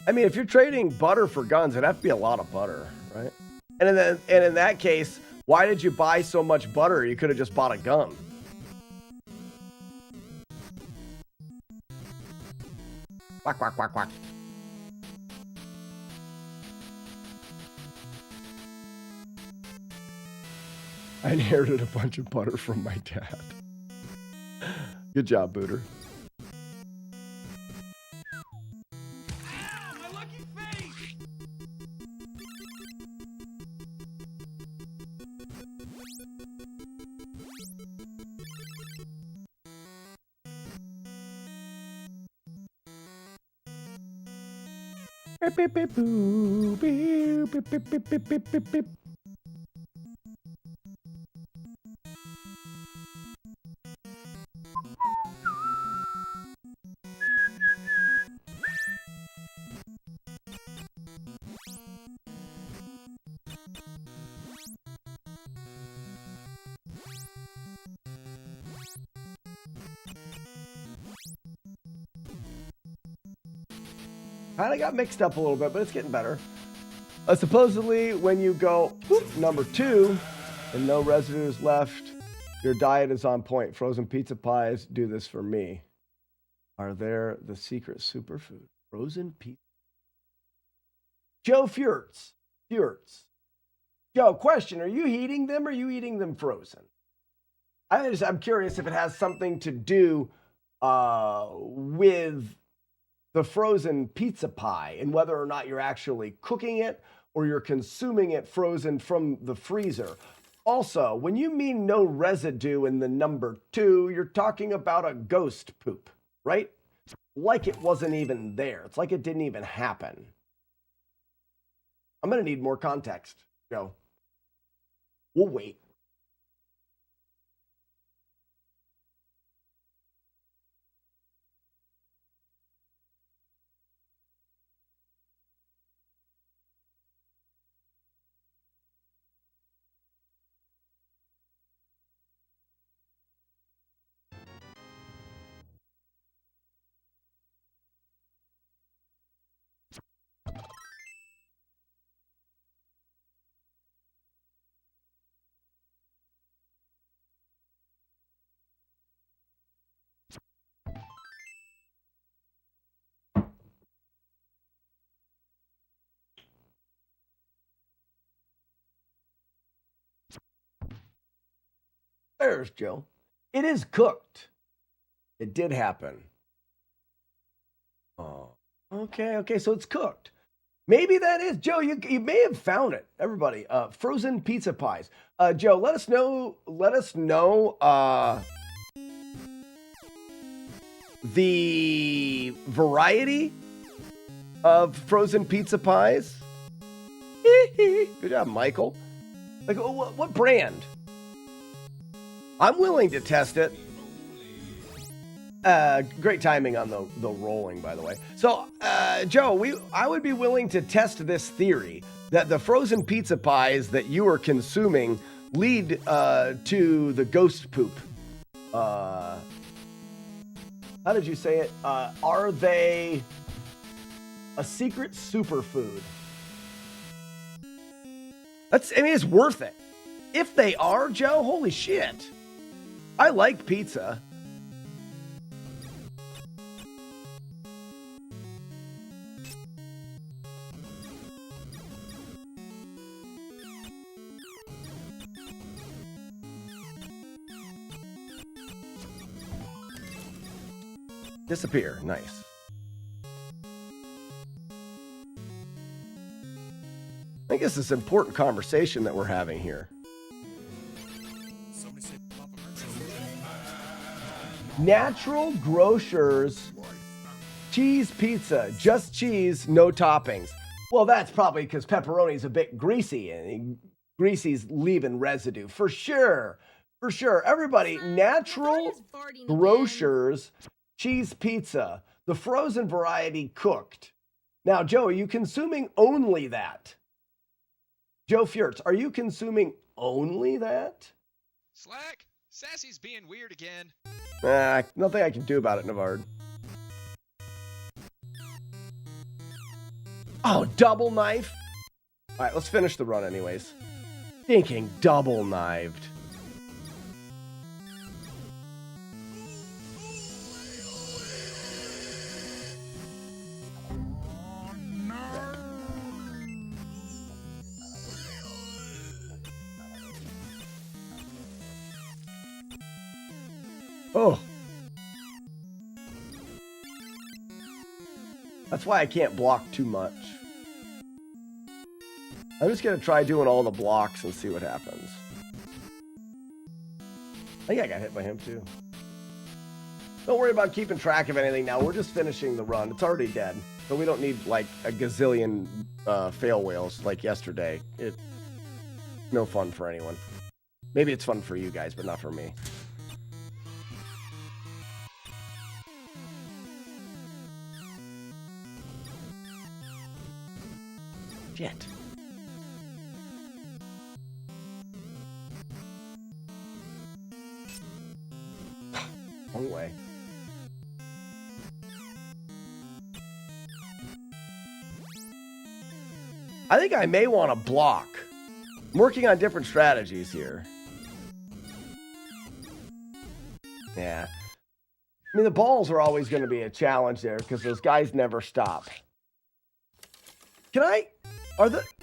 I mean, if you're trading butter for guns, it'd have to be a lot of butter, right? And in that case, why did you buy so much butter? You could have just bought a gun. Quack, quack, quack, quack. I inherited a bunch of butter from my dad. Good job, Booter. Beep, beep, boo, beep, beep, beep, beep, beep, beep, beep, beep. Kind of got mixed up a little bit, but it's getting better. Supposedly, when you go number 2 and no residues left, your diet is on point. Frozen pizza pies do this for me. Are there the secret superfood? Frozen pizza. Joe Furtz. Joe, question, are you heating them or are you eating them frozen? I'm curious if it has something to do with the frozen pizza pie and whether or not you're actually cooking it or you're consuming it frozen from the freezer. Also, when you mean no residue in the number 2, you're talking about a ghost poop, right? Like it wasn't even there. It's like it didn't even happen. I'm going to need more context, Joe. We'll wait. There's Joe. It is cooked. It did happen. Oh, okay. So it's cooked. Maybe that is Joe. You may have found it. Everybody, frozen pizza pies. Joe, let us know. The variety of frozen pizza pies. Good job, Michael. Like, what brand? I'm willing to test it. Great timing on the rolling, by the way. So, Joe, I would be willing to test this theory that the frozen pizza pies that you are consuming lead to the ghost poop. How did you say it? Are they a secret superfood? It's worth it. If they are, Joe, holy shit. I like pizza. Disappear. Nice. I think this is an important conversation that we're having here. Natural Grocers cheese pizza, just cheese, no toppings. Well, that's probably because pepperoni's a bit greasy and greasy's leaving residue for sure. For sure. Everybody, Natural Grocers cheese pizza, the frozen variety cooked. Now, Joe, are you consuming only that? Joe Fiertz, are you consuming only that?
Slack, Sassy's being weird again.
Nothing I can do about it, Navard. Oh, double knife? All right, let's finish the run anyways. Thinking double knifed. Oh. That's why I can't block too much. I'm just going to try doing all the blocks and see what happens. I think I got hit by him too. Don't worry about keeping track of anything now. We're just finishing the run. It's already dead. So we don't need like a gazillion fail whales like yesterday. It's no fun for anyone. Maybe it's fun for you guys, but not for me. Shit. Wrong way. I think I may want to block. I'm working on different strategies here. Yeah. I mean, the balls are always going to be a challenge there because those guys never stop. Can I...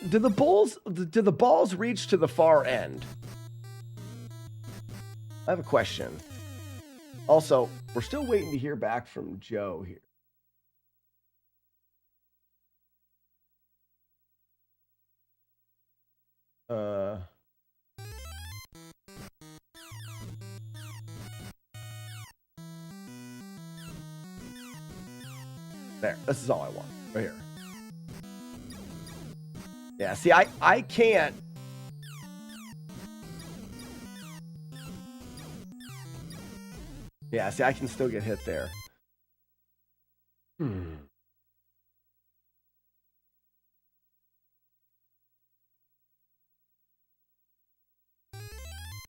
do the balls reach to the far end? I have a question. Also, we're still waiting to hear back from Joe here. There, this is all I want, right here. Yeah, see, I can't. Yeah, see, I can still get hit there.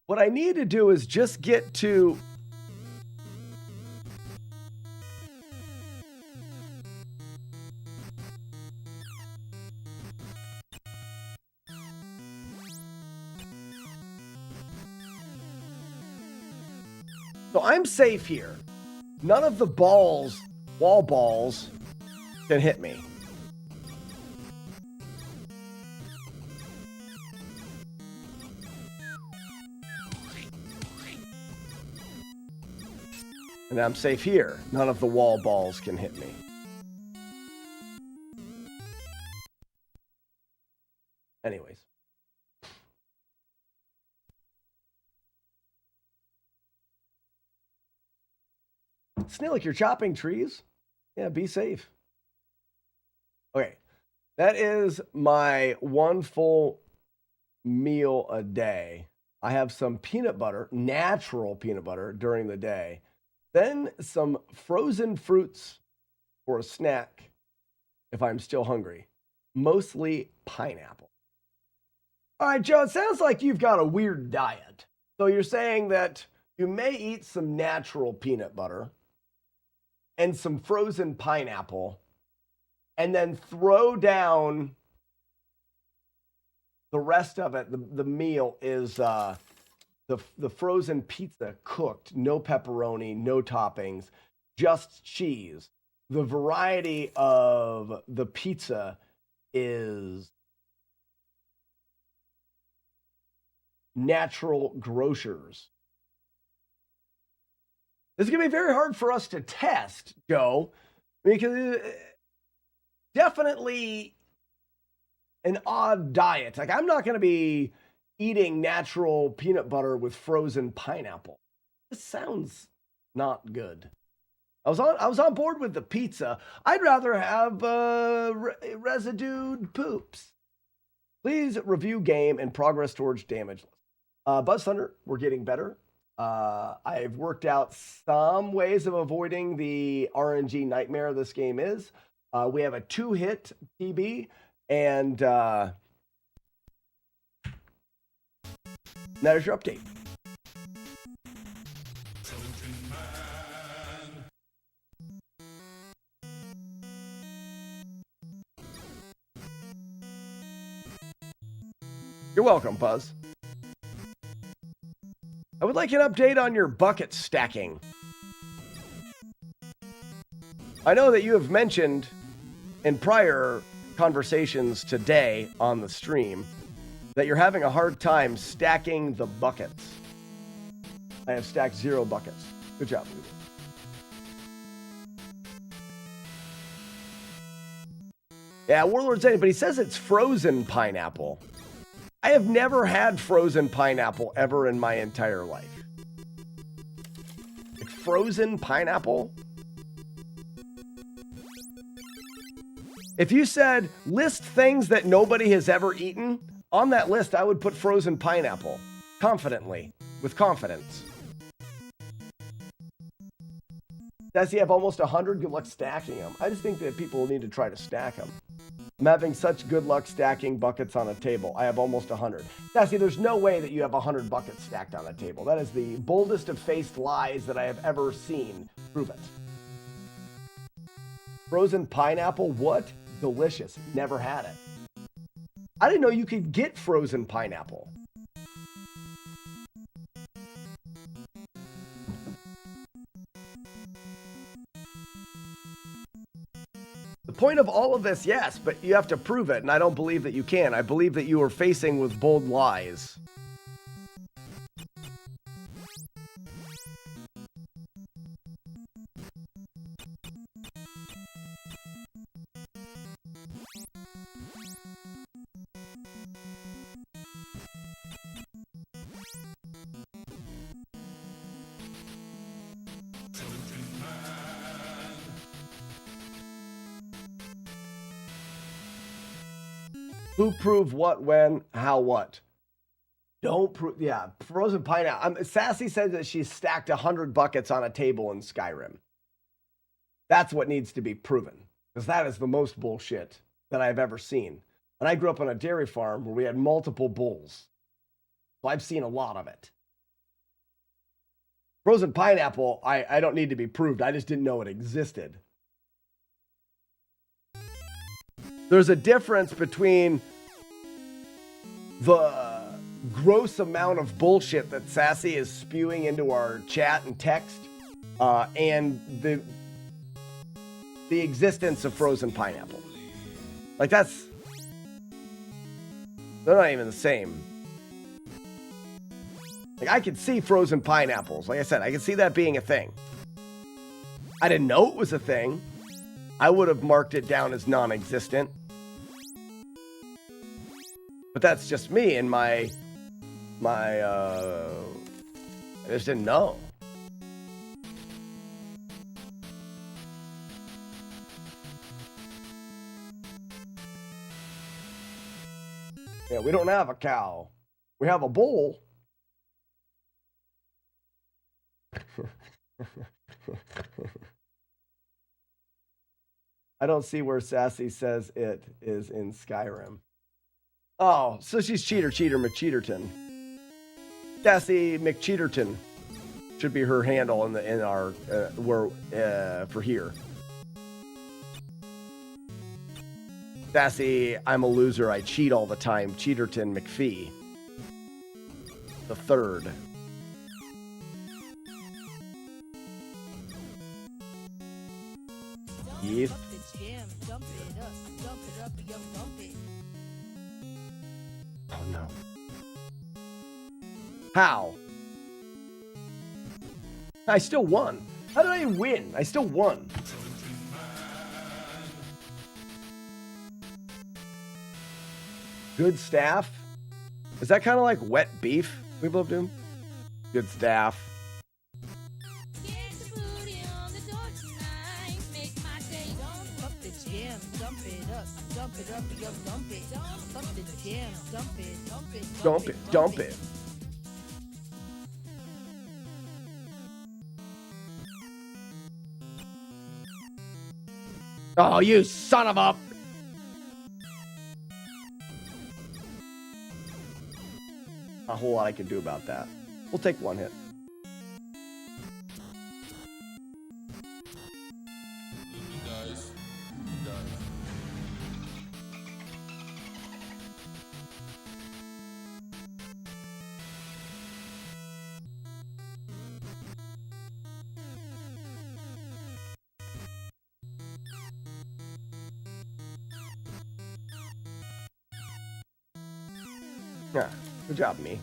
What I need to do is just get to... So I'm safe here. None of the balls, wall balls, can hit me. And I'm safe here. None of the wall balls can hit me. Anyways. Snillick, you're chopping trees? Yeah, be safe. Okay. That is my one full meal a day. I have some peanut butter, natural peanut butter during the day. Then some frozen fruits for a snack if I'm still hungry. Mostly pineapple. All right, Joe, it sounds like you've got a weird diet. So you're saying that you may eat some natural peanut butter and some frozen pineapple, and then throw down the rest of it. The meal is the frozen pizza cooked, no pepperoni, no toppings, just cheese. The variety of the pizza is Natural Grocers. This is going to be very hard for us to test, Joe, because definitely an odd diet. Like, I'm not going to be eating natural peanut butter with frozen pineapple. This sounds not good. I was on board with the pizza. I'd rather have residued poops. Please review game and progress towards damage. Buzz Thunder, we're getting better. I've worked out some ways of avoiding the RNG nightmare this game is. We have a 2-hit PB, and there's your update. You're welcome, Buzz. I would like an update on your bucket stacking. I know that you have mentioned in prior conversations today on the stream that you're having a hard time stacking the buckets. I have stacked 0 buckets. Good job, Google. Yeah, Warlord's in it, but he says it's frozen pineapple. I have never had frozen pineapple ever in my entire life. Like, frozen pineapple? If you said, list things that nobody has ever eaten, on that list I would put frozen pineapple. Confidently. With confidence. Does he have almost 100? Good luck stacking them. I just think that people need to try to stack them. I'm having such good luck stacking buckets on a table. I have almost 100. Sassy, there's no way that you have 100 buckets stacked on a table. That is the boldest of faced lies that I have ever seen. Prove it. Frozen pineapple? What? Delicious. Never had it. I didn't know you could get frozen pineapple. The point of all of this, yes, but you have to prove it, and I don't believe that you can. I believe that you are facing with bold lies. Who proved what, when, how, what? Don't prove. Yeah, frozen pineapple. Sassy said that she's stacked 100 buckets on a table in Skyrim. That's what needs to be proven, because that is the most bullshit that I've ever seen. And I grew up on a dairy farm where we had multiple bulls, so I've seen a lot of it. Frozen pineapple, I don't need to be proved. I just didn't know it existed. There's a difference between the gross amount of bullshit that Sassy is spewing into our chat and text and the existence of frozen pineapple. Like, they're not even the same. Like, I could see frozen pineapples. Like I said, I could see that being a thing. I didn't know it was a thing. I would have marked it down as non-existent. But that's just me and I just didn't know. Yeah, we don't have a cow. We have a bull. I don't see where Sassy says it is in Skyrim. Oh, so she's Cheater McCheaterton. Sassy McCheaterton should be her handle in our for here. Sassy, I'm a loser. I cheat all the time. Cheaterton McPhee. The third. Yes. Oh no. How? I still won. How did I win? I still won. Good staff. Is that kind of like wet beef? People of Doom. Good staff. Dump it. Oh, you son of a... A whole lot I can do about that. We'll take one hit.
He dies. He dies.
Yeah, good job, me.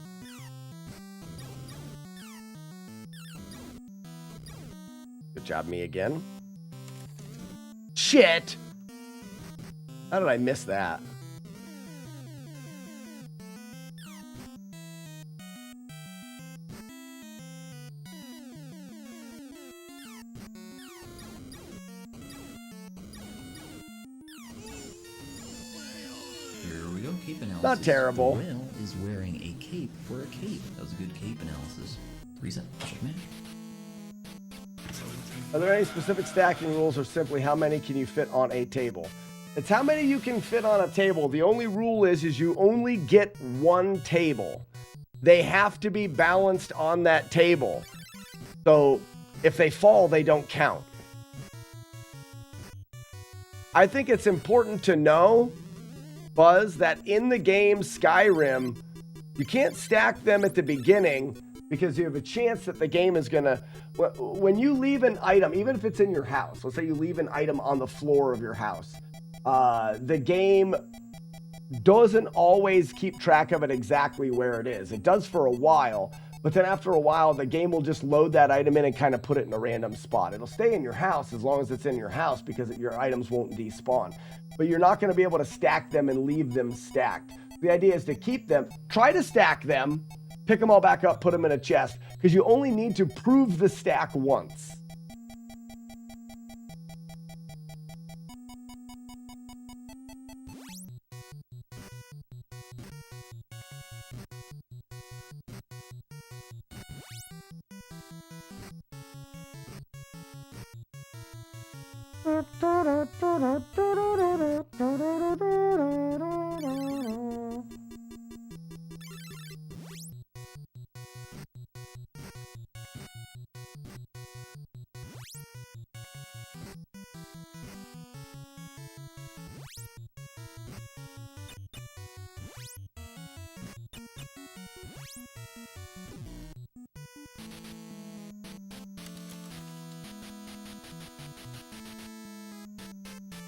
Good job, me again. Shit! How did I miss that?
Here we go, cape analysis.
Not terrible.
The whale is wearing a cape for a cape. That was a good cape analysis. Reset. Checkmate.
Are there any specific stacking rules or simply how many can you fit on a table? It's how many you can fit on a table. The only rule is you only get one table. They have to be balanced on that table. So if they fall, they don't count. I think it's important to know, Buzz, that in the game Skyrim, you can't stack them at the beginning because you have a chance that the game is going to... When you leave an item, even if it's in your house, let's say you leave an item on the floor of your house, the game doesn't always keep track of it exactly where it is. It does for a while, but then after a while, the game will just load that item in and kind of put it in a random spot. It'll stay in your house as long as it's in your house because your items won't despawn. But you're not going to be able to stack them and leave them stacked. The idea is to keep them, try to stack them, pick them all back up, put them in a chest, because you only need to prove the stack once.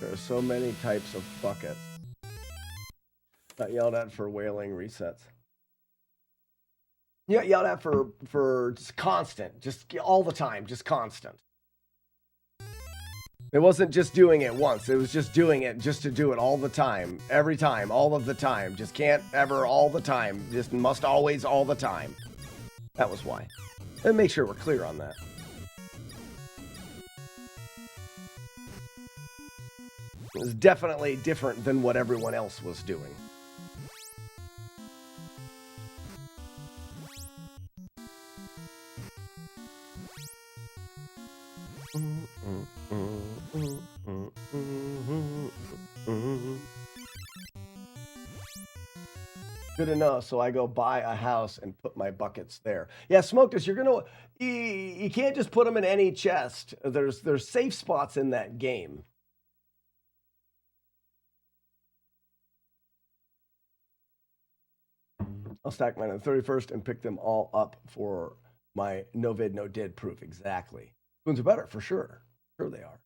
There are so many types of buckets. Got yelled at for whaling resets. Yeah, yelled at for just constant, just all the time, just constant. It wasn't just doing it once. It was just doing it just to do it all the time, every time, all of the time. Just can't ever all the time. Just must always all the time. That was why. And make sure we're clear on that. It was definitely different than what everyone else was doing. Good to know, so I go buy a house and put my buckets there. Yeah, Smokeless, you're gonna... You can't just put them in any chest. There's safe spots in that game. I'll stack mine on the 31st and pick them all up for my no vid, no did proof. Exactly. Spoons are better, for sure. Sure they are.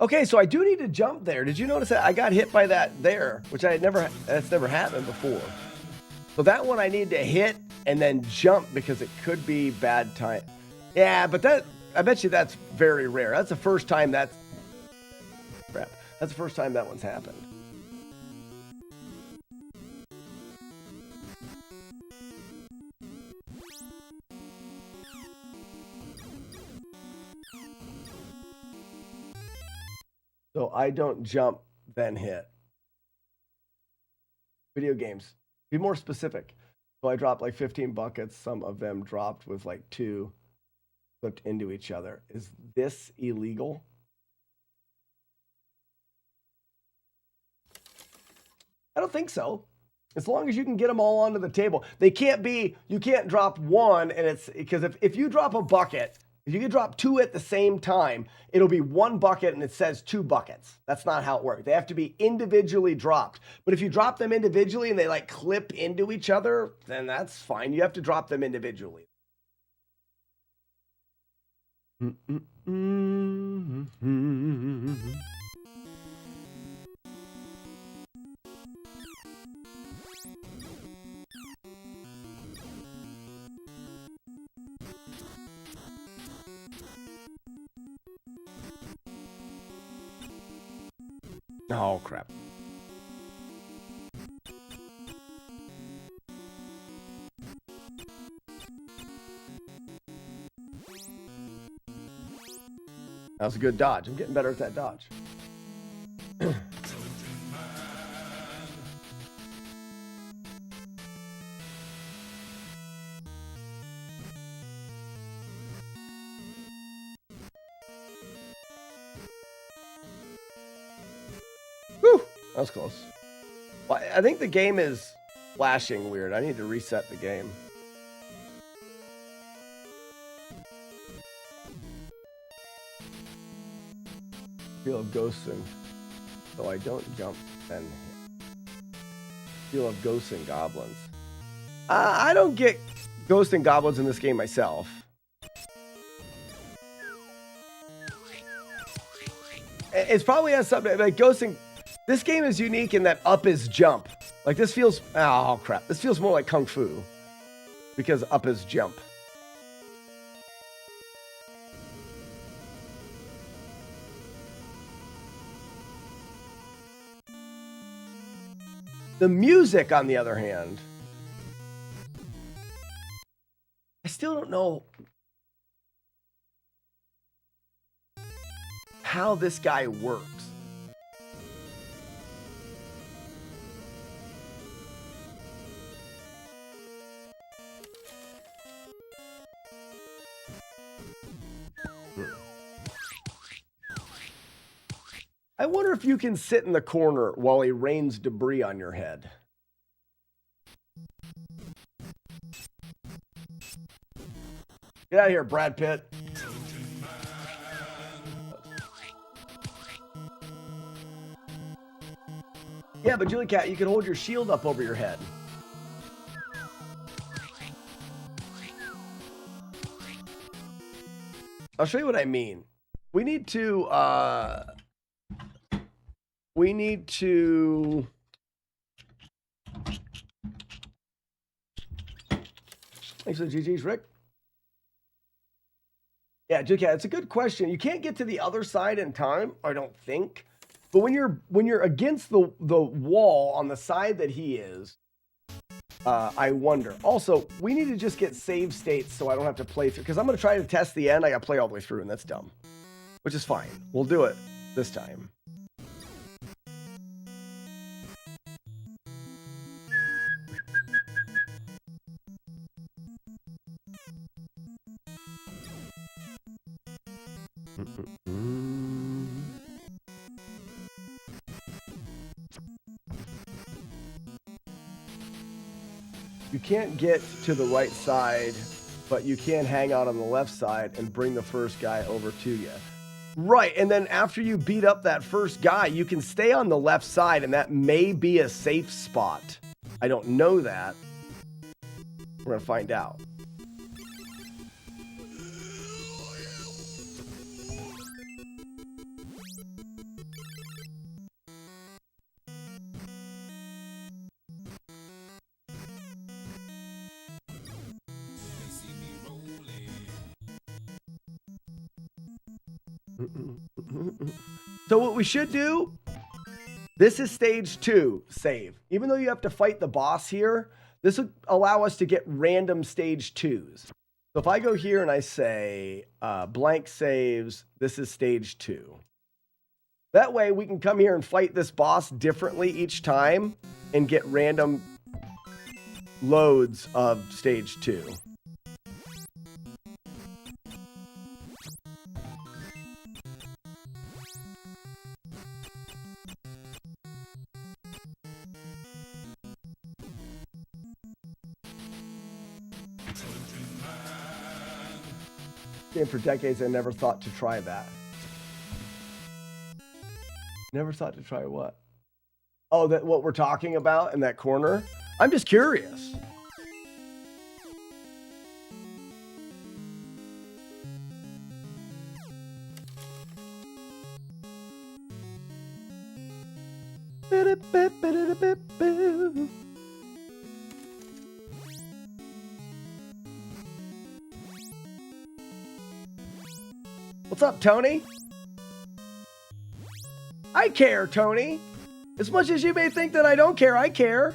Okay, so I do need to jump there. Did you notice that I got hit by that there, which I had never, that's never happened before. So that one I need to hit and then jump because it could be bad time. Yeah, but that, I bet you that's very rare. That's the first time that's, crap. That's the first time that one's happened. So I don't jump, then hit. Video games. Be more specific. So I dropped like 15 buckets. Some of them dropped with like 2 flipped into each other. Is this illegal? I don't think so. As long as you can get them all onto the table. They can't be, you can't drop one and it's, because if you drop a bucket, if you can drop 2 at the same time, it'll be 1 bucket and it says 2 buckets. That's not how it works. They have to be individually dropped. But if you drop them individually and they like clip into each other, then that's fine. You have to drop them individually. Oh, crap. That was a good dodge. I'm getting better at that dodge. Whew, that was close. Well, I think the game is flashing weird. I need to reset the game. Feel of ghosts and so I don't jump then feel of ghosts and goblins. I don't get ghosts and goblins in this game myself. It's probably has something like ghosts and this game is unique in that up is jump. Like this feels, oh crap. This feels more like Kung Fu because up is jump. The music, on the other hand, I still don't know how this guy works. I wonder if you can sit in the corner while he rains debris on your head. Get out of here, Brad Pitt. Yeah, but Julie Cat, you can hold your shield up over your head. I'll show you what I mean. We need to thanks for the GG's, Rick. Yeah, Julia, it's a good question. You can't get to the other side in time, I don't think. But when you're against the wall on the side that he is, I wonder. Also, we need to just get save states so I don't have to play through. Because I'm going to try to test the end. I got to play all the way through, and that's dumb. Which is fine. We'll do it this time. You can't get to the right side, but you can hang out on the left side and bring the first guy over to you. Right, and then after you beat up that first guy, you can stay on the left side, and that may be a safe spot. I don't know that. We're going to find out. So what we should do, this is stage 2 save. Even though you have to fight the boss here, this would allow us to get random stage 2s. So if I go here and I say blank saves, this is stage 2. That way we can come here and fight this boss differently each time and get random loads of stage 2. Game for decades, I never thought to try that. Never thought to try what? Oh, that what we're talking about in that corner? I'm just curious. What's up, Tony? I care, Tony. As much as you may think that I don't care, I care.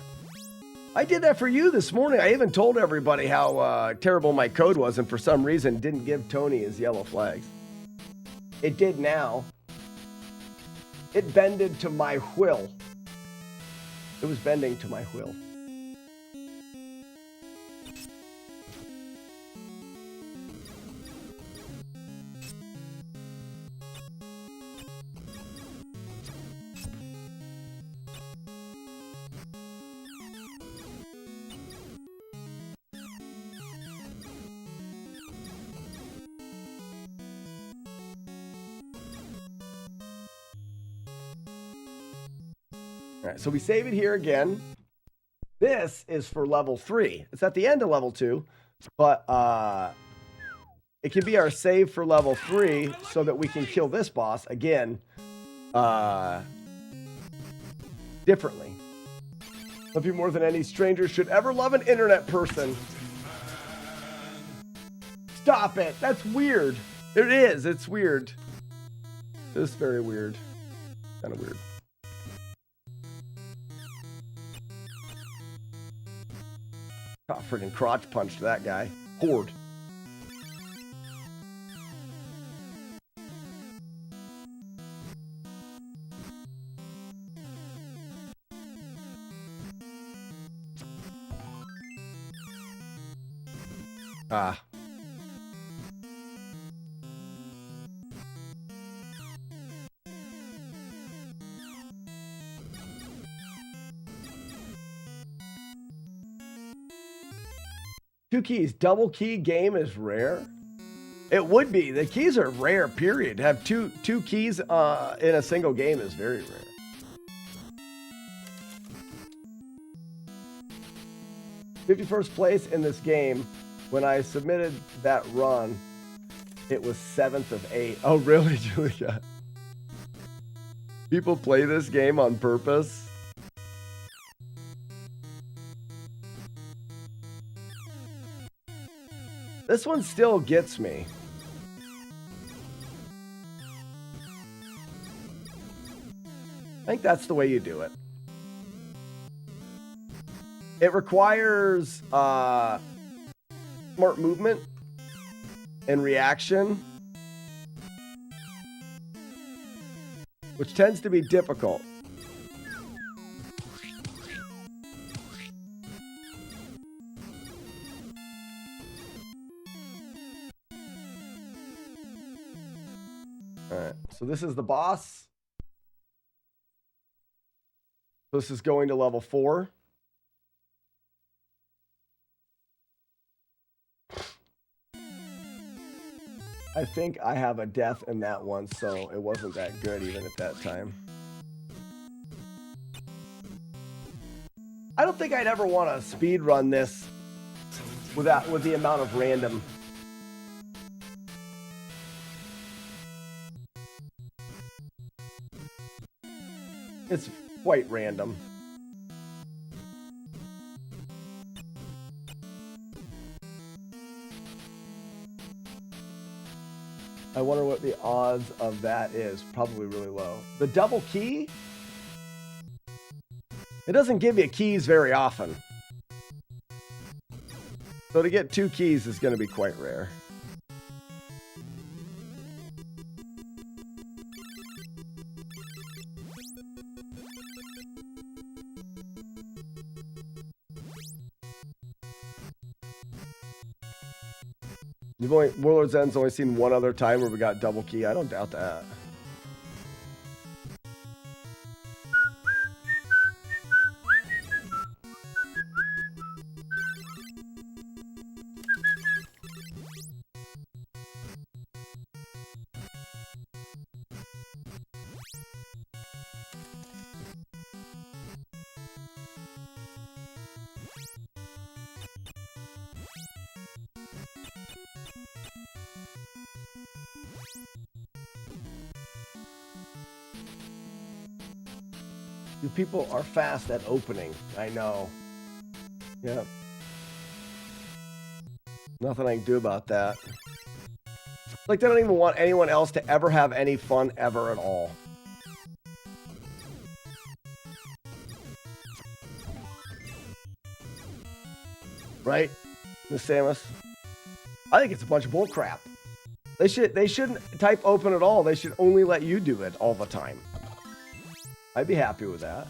I did that for you this morning. I even told everybody how terrible my code was, and for some reason didn't give Tony his yellow flags. It did now. It bended to my will. It was bending to my will. All right, so we save it here again. This is for level 3. It's at the end of level 2, but it can be our save for level 3 so that we can kill this boss again differently. Love you more than any stranger should ever love an internet person. Stop it. That's weird. It is. It's weird. It's very weird. Kind of weird. Oh, freaking crotch punched that guy. Horde. Ah. Two keys. Double key game is rare. It would be. The keys are rare, period. To have two keys in a single game is very rare. "51st place in this game. When I submitted that run, it was 7th of 8. Oh, really, Julia? People play this game on purpose? This one still gets me. I think that's the way you do it. It requires smart movement and reaction, which tends to be difficult. All right, so this is the boss. This is going to level 4. I think I have a death in that one, so it wasn't that good even at that time. I don't think I'd ever want to speed run this with the amount of random. It's quite random. I wonder what the odds of that is. Probably really low. The double key? It doesn't give you keys very often. So to get 2 keys is going to be quite rare. Warlord's End's only seen one other time where we got double key. I don't doubt that. You people are fast at opening. I know. Yeah. Nothing I can do about that. Like, they don't even want anyone else to ever have any fun ever at all. Right, Miss Samus? I think it's a bunch of bull crap. They shouldn't type open at all. They should only let you do it all the time. I'd be happy with that.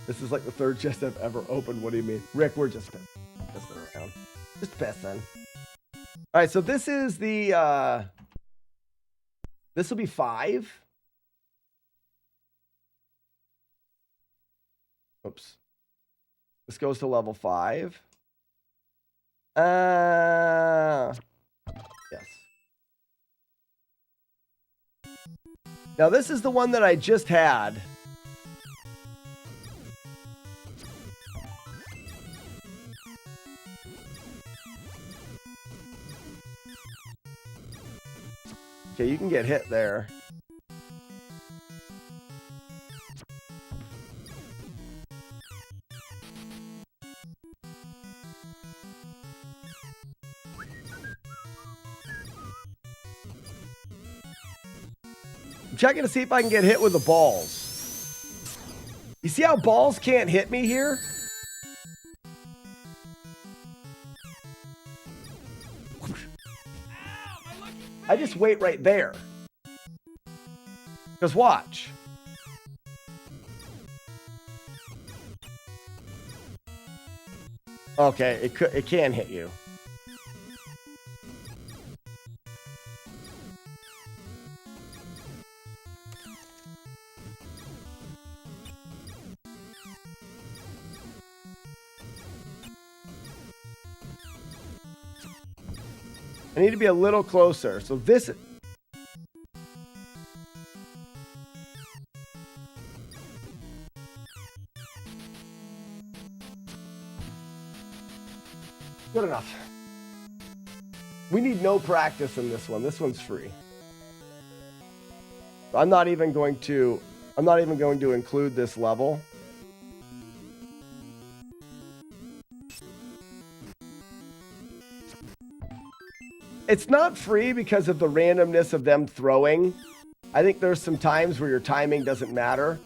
This is like the 3rd chest I've ever opened. What do you mean? Rick, we're just pissing around. Just pissing. All right, so this is the... this will be 5. Oops. This goes to level 5. Yes. Now this is the one that I just had. Okay, you can get hit there. I'm checking to see if I can get hit with the balls. You see how balls can't hit me here? I just wait right there. Because watch. Okay, it can hit you. I need to be a little closer. So this... Good enough. We need no practice in this one. This one's free. I'm not even going to include this level. It's not free because of the randomness of them throwing. I think there's some times where your timing doesn't matter,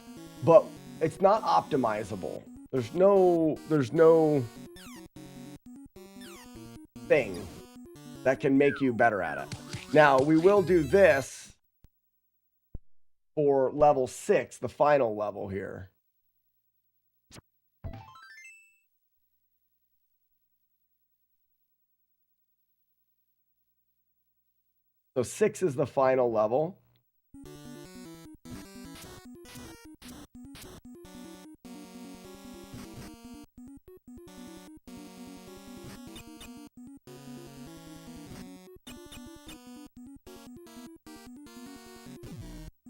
but it's not optimizable. There's no thing that can make you better at it. Now, we will do this for level 6, the final level here. So 6 is the final level.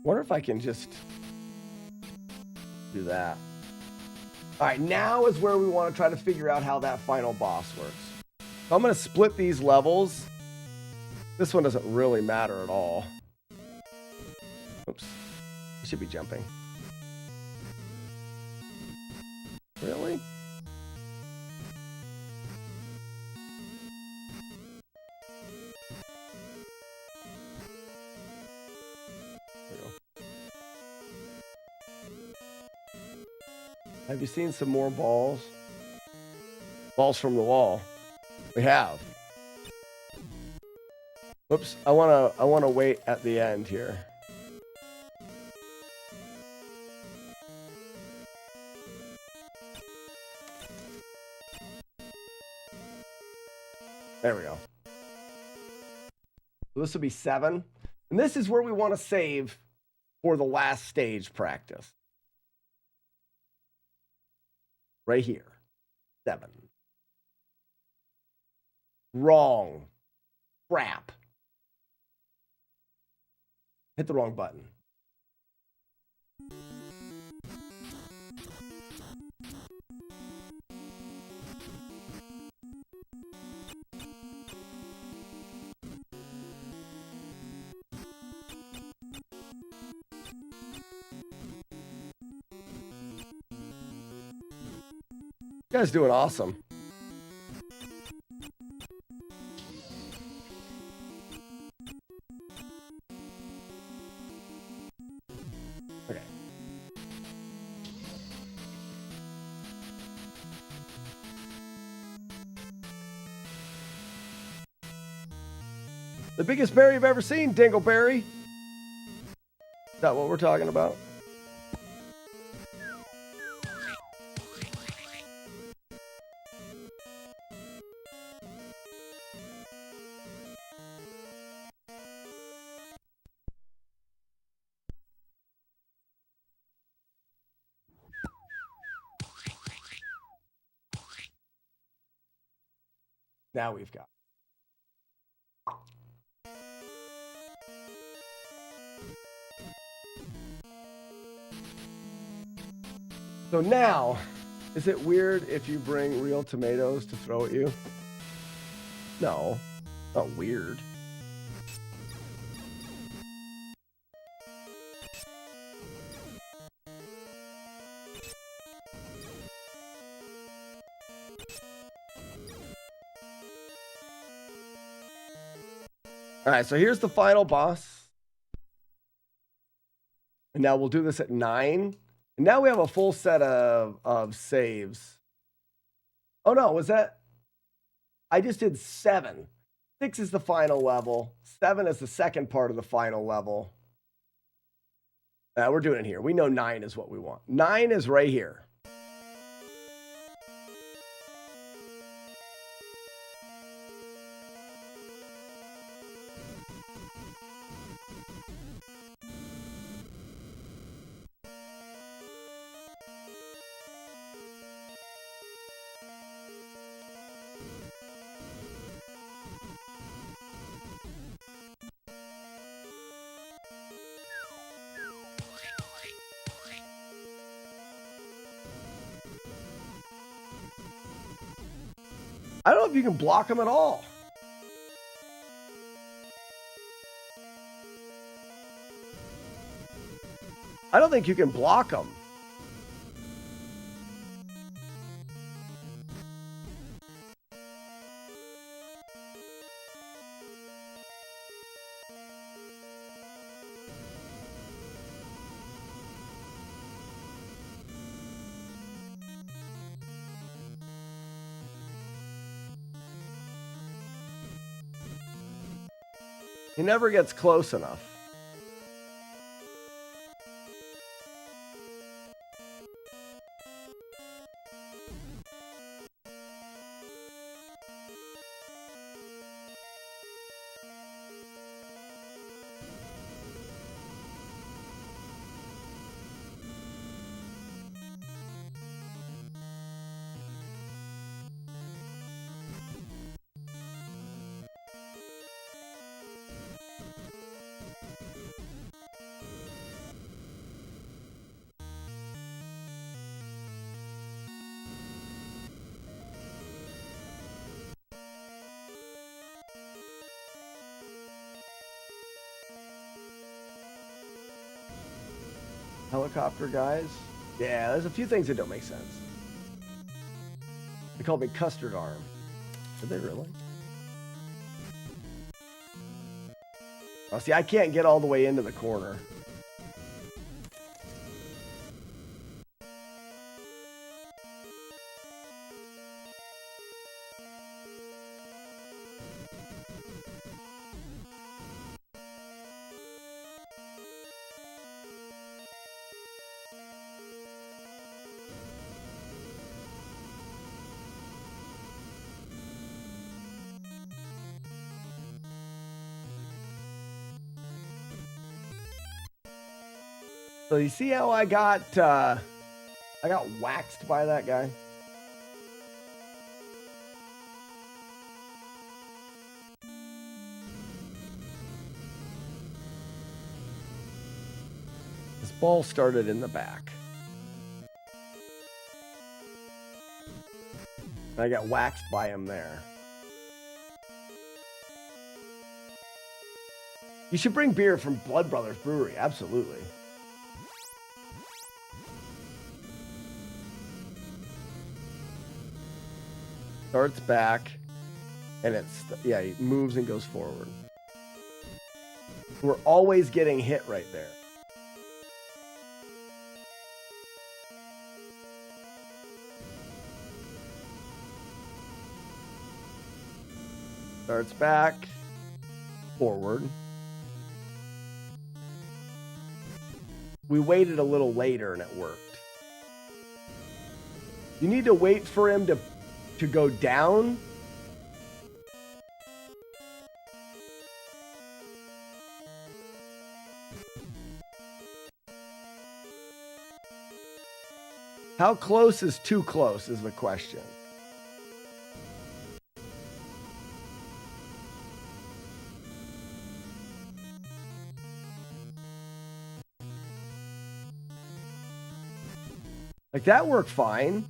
Wonder if I can just do that. All right, now is where we want to try to figure out how that final boss works. So I'm going to split these levels. This one doesn't really matter at all. Oops. I should be jumping. Really? Have you seen some more balls? Balls from the wall. We have. Whoops, I wanna wait at the end here. There we go. So this will be 7. And this is where we want to save for the last stage practice. Right here. 7. Wrong. Crap. Hit the wrong button. You guys doing awesome. Okay. The biggest berry I've ever seen, Dingleberry. Is that what we're talking about? Now we've got. So now, is it weird if you bring real tomatoes to throw at you? No, not weird. All right, so here's the final boss. And now we'll do this at 9. And now we have a full set of saves. Oh no, was that? I just did 7. 6 is the final level. 7 is the second part of the final level. We're doing it here. We know 9 is what we want. 9 is right here. I don't know if you can block them at all. I don't think you can block them. He never gets close enough. Helicopter guys? Yeah, there's a few things that don't make sense. They called me Custard Arm. Did they really? Oh, see, I can't get all the way into the corner. So you see how I got waxed by that guy? This ball started in the back. I got waxed by him there. You should bring beer from Blood Brothers Brewery, absolutely. Starts back, and he moves and goes forward. We're always getting hit right there. Starts back, forward. We waited a little later and it worked. You need to wait for him to go down. How close is too close is the question. Like that worked fine.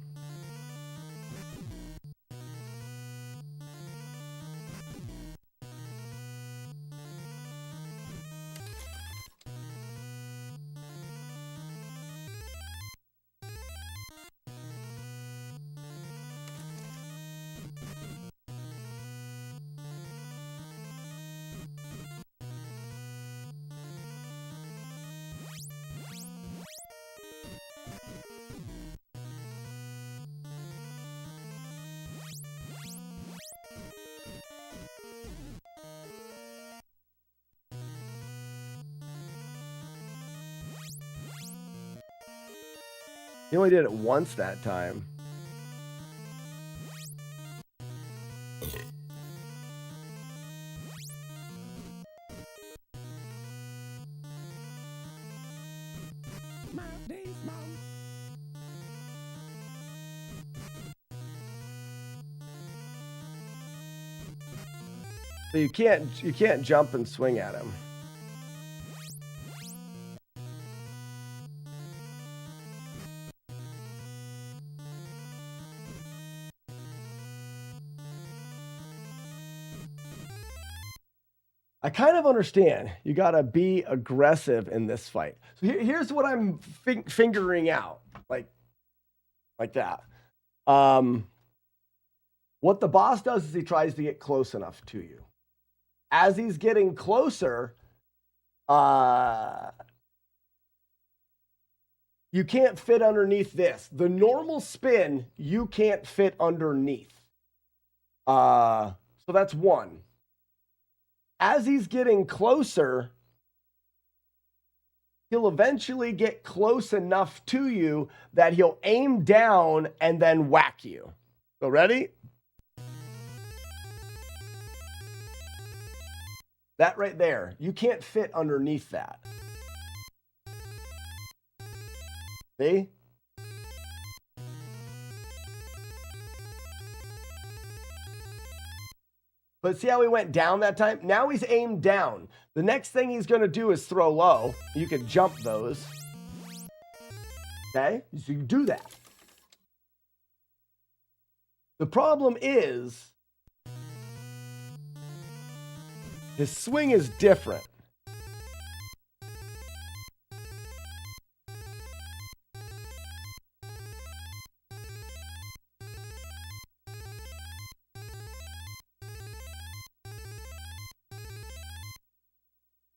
He only did it once that time. So you can't jump and swing at him. I kind of understand. You got to be aggressive in this fight. So here's what I'm figuring out, like that. What the boss does is he tries to get close enough to you. As he's getting closer, you can't fit underneath this. The normal spin, you can't fit underneath. So that's one. As he's getting closer, he'll eventually get close enough to you that he'll aim down and then whack you. So ready? That right there, you can't fit underneath that. See? But see how he went down that time? Now he's aimed down. The next thing he's going to do is throw low. You can jump those. Okay? So you can do that. The problem is his swing is different.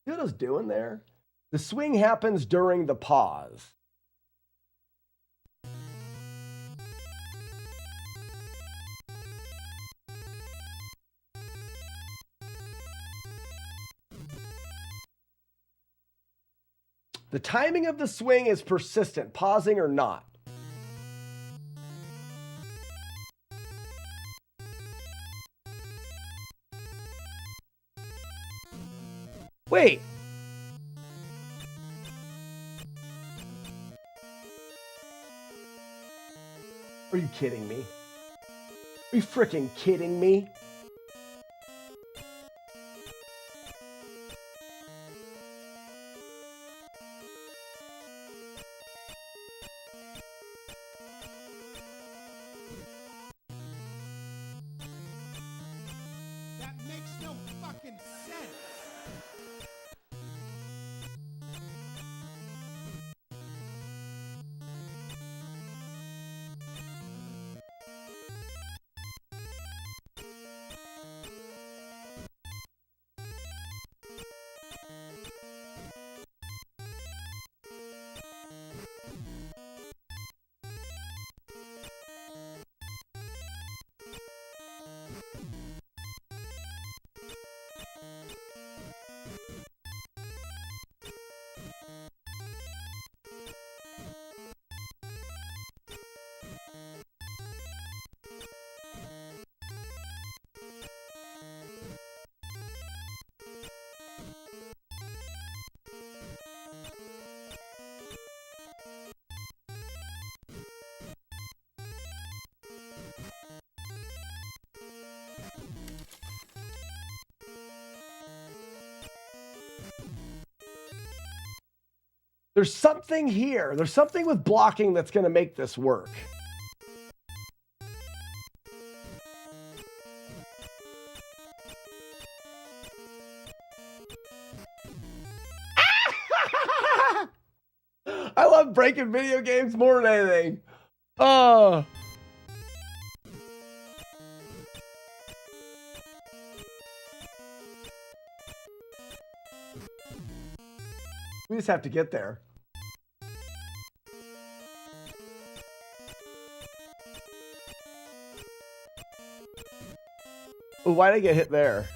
See what I was doing there? The swing happens during the pause. The timing of the swing is persistent, pausing or not. Wait. Are you kidding me? Are you freaking kidding me?
That makes no fucking sense.
There's something here. There's something with blocking that's going to make this work. I love breaking video games more than anything. Oh. We just have to get there. Oh, why did I get hit there?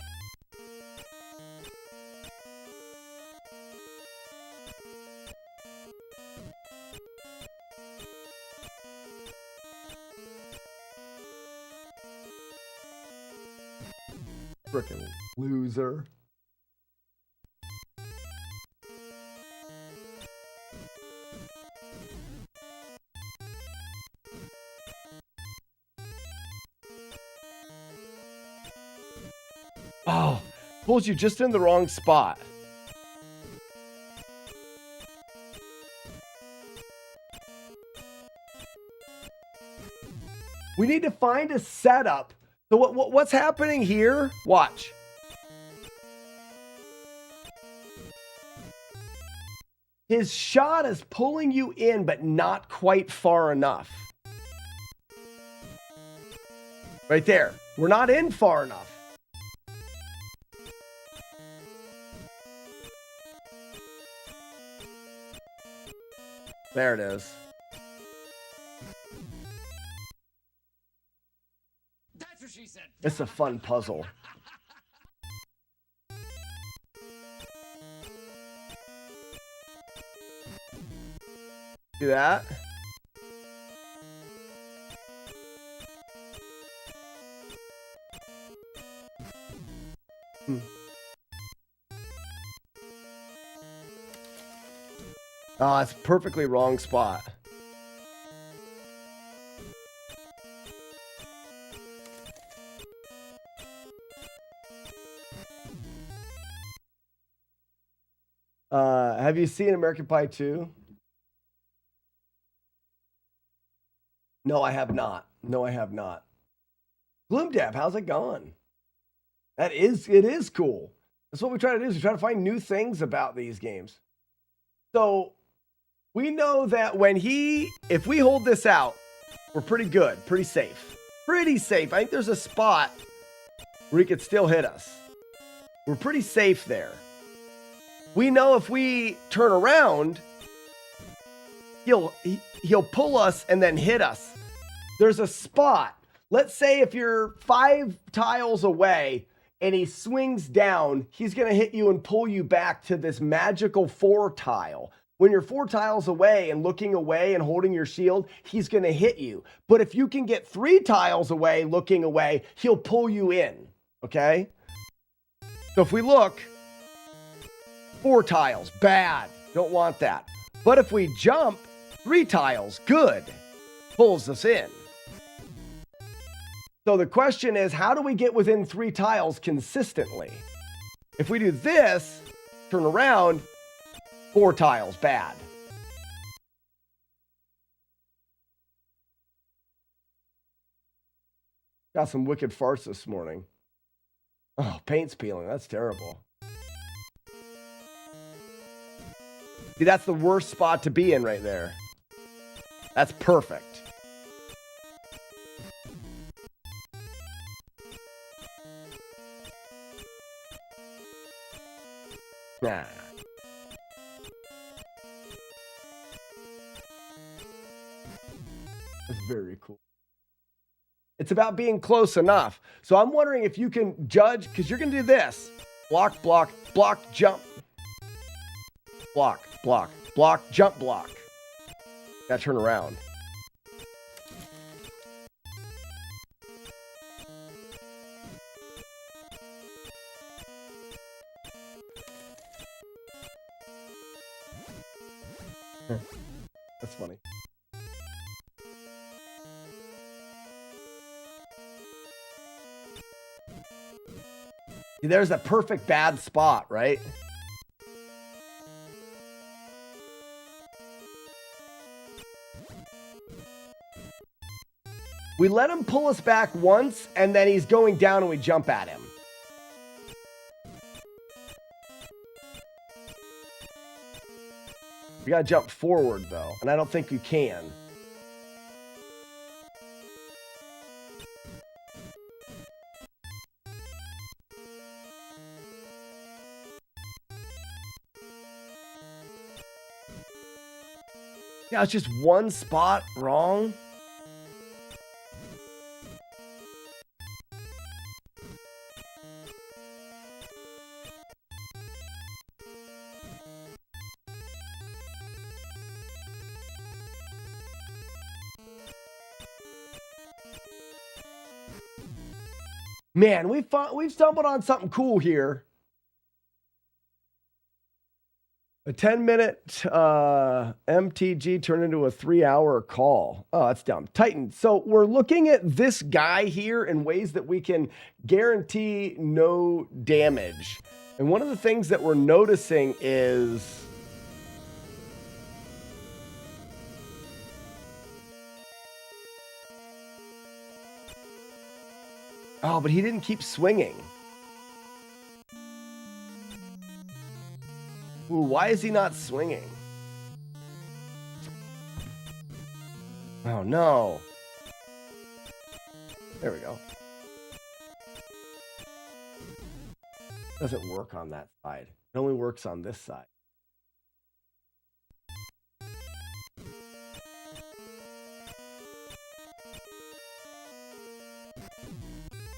Frickin' loser. Oh, pulls you just in the wrong spot. We need to find a setup. So what's happening here? Watch. His shot is pulling you in, but not quite far enough. Right there. We're not in far enough. There it is.
That's what she said.
It's a fun puzzle. See that? Oh, it's perfectly wrong spot. Have you seen American Pie 2? No, I have not. No, I have not. Gloomdab, how's it going? It is cool. That's what we try to do, is we try to find new things about these games. So we know that if we hold this out, we're pretty good, pretty safe. Pretty safe. I think there's a spot where he could still hit us. We're pretty safe there. We know if we turn around, he'll pull us and then hit us. There's a spot. Let's say if you're 5 tiles away and he swings down, he's going to hit you and pull you back to this magical 4 tile. When you're 4 tiles away and looking away and holding your shield, he's going to hit you. But if you can get 3 tiles away, looking away, he'll pull you in. Okay? So if we look, 4 tiles, bad. Don't want that. But if we jump 3 tiles, good. Pulls us in. So the question is, how do we get within 3 tiles consistently? If we do this, turn around, 4 tiles, bad. Got some wicked farts this morning. Oh, paint's peeling. That's terrible. See, that's the worst spot to be in right there. That's perfect. Nah. That's very cool. It's about being close enough. So I'm wondering if you can judge, because you're going to do this. Block, block, block, jump. Block, block, block, jump, block. Gotta turn around. That's funny. See, there's a perfect bad spot, right? We let him pull us back once, and then he's going down and we jump at him. You gotta jump forward, though, and I don't think you can. Yeah, it's just one spot wrong. Man, we've stumbled on something cool here. A 10-minute MTG turned into a 3-hour call. Oh, that's dumb. Titan. So we're looking at this guy here in ways that we can guarantee no damage. And one of the things that we're noticing is oh, but he didn't keep swinging. Ooh, why is he not swinging? Oh, no. There we go. Doesn't work on that side. It only works on this side.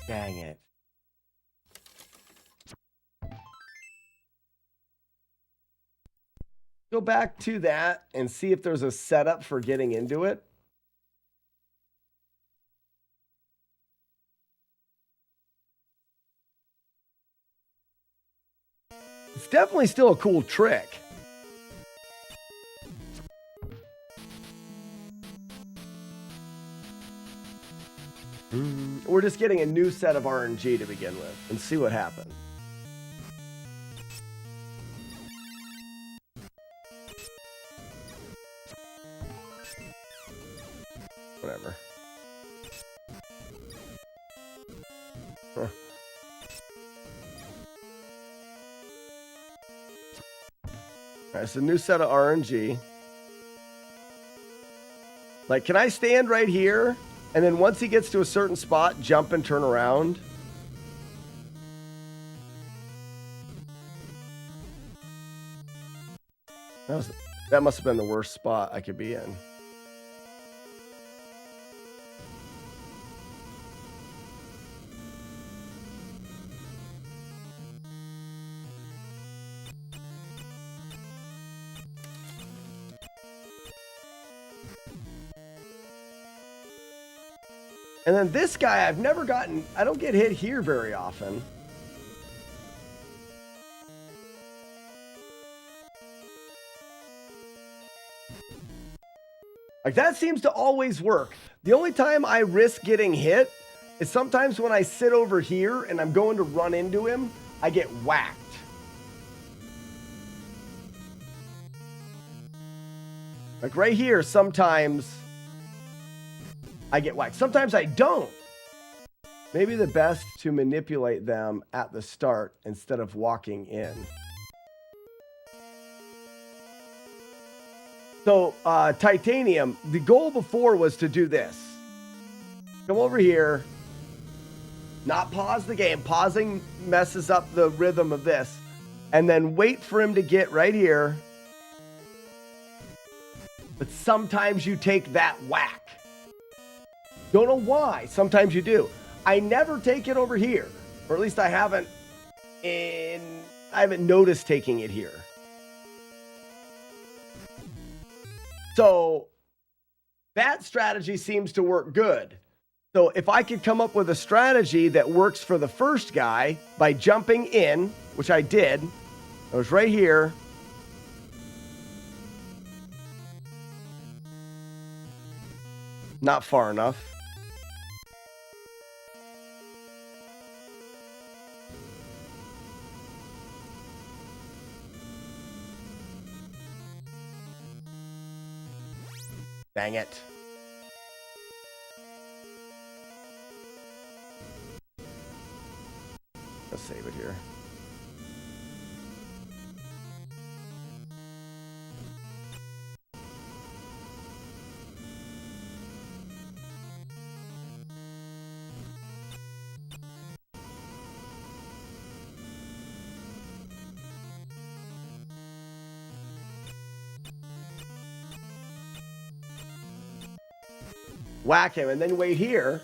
Dang it. Go back to that and see if there's a setup for getting into it. It's definitely still a cool trick. We're just getting a new set of RNG to begin with and see what happens. Whatever. Huh. Alright, so new set of RNG. Like, can I stand right here? And then once he gets to a certain spot, jump and turn around? That must have been the worst spot I could be in. And then this guy, I've never gotten, I don't get hit here very often. Like, that seems to always work. The only time I risk getting hit is sometimes when I sit over here and I'm going to run into him, I get whacked. Like right here, sometimes I get whacked. Sometimes I don't. Maybe the best to manipulate them at the start instead of walking in. So, Titanium, the goal before was to do this. Come over here. Not pause the game. Pausing messes up the rhythm of this. And then wait for him to get right here. But sometimes you take that whack. Don't know why. Sometimes you do. I never take it over here. Or at least I haven't noticed taking it here. So that strategy seems to work good. So if I could come up with a strategy that works for the first guy by jumping in, which I did. I was right here. Not far enough. Dang it. Let's save it here. Whack him and then wait here.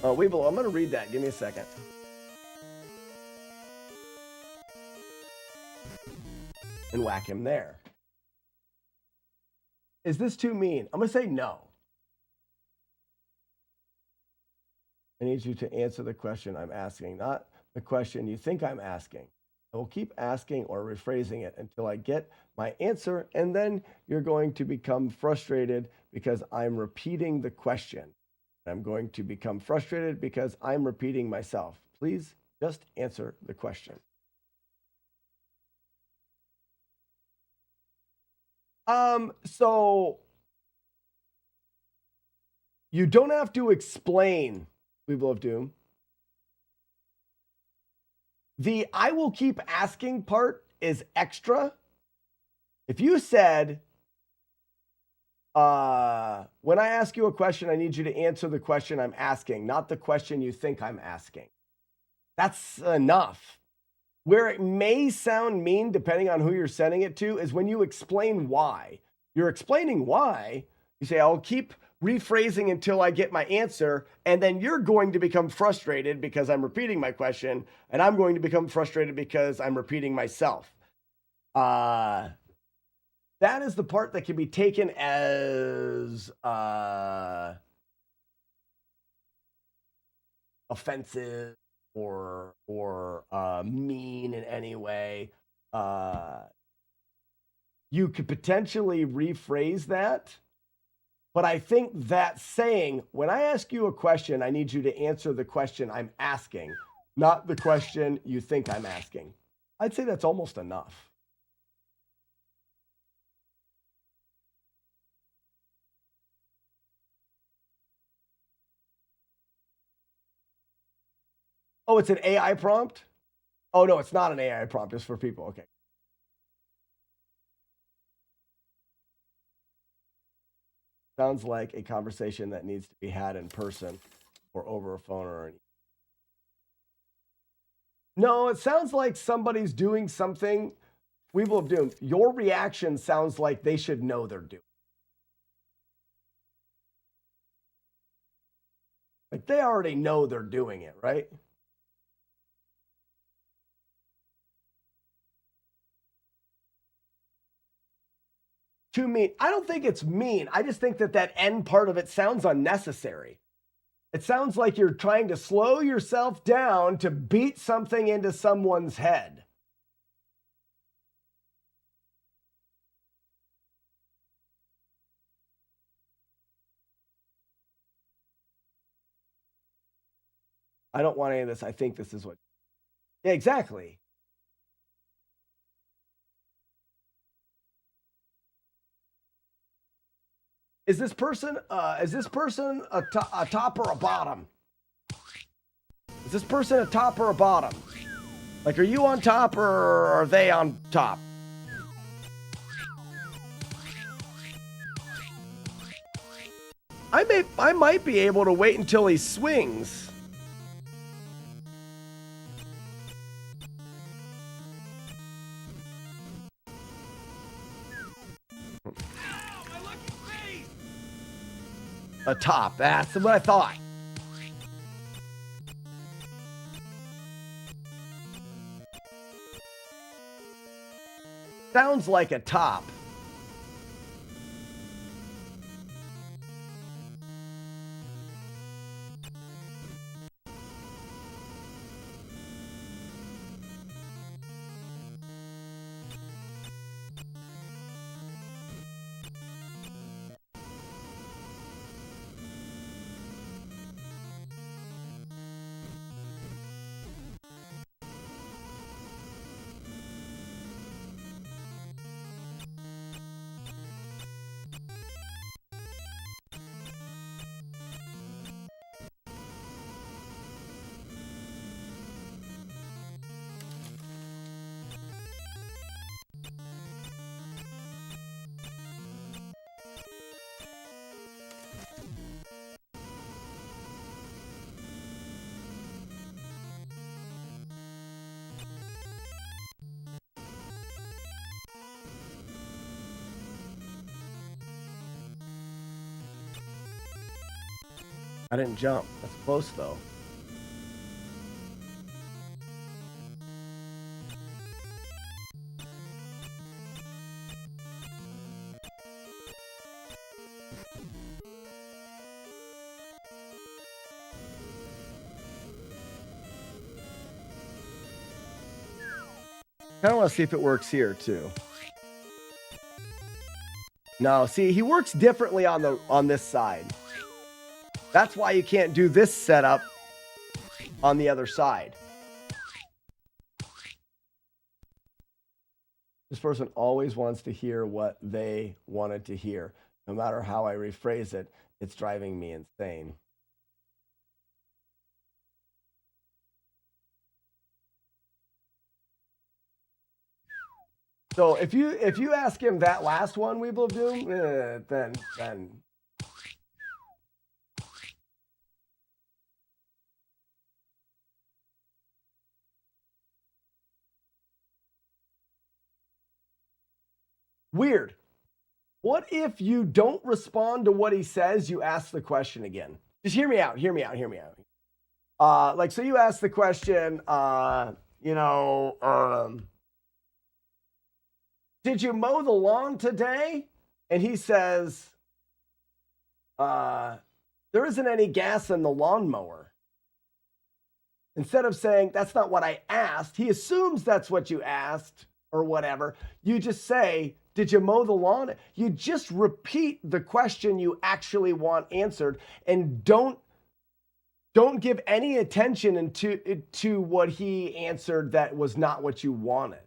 Oh, Weeble, I'm going to read that. Give me a second. And whack him there. Is this too mean? I'm going to say no. I need you to answer the question I'm asking, not the question you think I'm asking. I will keep asking or rephrasing it until I get my answer, and then you're going to become frustrated because I'm repeating the question. I'm going to become frustrated because I'm repeating myself. Please just answer the question. So you don't have to explain Weeble of Doom. The I will keep asking part is extra. If you said, when I ask you a question, I need you to answer the question I'm asking, not the question you think I'm asking. That's enough. Where it may sound mean, depending on who you're sending it to, is when you explain why. You're explaining why. You say, I'll keep rephrasing until I get my answer, and then you're going to become frustrated because I'm repeating my question, and I'm going to become frustrated because I'm repeating myself. That is the part that can be taken as offensive or mean in any way. You could potentially rephrase that. But I think that saying, when I ask you a question, I need you to answer the question I'm asking, not the question you think I'm asking. I'd say that's almost enough. Oh, it's an AI prompt? Oh, no, it's not an AI prompt. It's for people. Okay. Sounds like a conversation that needs to be had in person or over a phone or anything. No, it sounds like somebody's doing something. Weeble of Doom, your reaction sounds like they should know they're doing. Like they already know they're doing it, right? Too mean. I don't think it's mean. I just think that that end part of it sounds unnecessary. It sounds like you're trying to slow yourself down to beat something into someone's head. I don't want any of this. I think this is what. Yeah, exactly. Is this person a top or a bottom? Is this person a top or a bottom? Like, are you on top or are they on top? I might be able to wait until he swings. A top. That's what I thought. Sounds like a top. I didn't jump. That's close, though. I kind of want to see if it works here, too. No, see, he works differently on this side. That's why you can't do this setup on the other side. This person always wants to hear what they wanted to hear. No matter how I rephrase it, it's driving me insane. So if you ask him that last one, Weeble of Doom, then weird. What if you don't respond to what he says, you ask the question again? Just hear me out, hear me out, hear me out. Like, so you ask the question, did you mow the lawn today? And he says, there isn't any gas in the lawnmower. Instead of saying, that's not what I asked, he assumes that's what you asked or whatever. You just say, did you mow the lawn? You just repeat the question you actually want answered and don't give any attention to what he answered that was not what you wanted.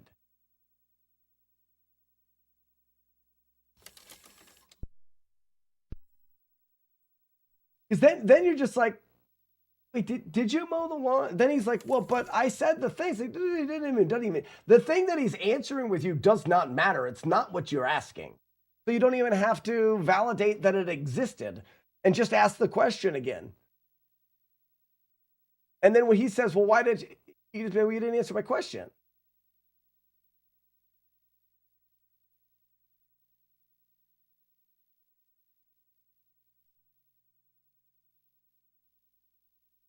Because then you're just like, wait, did you mow the lawn? Then he's like, well, but I said the things. Like, doesn't even. The thing that he's answering with you does not matter. It's not what you're asking. So you don't even have to validate that it existed and just ask the question again. And then when he says, well, why did you didn't answer my question?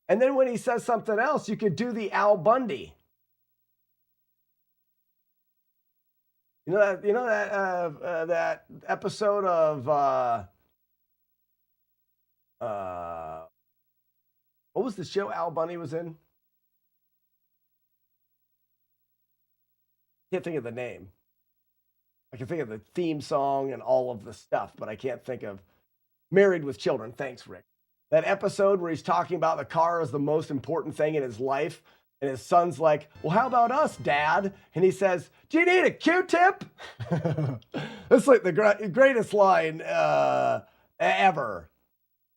And then when he says something else, you could do the Al Bundy. That episode of what was the show Al Bundy was in? Can't think of the name. I can think of the theme song and all of the stuff, but I can't think of Married with Children. Thanks, Rick. That episode where he's talking about the car is the most important thing in his life. And his son's like, well, how about us, Dad? And he says, do you need a Q-tip? That's like the greatest line ever.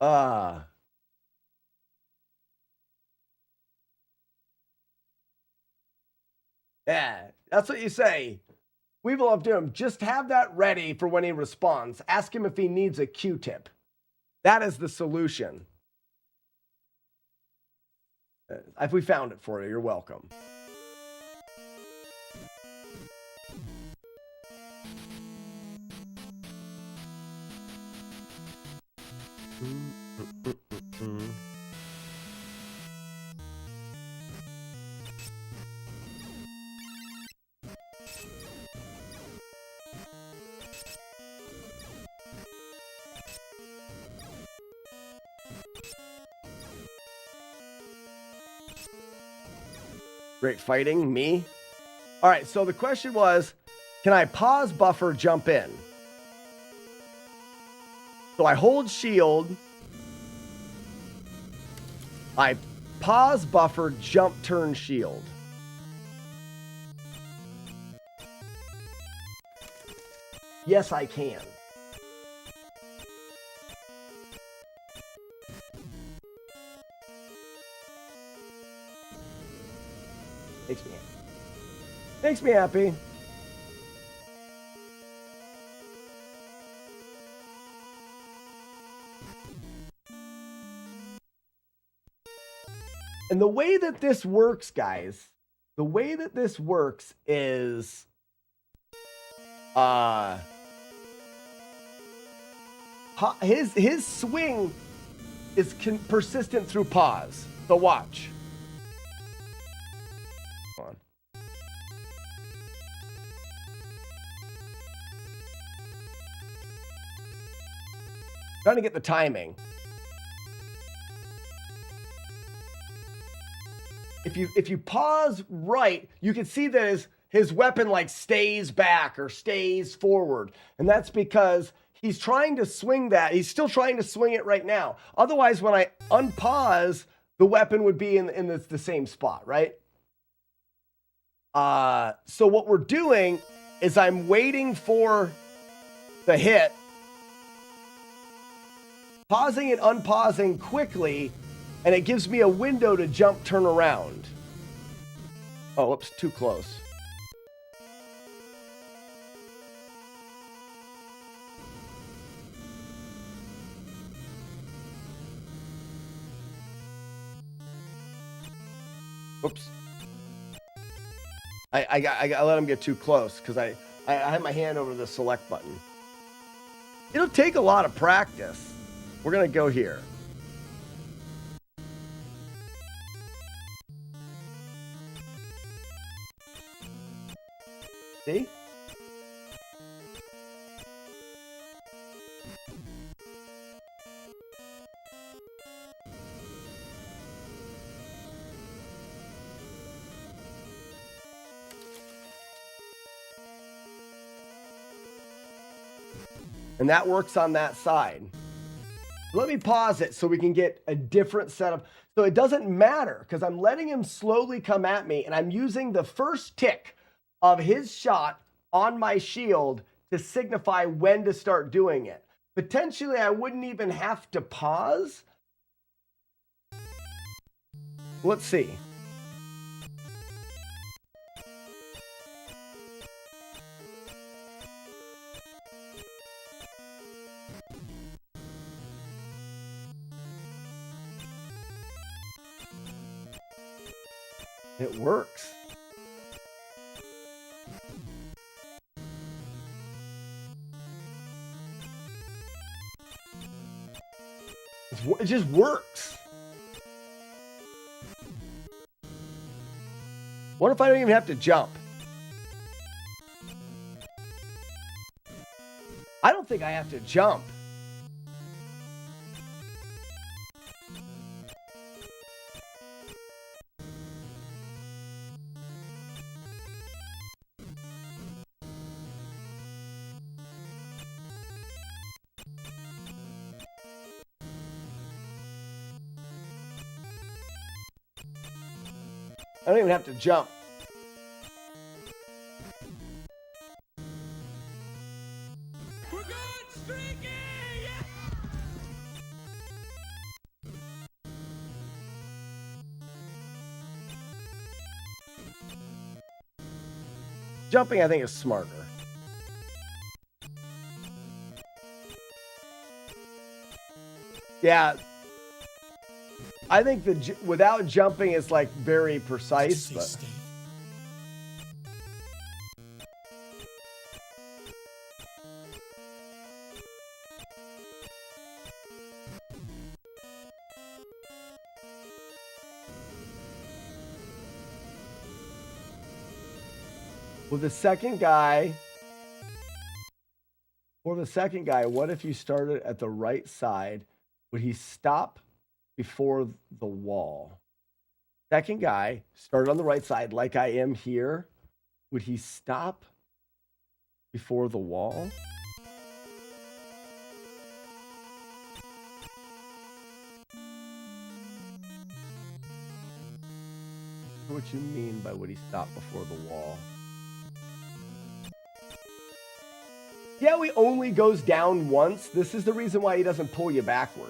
Yeah, that's what you say. Weevil of Doom, just have that ready for when he responds. Ask him if he needs a Q-tip. That is the solution. If we found it for you, you're welcome. Great fighting, me. All right, so the question was, can I pause, buffer, jump in? So I hold shield. I pause, buffer, jump, turn, shield. Yes, I can. Makes me happy. Makes me happy. And the way that this works, guys, the way that this works is his swing is persistent through pause. So watch. Hold on. Trying to get the timing. If you pause right, you can see that his weapon like stays back or stays forward. And that's because he's trying to swing that. He's still trying to swing it right now. Otherwise, when I unpause, the weapon would be in the same spot, right? So what we're doing is I'm waiting for the hit, pausing and unpausing quickly, and it gives me a window to jump, turn around. Oh, whoops, too close. Whoops. I let him get too close because I had my hand over the select button. It'll take a lot of practice. We're going to go here. See? And that works on that side. Let me pause it so we can get a different setup. So it doesn't matter because I'm letting him slowly come at me and I'm using the first tick of his shot on my shield to signify when to start doing it. Potentially, I wouldn't even have to pause. Let's see. It works. It just works. What if I don't even have to jump? I don't think I have to jump. I don't even have to jump.
We're going streaky! Yeah!
Jumping, I think, is smarter. Yeah. I think without jumping is like very precise, but with the second guy, what if you started at the right side? Would he stop before the wall? Second guy started on the right side like I am here. Would he stop before the wall? What you mean by would he stop before the wall? Yeah, he only goes down once. This is the reason why he doesn't pull you backward.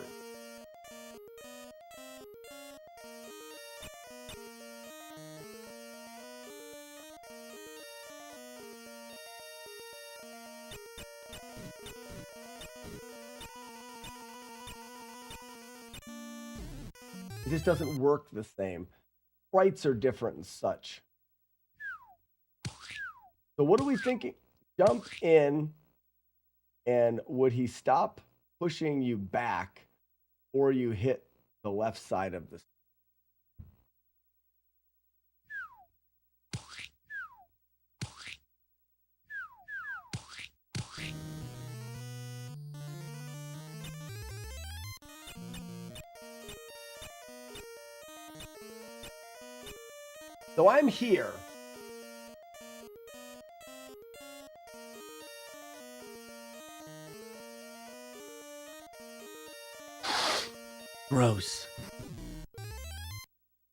It just doesn't work the same. Sprites are different and such. So what are we thinking? Jump in, and would he stop pushing you back or you hit the left side of the... So I'm here.
Gross.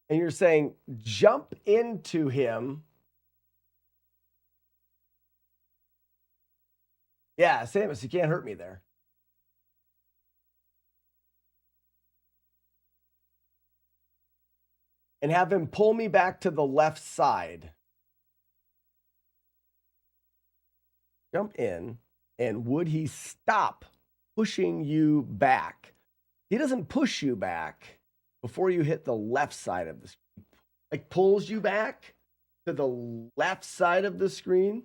And you're saying jump into him. Yeah, Samus, you can't hurt me there. And have him pull me back to the left side. Jump in, and would he stop pushing you back? He doesn't push you back before you hit the left side of the screen. Like pulls you back to the left side of the screen.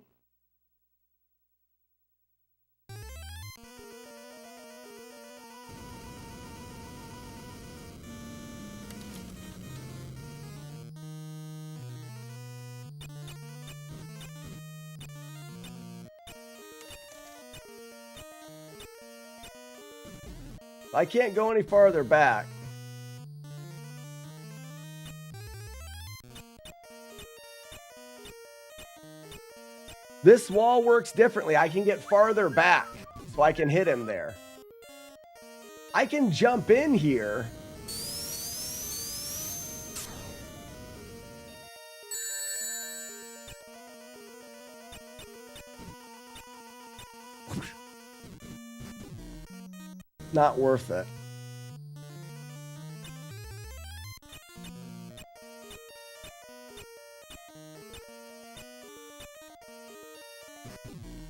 I can't go any farther back. This wall works differently. I can get farther back, so I can hit him there. I can jump in here. Not worth it.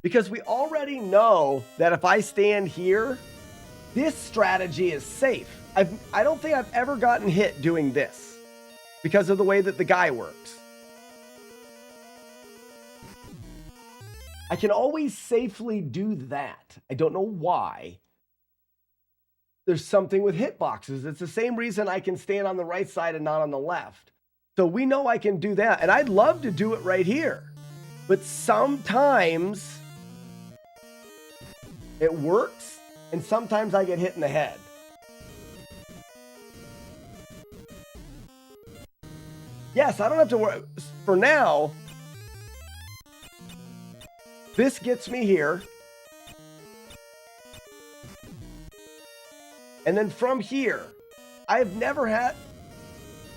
Because we already know that if I stand here, this strategy is safe. I don't think I've ever gotten hit doing this because of the way that the guy works. I can always safely do that. I don't know why. There's something with hitboxes. It's the same reason I can stand on the right side and not on the left. So we know I can do that. And I'd love to do it right here. But sometimes it works, and sometimes I get hit in the head. Yes, I don't have to worry. For now, this gets me here. And then from here, I've never had,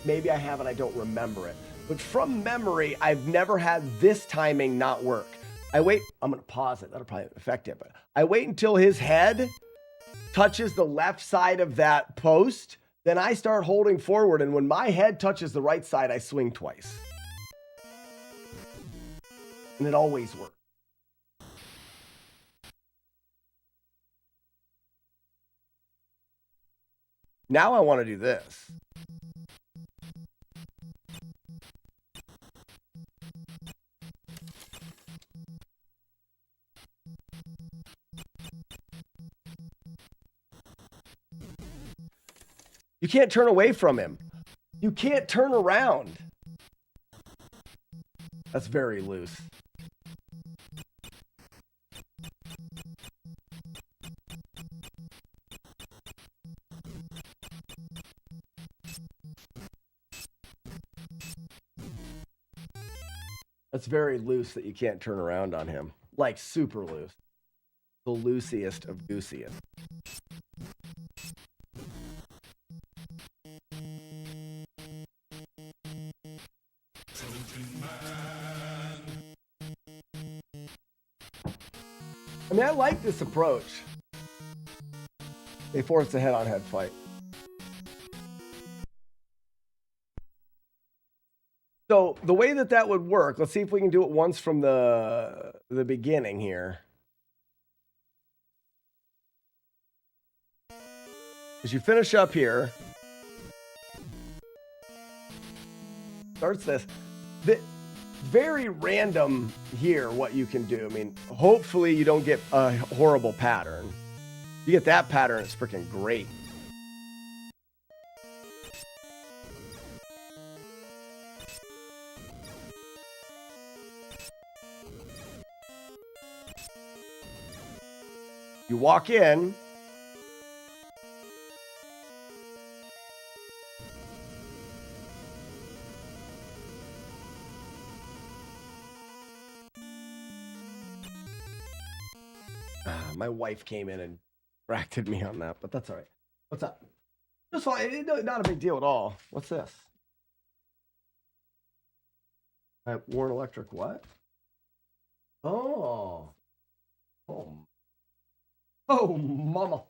maybe I have and I don't remember it, but from memory, I've never had this timing not work. I wait, I'm going to pause it. That'll probably affect it, but I wait until his head touches the left side of that post. Then I start holding forward. And when my head touches the right side, I swing twice. And it always works. Now I want to do this. You can't turn away from him. You can't turn around. That's very loose. That's very loose that you can't turn around on him. Like super loose. The loosiest of goosiest. I mean, I like this approach. They forced a head-on-head fight. So the way that would work, let's see if we can do it once from the beginning here. As you finish up here, starts this. Very random here what you can do. I mean, hopefully you don't get a horrible pattern. You get that pattern, it's freaking great. You walk in. My wife came in and corrected me on that, but that's all right. What's up? That's fine. Not a big deal at all. What's this? Warren Electric what? Oh. Oh, mama.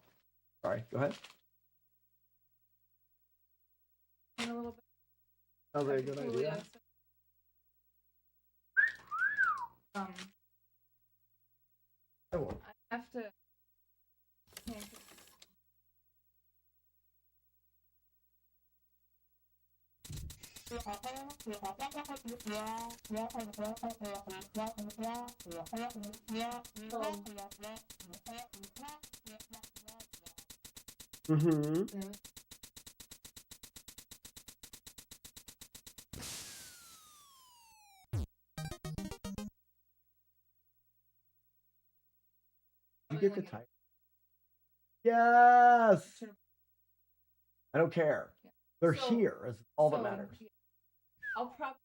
Sorry, go ahead.
A little bit.
Sounds like a good idea. I won't.
I have to.
Mm-hmm. You get the type. Yes. I don't care. They're here. Is all that matters.
I'll probably.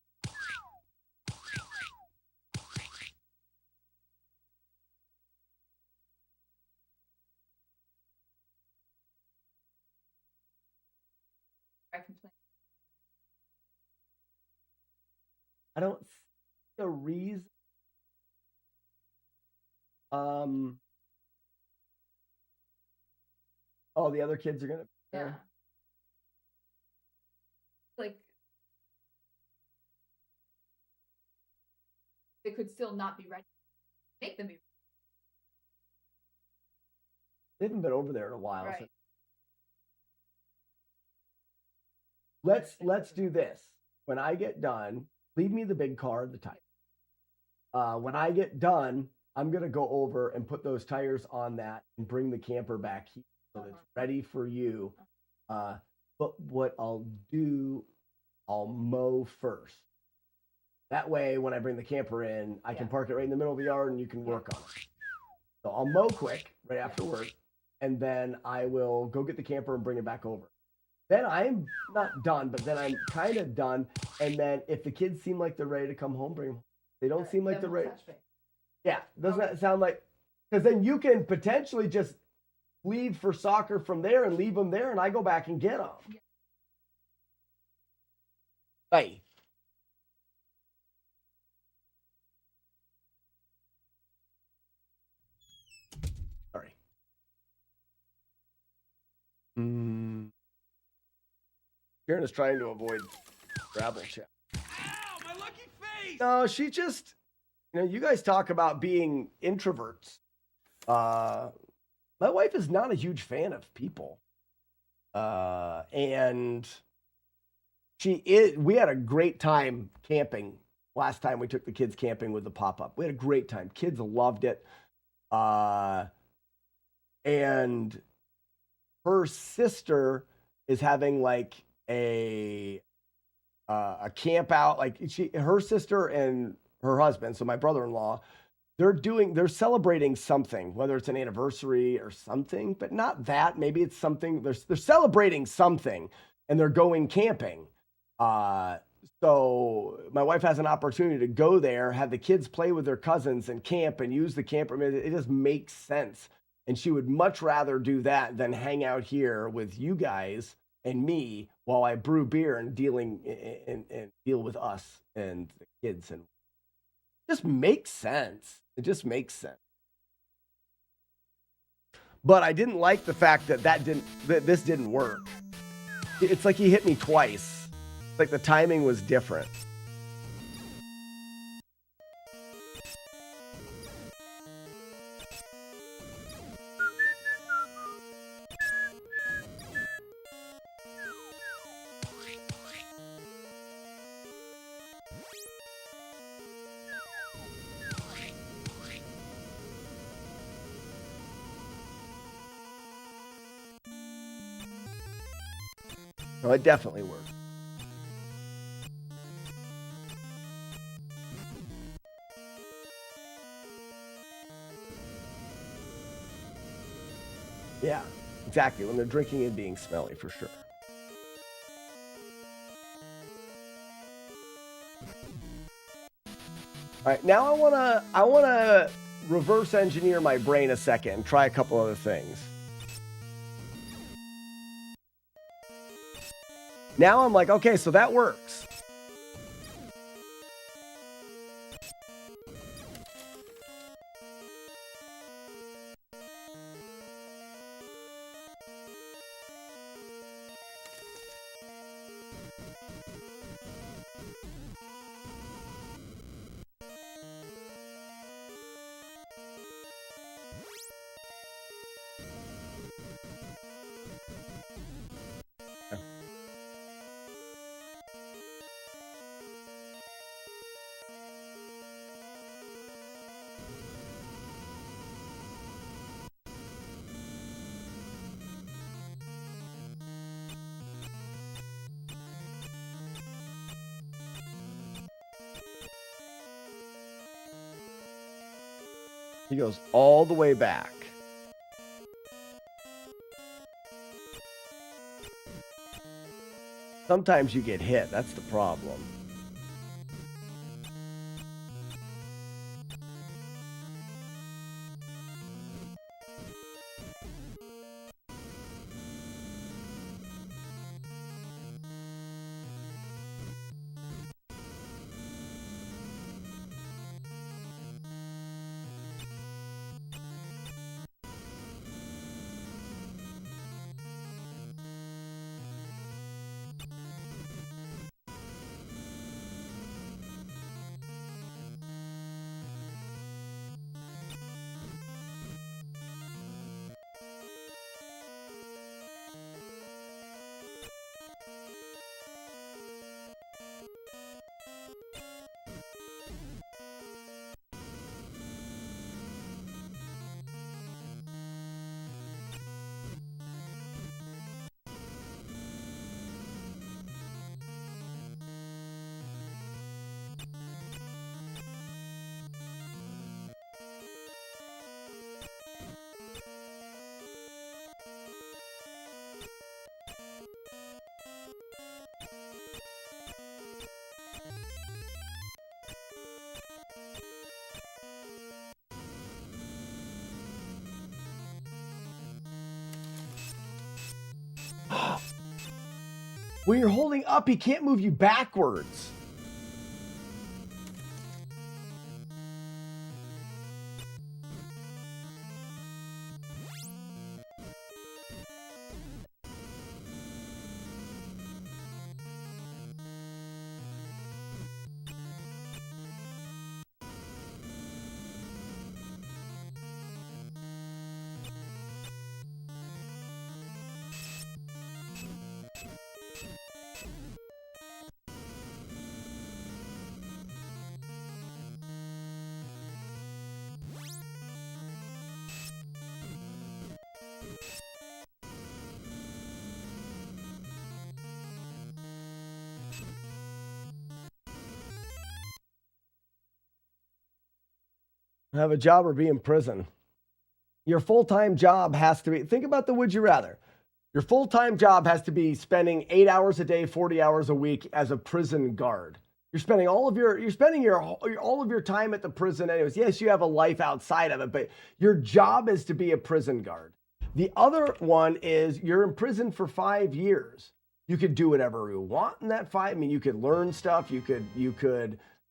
I don't see a reason. Oh, the other kids are gonna be there.
Like they could still not be ready. Make them be ready.
They haven't been over there in a while.
Right.
So let's do this. When I get done, leave me the big car, the tire. When I get done, I'm gonna go over and put those tires on that and bring the camper back here so that it's ready for you. But what I'll do, I'll mow first. That way, when I bring the camper in, I can park it right in the middle of the yard and you can work on it. So I'll mow quick right after work, and then I will go get the camper and bring it back over. Then I'm not done, but then I'm kind of done. And then if the kids seem like they're ready to come home, bring them home. They don't seem like they're ready. Yeah, doesn't that sound like? Because then you can potentially just leave for soccer from there and leave them there, and I go back and get them. Yeah. Hey, Karen is trying to avoid Scrabble chat.
Ow, my lucky face!
No, she just, you guys talk about being introverts. My wife is not a huge fan of people. And we had a great time camping last time we took the kids camping with the pop-up. We had a great time. Kids loved it. And her sister is having like a camp out. Like her sister and her husband, so my brother-in-law, they're celebrating something, whether it's an anniversary or something, but not that. Maybe it's something they're celebrating something, and they're going camping. So my wife has an opportunity to go there, have the kids play with their cousins and camp and use the camper. It just makes sense. And she would much rather do that than hang out here with you guys and me while I brew beer and deal with us and the kids. And it just makes sense. It just makes sense. But I didn't like the fact that this didn't work. It's like he hit me twice. Like the timing was different. No, it definitely worked. Yeah, exactly. When they're drinking and being smelly, for sure. All right, now I wanna reverse engineer my brain a second and try a couple other things. Now I'm like, okay, so that works. He goes all the way back. Sometimes you get hit. That's the problem. When you're holding up, he can't move you backwards. Have a job or be in prison. Your full-time job has to be, think about the would you rather. Your full-time job has to be spending 8 hours a day, 40 hours a week as a prison guard. You're spending all of your time at the prison anyways. Yes, you have a life outside of it, but your job is to be a prison guard. The other one is you're in prison for 5 years. You could do whatever you want in that 5. I mean, you could learn stuff. You could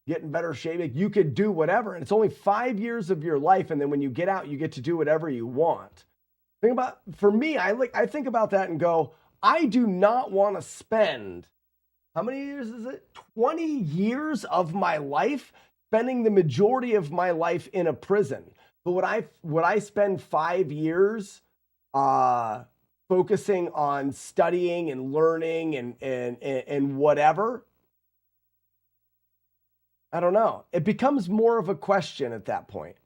get in better shape. You could do whatever. And it's only 5 years of your life. And then when you get out, you get to do whatever you want. Think about, for me, I think about that and go, I do not want to spend, how many years is it? 20 years of my life spending the majority of my life in a prison. But would I spend 5 years focusing on studying and learning and whatever? I don't know. It becomes more of a question at that point.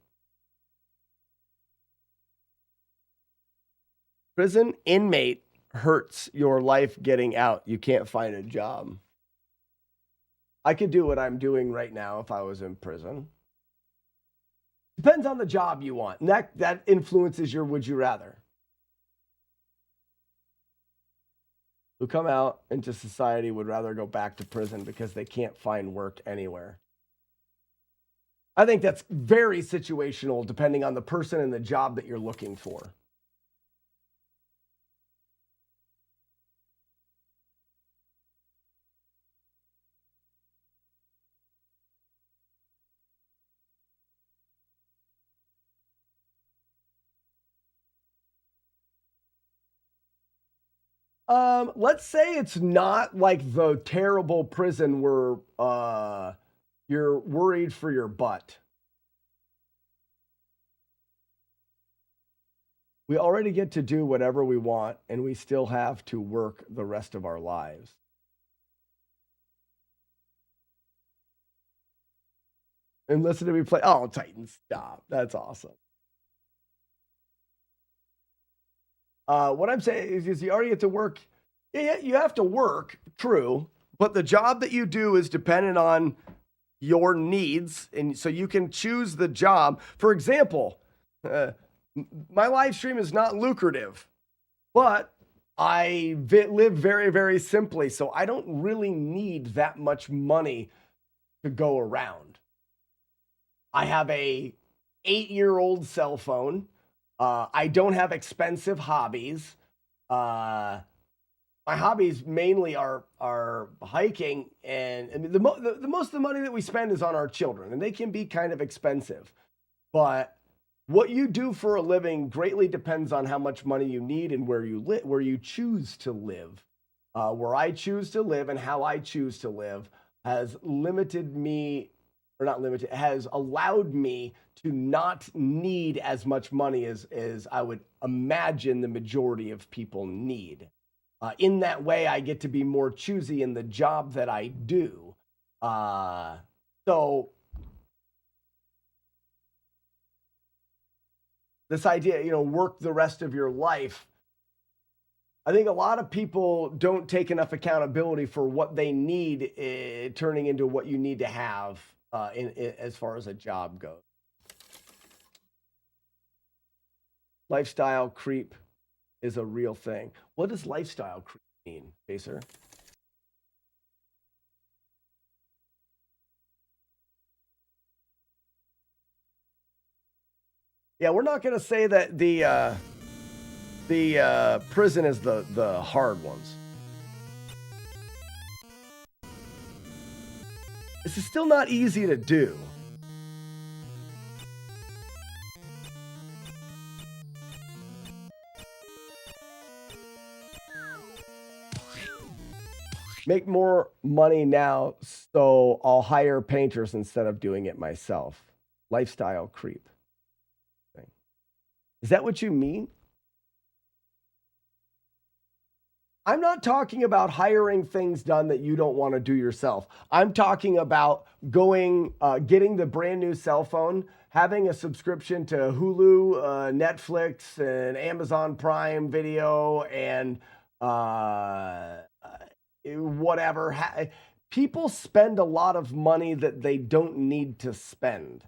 Prison inmate hurts your life getting out. You can't find a job. I could do what I'm doing right now if I was in prison. Depends on the job you want. And that influences your would you rather. Who come out into society would rather go back to prison because they can't find work anywhere. I think that's very situational depending on the person and the job that you're looking for. Let's say it's not like the terrible prison where you're worried for your butt. We already get to do whatever we want, and we still have to work the rest of our lives. And listen to me play. Oh, Titan, stop. That's awesome. What I'm saying is you already get to work. Yeah, you have to work, true. But the job that you do is dependent on your needs. And so you can choose the job. For example, my live stream is not lucrative, but I live very, very simply. So I don't really need that much money to go around. I have a 8-year-old cell phone. I don't have expensive hobbies. My hobbies mainly are hiking, and I mean, the most of the money that we spend is on our children, and they can be kind of expensive. But what you do for a living greatly depends on how much money you need and where you live, where you choose to live. Where I choose to live and how I choose to live has limited me, or not limited, has allowed me to not need as much money as I would imagine the majority of people need. In that way, I get to be more choosy in the job that I do. So this idea, work the rest of your life, I think a lot of people don't take enough accountability for what they need turning into what you need to have as far as a job goes. Lifestyle creep is a real thing. What does lifestyle creep mean, Pacer? Yeah, we're not going to say that the prison is the hard ones. This is still not easy to do. Make more money now, so I'll hire painters instead of doing it myself. Lifestyle creep. Is that what you mean? I'm not talking about hiring things done that you don't want to do yourself. I'm talking about getting the brand new cell phone, having a subscription to Hulu, Netflix, and Amazon Prime Video, and whatever. People spend a lot of money that they don't need to spend.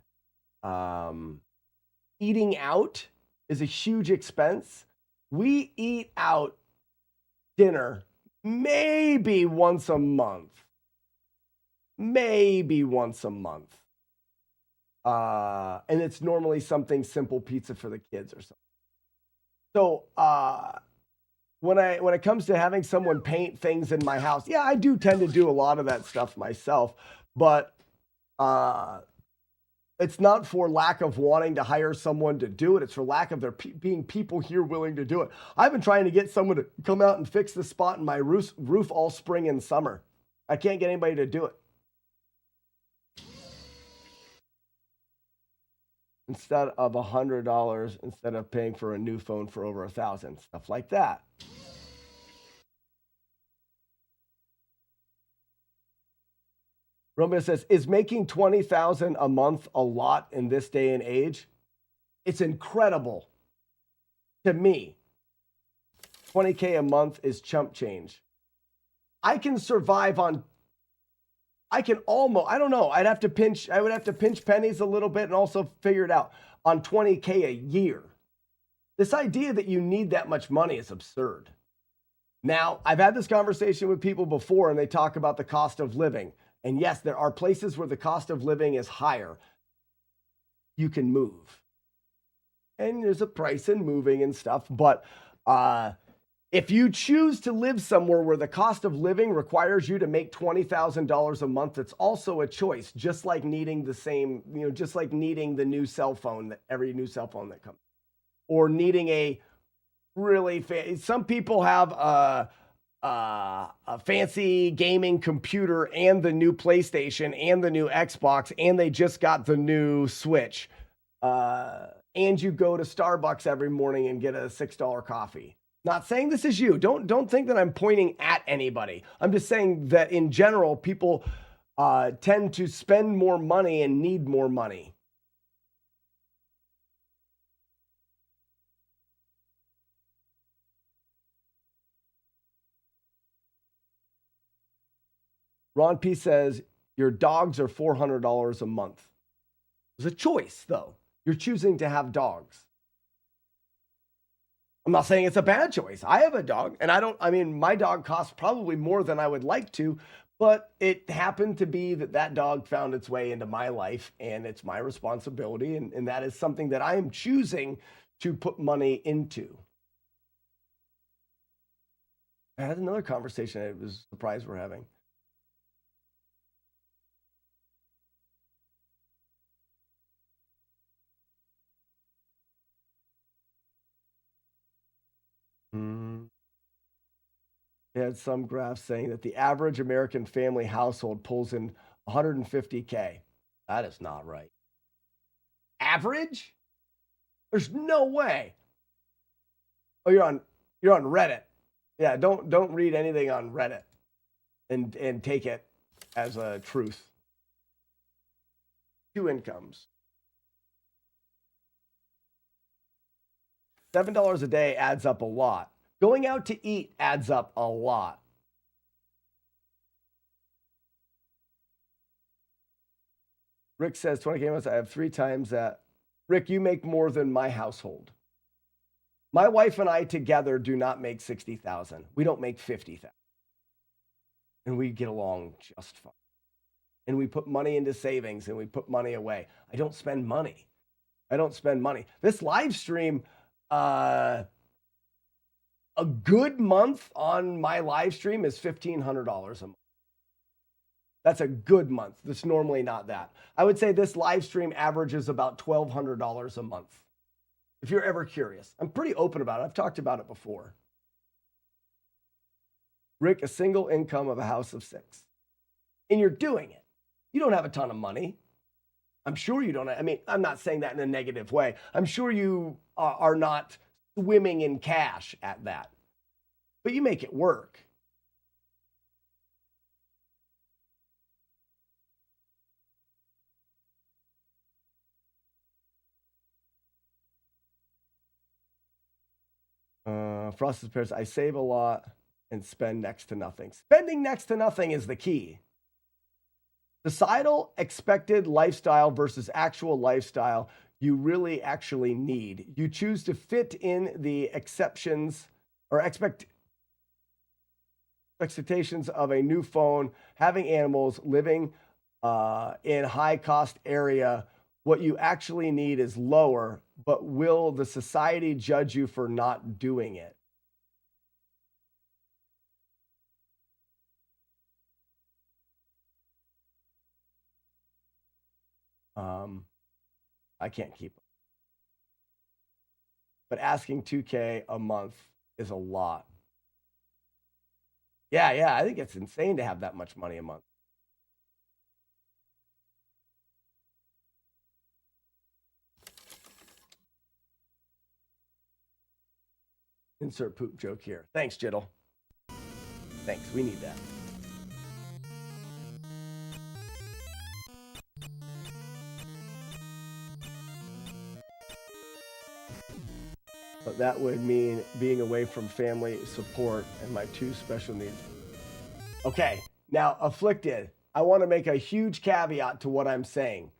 Eating out is a huge expense. We eat out dinner maybe once a month. Maybe once a month. And it's normally something simple, pizza for the kids or something. So when it comes to having someone paint things in my house, yeah, I do tend to do a lot of that stuff myself, but it's not for lack of wanting to hire someone to do it. It's for lack of there being people here willing to do it. I've been trying to get someone to come out and fix the spot in my roof all spring and summer. I can't get anybody to do it. Instead of $100, instead of paying for a new phone for over $1,000, stuff like that. Romeo says, is making $20,000 a month a lot in this day and age? It's incredible to me. $20K a month is chump change. I can survive on, I don't know. I would have to pinch pennies a little bit and also figure it out on $20K a year. This idea that you need that much money is absurd. Now, I've had this conversation with people before and they talk about the cost of living. And yes, there are places where the cost of living is higher. You can move. And there's a price in moving and stuff. But if you choose to live somewhere where the cost of living requires you to make $20,000 a month, it's also a choice, just like needing just like needing the new cell phone, every new cell phone that comes. Or needing a really some people have a fancy gaming computer and the new PlayStation and the new Xbox, and they just got the new Switch. And you go to Starbucks every morning and get a $6 coffee. Not saying this is you. Don't think that I'm pointing at anybody. I'm just saying that in general, people tend to spend more money and need more money. Ron P says, your dogs are $400 a month. It's a choice, though. You're choosing to have dogs. I'm not saying it's a bad choice. I have a dog, and my dog costs probably more than I would like to, but it happened to be that dog found its way into my life, and it's my responsibility, and that is something that I am choosing to put money into. I had another conversation I was surprised we're having. They had some graphs saying that the average American family household pulls in $150K. That is not right. Average? There's no way. Oh, you're on Reddit. Yeah, don't read anything on Reddit and take it as a truth. 2 incomes. $7 a day adds up a lot. Going out to eat adds up a lot. Rick says 20K months. I have 3 times that. Rick, you make more than my household. My wife and I together do not make $60,000. We don't make $50,000. And we get along just fine. And we put money into savings and we put money away. I don't spend money. This live stream, a good month on my live stream is $1,500 a month. That's a good month. That's normally not that. I would say this live stream averages about $1,200 a month. If you're ever curious, I'm pretty open about it. I've talked about it before. Rick, a single income of a house of 6. And you're doing it. You don't have a ton of money. I'm sure you don't. I'm not saying that in a negative way. I'm sure you are not swimming in cash at that. But you make it work. Frosted Pears, I save a lot and spend next to nothing. Spending next to nothing is the key. Societal expected lifestyle versus actual lifestyle you really actually need. You choose to fit in the exceptions or expectations of a new phone, having animals, living in high cost area. What you actually need is lower, but will the society judge you for not doing it? I can't keep them. But asking $2K a month is a lot. Yeah, I think it's insane to have that much money a month. Insert poop joke here. Thanks, Jiddle. Thanks, we need that. But that would mean being away from family support and my 2 special needs. Okay, now Afflicted, I want to make a huge caveat to what I'm saying.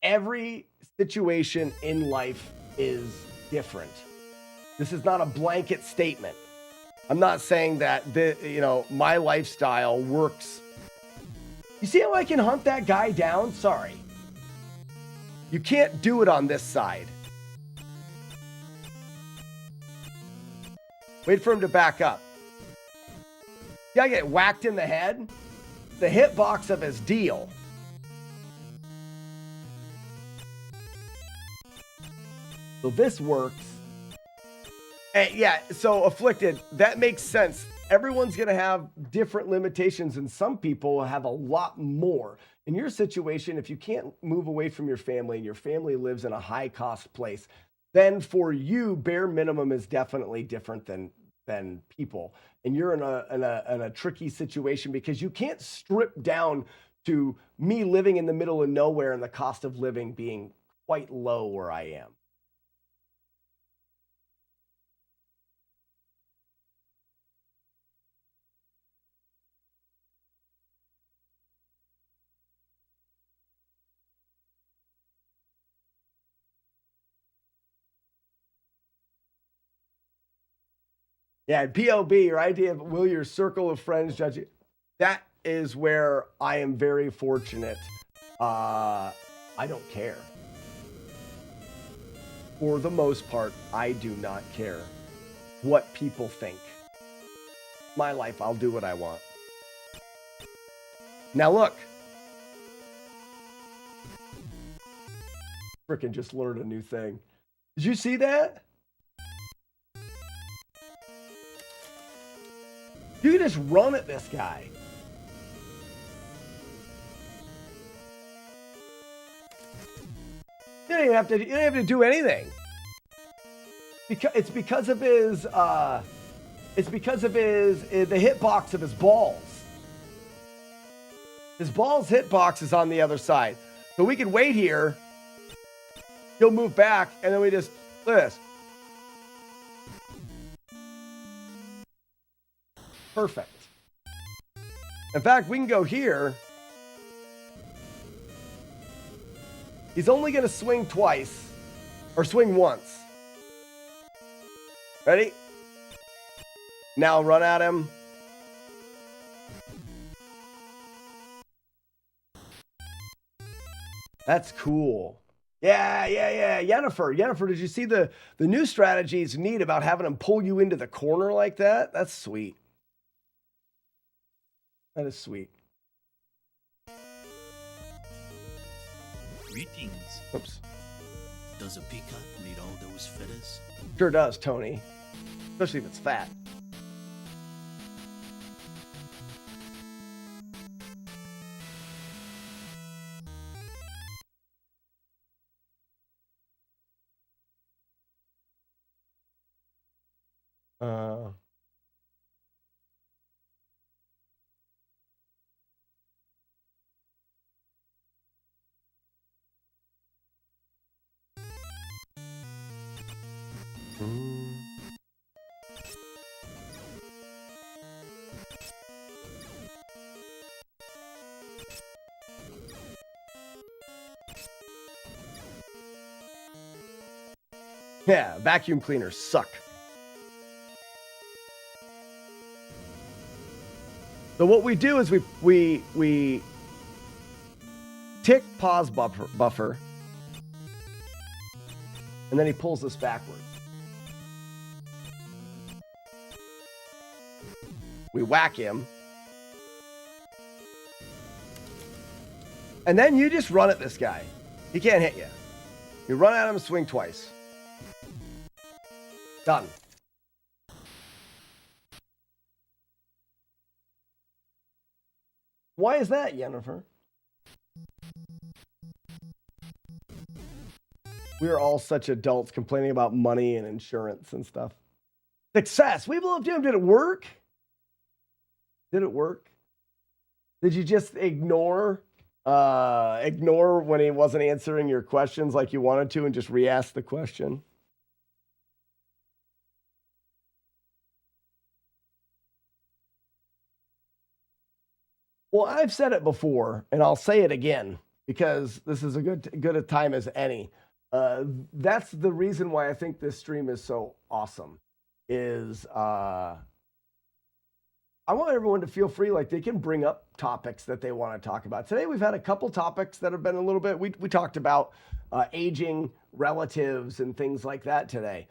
Every situation in life is different. This is not a blanket statement. I'm not saying that my lifestyle works. You see how I can hunt that guy down? Sorry. You can't do it on this side. Wait for him to back up. You gotta get whacked in the head. The hitbox of his deal. So this works. And yeah, so Afflicted, that makes sense. Everyone's gonna have different limitations, and some people have a lot more. In your situation, if you can't move away from your family and your family lives in a high cost place, then for you, bare minimum is definitely different than people. And you're in a tricky situation because you can't strip down to me living in the middle of nowhere and the cost of living being quite low where I am. Yeah, POB, your idea of will your circle of friends judge you? That is where I am very fortunate. I don't care. For the most part, I do not care what people think. My life, I'll do what I want. Now look. Frickin' just learned a new thing. Did you see that? You can just run at this guy. You don't even have to do anything. It's because of his the hitbox of his balls. His balls hitbox is on the other side. So we can wait here. He'll move back, and then we just look at this. Perfect. In fact, we can go here. He's only going to swing twice, or swing once. Ready? Now run at him. That's cool. Yeah. Yennefer, did you see the new strategy is neat about having him pull you into the corner like that? That's sweet. That is sweet.
Greetings.
Oops.
Does a peacock need all those feathers?
Sure does, Tony. Especially if it's fat. Yeah, vacuum cleaners suck. So what we do is we tick pause buffer, and then he pulls us backward. We whack him. And then you just run at this guy. He can't hit you. You run at him, swing twice. Done. Why is that, Jennifer? We are all such adults complaining about money and insurance and stuff. Success. We love him. Did it work? Did it work? Did you just ignore when he wasn't answering your questions like you wanted to and just re-ask the question? Well, I've said it before, and I'll say it again because this is a good a time as any. That's the reason why I think this stream is so awesome. I want everyone to feel free, like they can bring up topics that they want to talk about. Today we've had a couple topics that have been a little bit. We talked about aging relatives and things like that today.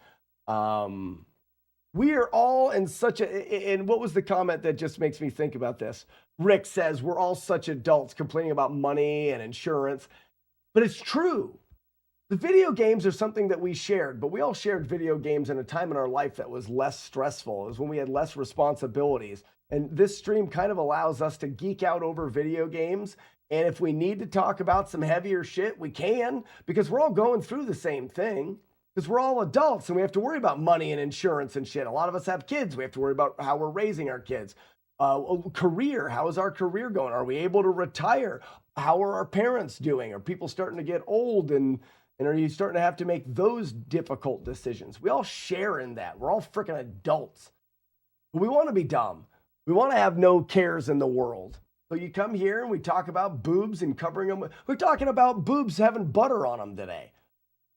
We are all in such a. And what was the comment that just makes me think about this? Rick says we're all such adults complaining about money and insurance, but it's true. The video games are something that we shared, but we all shared video games in a time in our life that was less stressful. It was when we had less responsibilities. And this stream kind of allows us to geek out over video games. And if we need to talk about some heavier shit, we can, because we're all going through the same thing. Because we're all adults and we have to worry about money and insurance and shit. A lot of us have kids. We have to worry about how we're raising our kids. Career, how is our career going? Are we able to retire? How are our parents doing? Are people starting to get old and are you starting to have to make those difficult decisions? We all share in that. We're all freaking adults. But we want to be dumb. We want to have no cares in the world. So you come here and we talk about boobs and covering them. We're talking about boobs having butter on them today.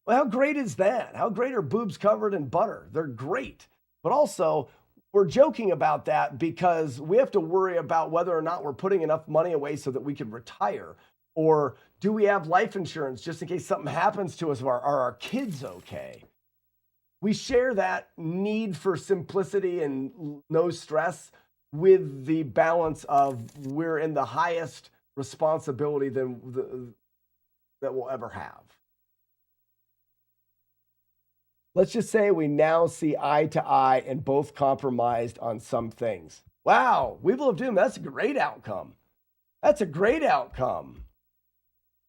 Well, how great is that? How great are boobs covered in butter? They're great. But also, we're joking about that because we have to worry about whether or not we're putting enough money away so that we can retire. Or do we have life insurance just in case something happens to us? Are our kids okay? We share that need for simplicity and no stress with the balance of we're in the highest responsibility that we'll ever have. Let's just say we now see eye to eye and both compromised on some things. Wow, we will have doom. That's a great outcome. That's a great outcome.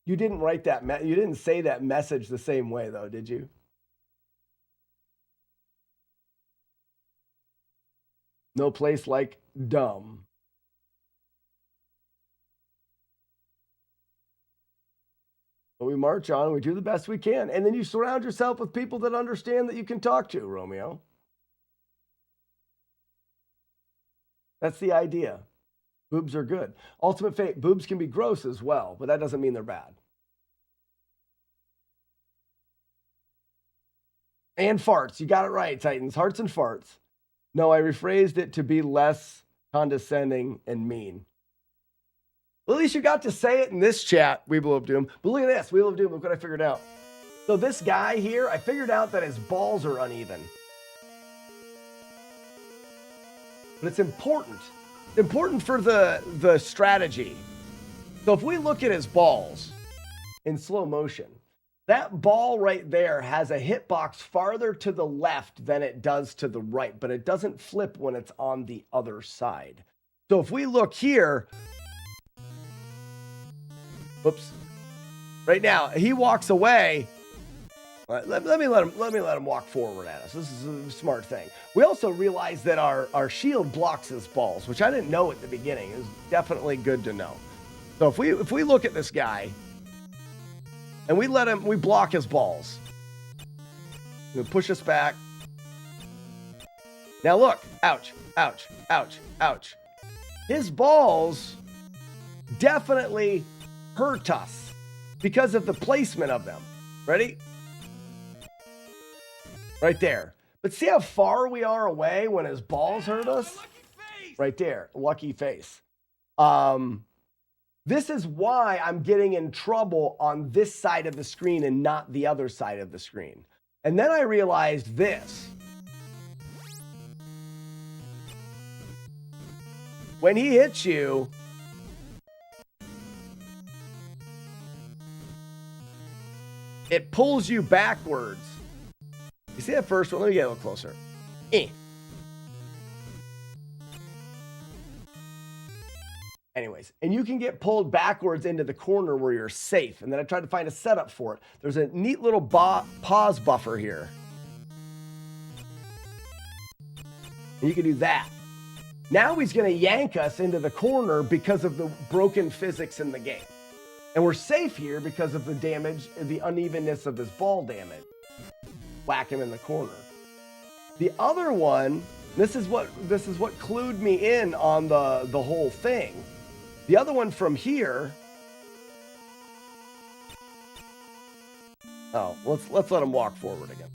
You didn't write that. You didn't say that message the same way, though, did you? No place like dumb. But we march on, we do the best we can. And then you surround yourself with people that understand that you can talk to, Romeo. That's the idea. Boobs are good. Ultimate fate, boobs can be gross as well, but that doesn't mean they're bad. And farts. You got it right, Titans. Hearts and farts. No, I rephrased it to be less condescending and mean. Well, at least you got to say it in this chat, Weeble of Doom. But look at this, Weeble of Doom, look what I figured out. So this guy here, I figured out that his balls are uneven. But it's important. It's important for the strategy. So if we look at his balls in slow motion, that ball right there has a hitbox farther to the left than it does to the right, but it doesn't flip when it's on the other side. So if we look here, whoops, right now, he walks away. Let me let him walk forward at us. This is a smart thing. We also realize that our shield blocks his balls, which I didn't know at the beginning. It was definitely good to know. So if we look at this guy and we block his balls, he'll push us back. Now look, ouch, ouch, ouch, ouch. His balls definitely hurt us because of the placement of them. Ready? Right there. But see how far we are away when his balls hurt us? Right there. Lucky face. This is why I'm getting in trouble on this side of the screen and not the other side of the screen. And then I realized this. When he hits you, it pulls you backwards. You see that first one? Let me get a little closer. Anyways, and you can get pulled backwards into the corner where you're safe. And then I tried to find a setup for it. There's a neat little pause buffer here. And you can do that. Now he's going to yank us into the corner because of the broken physics in the game. And we're safe here because of the damage, the unevenness of his ball damage. Whack him in the corner. The other one, this is what clued me in on the whole thing. The other one from here. Oh, let's let him walk forward again.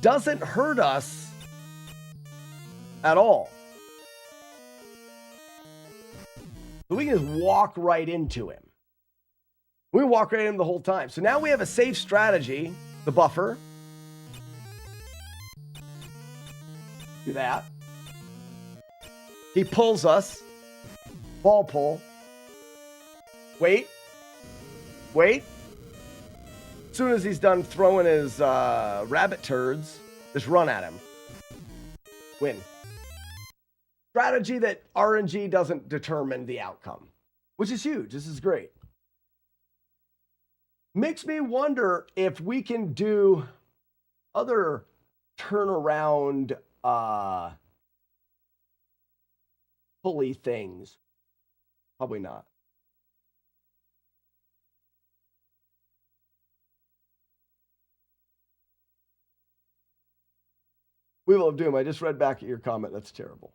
Doesn't hurt us at all. So we can just walk right into him. We walk right into him the whole time. So now we have a safe strategy, the buffer. Do that. He pulls us. Ball pull. Wait. Wait. As soon as he's done throwing his rabbit turds, just run at him. Win. Strategy that RNG doesn't determine the outcome, which is huge. This is great. Makes me wonder if we can do other turnaround pulley things. Probably not. Wheel of Doom, I just read back at your comment. That's terrible.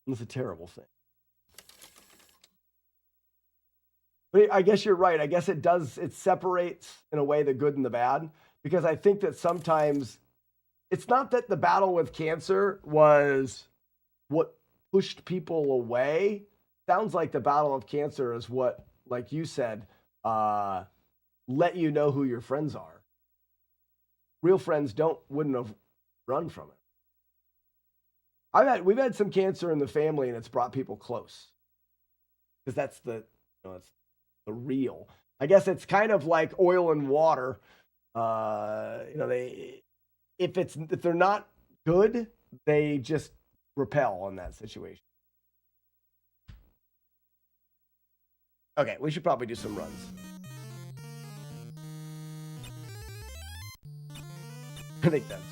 It's a terrible thing. But I guess you're right. I guess it separates in a way the good and the bad, because I think that sometimes it's not that the battle with cancer was what pushed people away. Sounds like the battle of cancer is what, like you said, let you know who your friends are. Real friends wouldn't have run from it. We've had some cancer in the family, and it's brought people close, because that's it's the real. I guess it's kind of like oil and water. If they're not good, they just repel in that situation. Okay, we should probably do some runs. I think that's.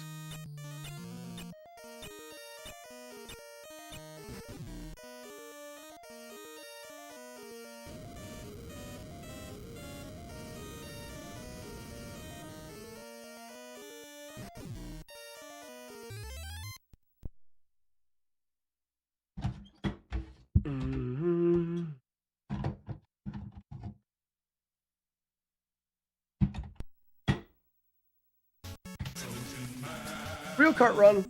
Real kart run.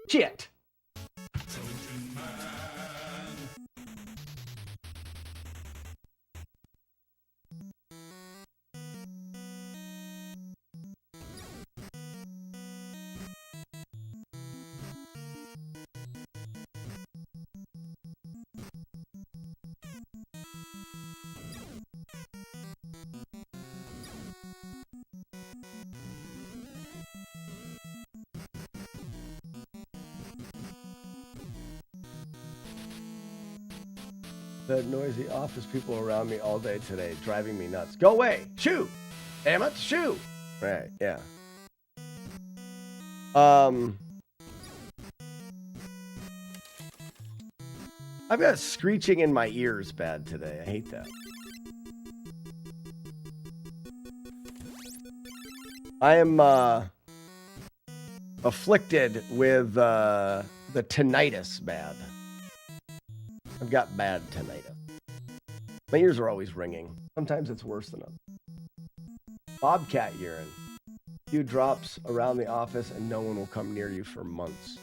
Shit. The noisy office people around me all day today, driving me nuts. Go away! Shoo! Damn it! Shoo! Right, yeah. I've got screeching in my ears bad today. I hate that. I am afflicted with the tinnitus bad. I've got bad tinnitus. My ears are always ringing. Sometimes it's worse than a bobcat urine. Few drops around the office and no one will come near you for months.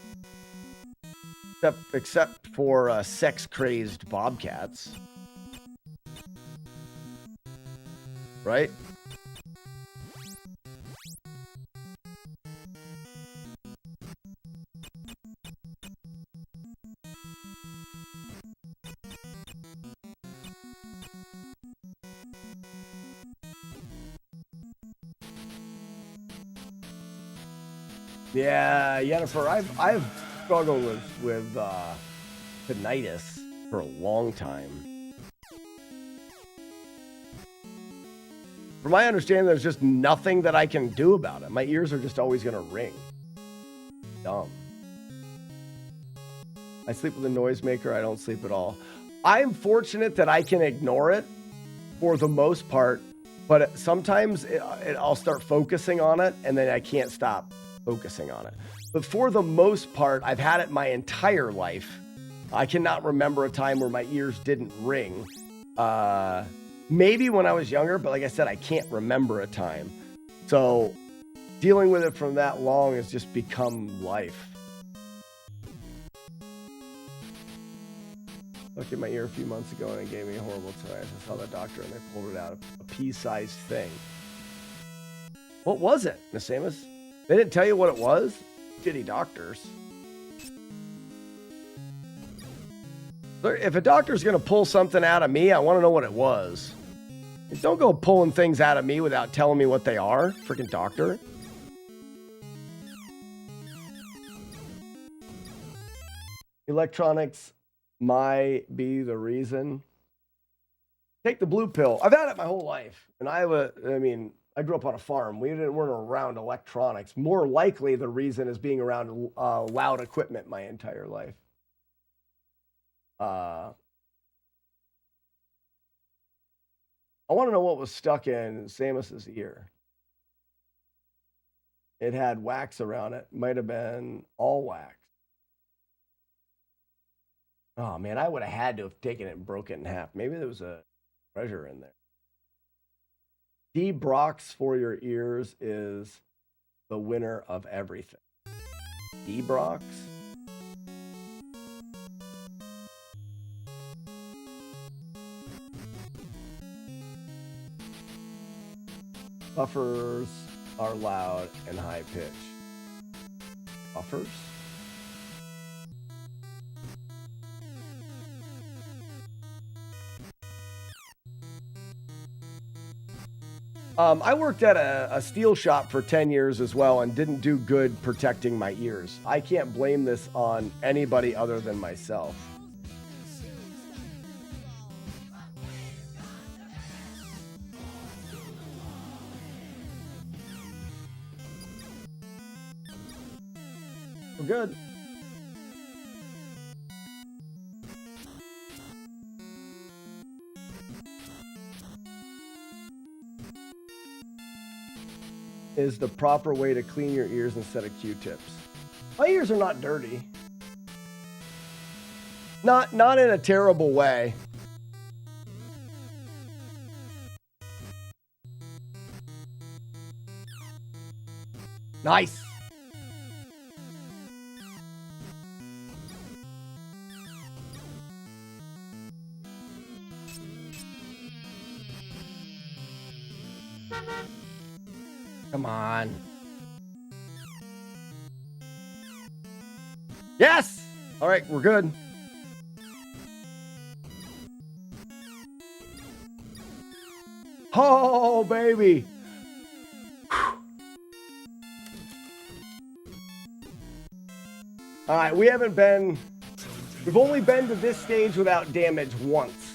Except for sex-crazed bobcats. Right? Yeah, Jennifer, I've struggled with tinnitus for a long time. From my understanding, there's just nothing that I can do about it. My ears are just always going to ring. Dumb. I sleep with a noisemaker. I don't sleep at all. I'm fortunate that I can ignore it for the most part, but sometimes I'll start focusing on it, and then I can't stop focusing on it. But for the most part, I've had it my entire life. I cannot remember a time where my ears didn't ring. Maybe when I was younger, but like I said, I can't remember a time. So dealing with it from that long has just become life. Looked in my ear a few months ago and it gave me a horrible tinnitus. I saw the doctor and they pulled it out, a pea-sized thing. What was it, Nasamus? They didn't tell you what it was? Shitty doctors. If a doctor's going to pull something out of me, I want to know what it was. Don't go pulling things out of me without telling me what they are, freaking doctor. Electronics might be the reason. Take the blue pill. I've had it my whole life. And I grew up on a farm. We weren't around electronics. More likely, the reason is being around loud equipment my entire life. I want to know what was stuck in Samus's ear. It had wax around it. Might have been all wax. Oh, man, I would have had to have taken it and broken it in half. Maybe there was a treasure in there. D-Brox for your ears is the winner of everything. D-Brox? Buffers are loud and high pitch. Buffers? I worked at a steel shop for 10 years as well and didn't do good protecting my ears. I can't blame this on anybody other than myself. We're good. Is the proper way to clean your ears instead of Q-tips. My ears are not dirty. Not in a terrible way. Nice. Come on. Yes! All right, we're good. Oh, baby. All right, we've only been to this stage without damage once.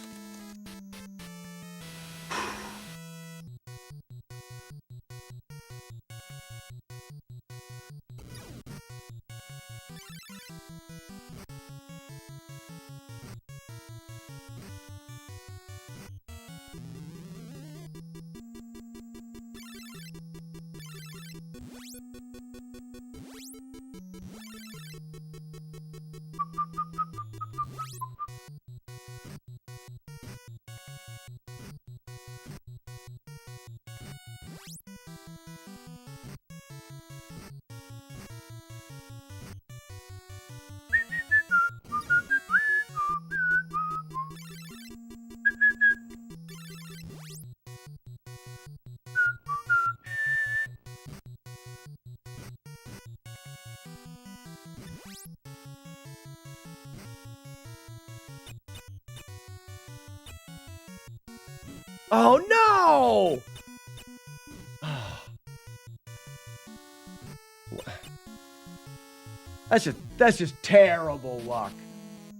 Oh no! That's just terrible luck.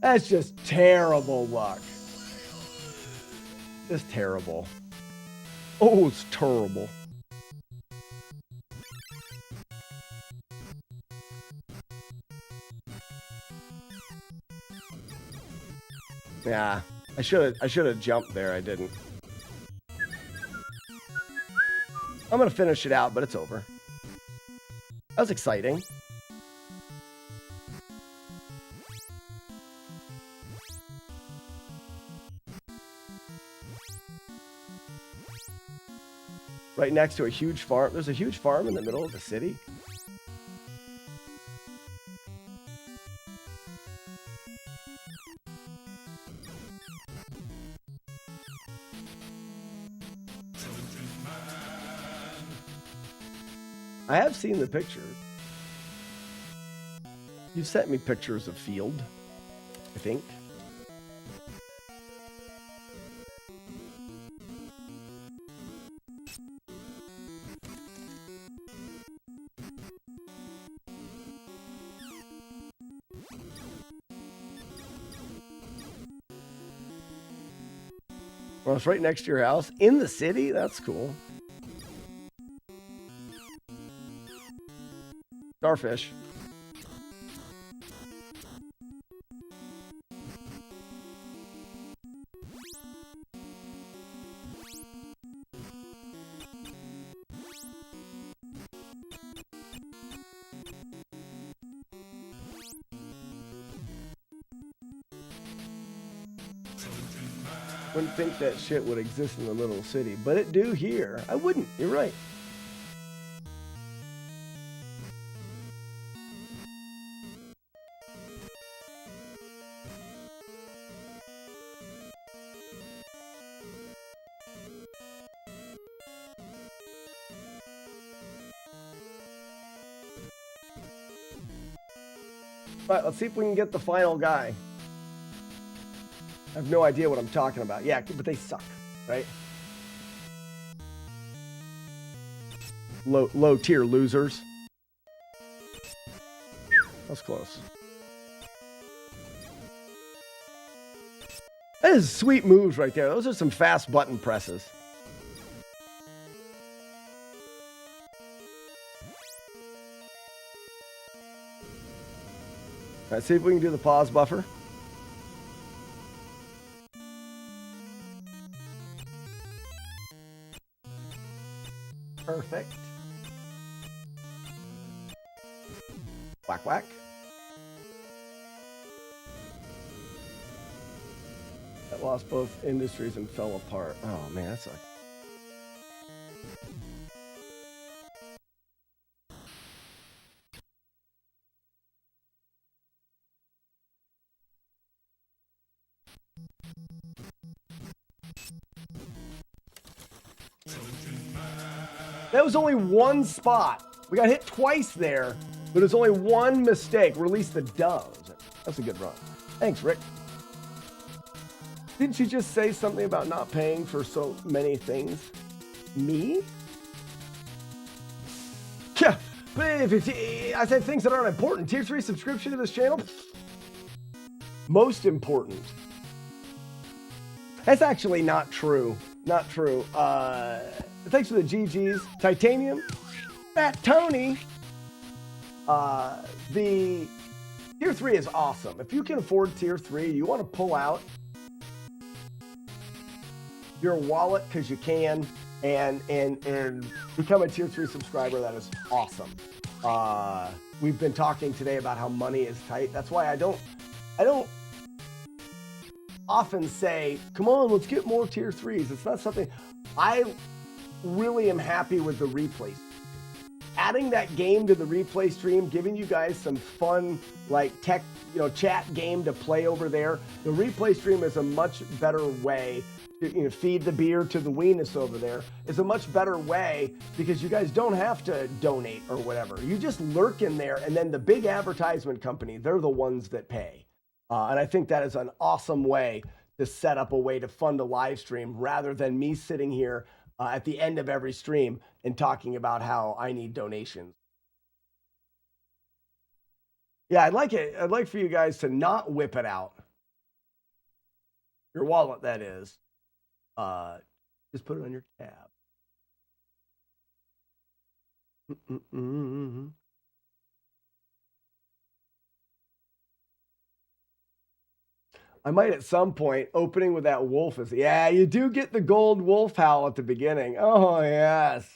That's just terrible luck. Just terrible. Oh, it's terrible. Yeah, I should have jumped there. I didn't. I'm gonna finish it out, but it's over. That was exciting. Right next to a huge farm. There's a huge farm in the middle of the city. I have seen the pictures. You've sent me pictures of field, I think. Well, it's right next to your house in the city. That's cool. Starfish. Wouldn't think that shit would exist in the little city, but it do here. I wouldn't. You're right. All right, let's see if we can get the final guy. I have no idea what I'm talking about. Yeah, but they suck, right? Low tier losers. That's close. That is sweet moves right there. Those are some fast button presses. All right, see if we can do the pause buffer. Perfect. Whack, whack. That lost both industries and fell apart. Oh, man, that sucks. That was only one spot. We got hit twice there, but it was only one mistake. Release the doves. That's a good run. Thanks, Rick. Didn't you just say something about not paying for so many things? Me? Yeah, but I said things that aren't important. Tier 3 subscription to this channel? Most important. That's actually not true. Not true. Thanks for the GGs. Titanium. Fat Tony. The Tier 3 is awesome. If you can afford Tier 3, you want to pull out your wallet because you can and become a Tier 3 subscriber. That is awesome. We've been talking today about how money is tight. That's why I don't often say, come on, let's get more Tier 3s. It's not something I really am happy with the replays. Adding that game to the replay stream, giving you guys some fun, like tech, chat game to play over there. The replay stream is a much better way to feed the beer to the weenus over there. It's a much better way because you guys don't have to donate or whatever. You just lurk in there, and then the big advertisement company, they're the ones that pay. And I think that is an awesome way to set up a way to fund a live stream rather than me sitting here at the end of every stream and talking about how I need donations. Yeah, I'd like for you guys to not whip it out. Your wallet, that is. Just put it on your tab. I might at some point opening with that wolf is, yeah, you do get the gold wolf howl at the beginning. Oh, yes.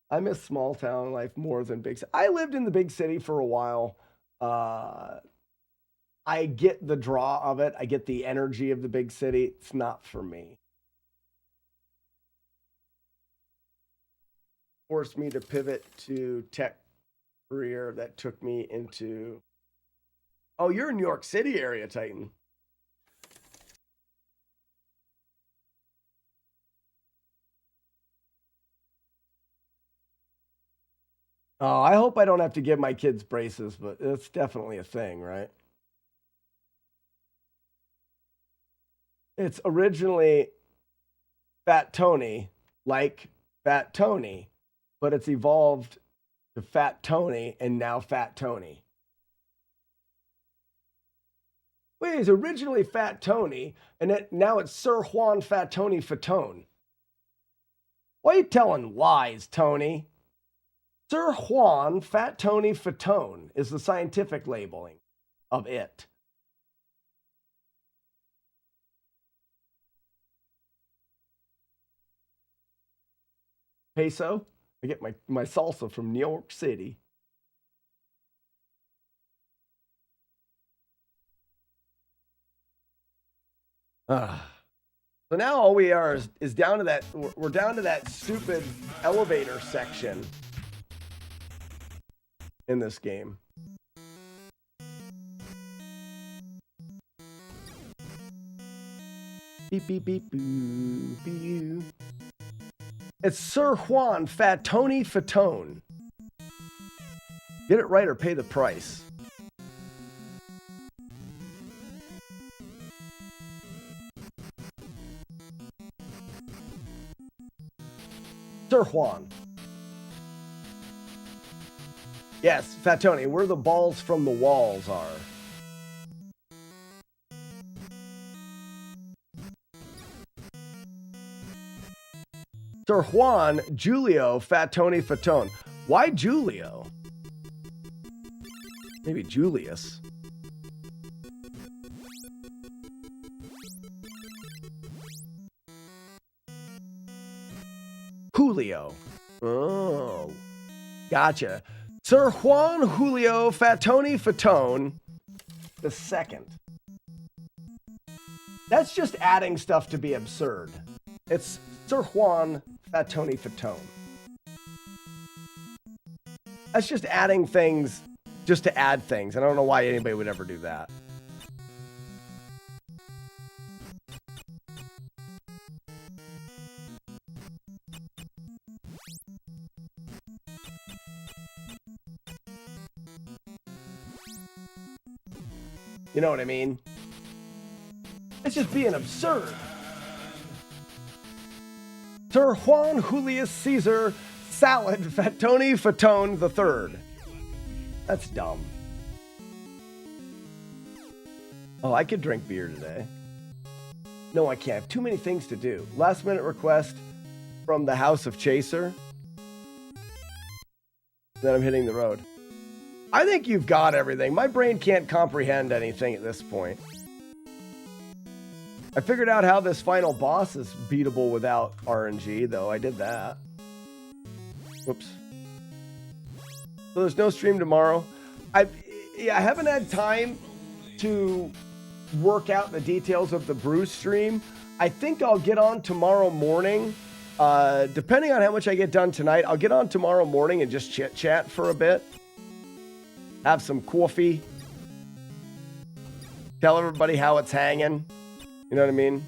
I miss small town life more than big city. I lived in the big city for a while. I get the draw of it. I get the energy of the big city. It's not for me. Forced me to pivot to tech career that took me into... Oh, you're in New York City area, Titan. Oh, I hope I don't have to give my kids braces, but it's definitely a thing, right? It's originally Fat Tony, like Fat Tony, but it's evolved to Fat Tony and now Fat Tony. Wait, it's originally Fat Tony, and now it's Sir Juan Fat Tony Fatone. Why are you telling lies, Tony? Sir Juan Fat Tony Fatone is the scientific labeling of it. Peso? I get my salsa from New York City. So now all we are is down to that. We're down to that stupid elevator section in this game. Beep beep beep boo boo. It's Sir Juan Fat Tony Fatone. Get it right or pay the price. Sir Juan. Yes, Fat Tony, where the balls from the walls are. Sir Juan Julio Fat Tony Fatone. Why Julio? Maybe Julius. Julio. Oh, gotcha. Sir Juan Julio Fat Tony Fatone the second. That's just adding stuff to be absurd. It's Sir Juan Fat Tony Fatone. That's just adding things just to add things. I don't know why anybody would ever do that. You know what I mean? It's just being absurd. Sir Juan Julius Caesar Salad Fatoni Fatone III. That's dumb. Oh, I could drink beer today. No, I can't. I have too many things to do. Last minute request from the House of Chaser. Then I'm hitting the road. I think you've got everything. My brain can't comprehend anything at this point. I figured out how this final boss is beatable without RNG, though. I did that. Whoops. So there's no stream tomorrow. I haven't had time to work out the details of the Bruce stream. I think I'll get on tomorrow morning. Depending on how much I get done tonight, I'll get on tomorrow morning and just chit-chat for a bit. Have some coffee. Tell everybody how it's hanging. You know what I mean?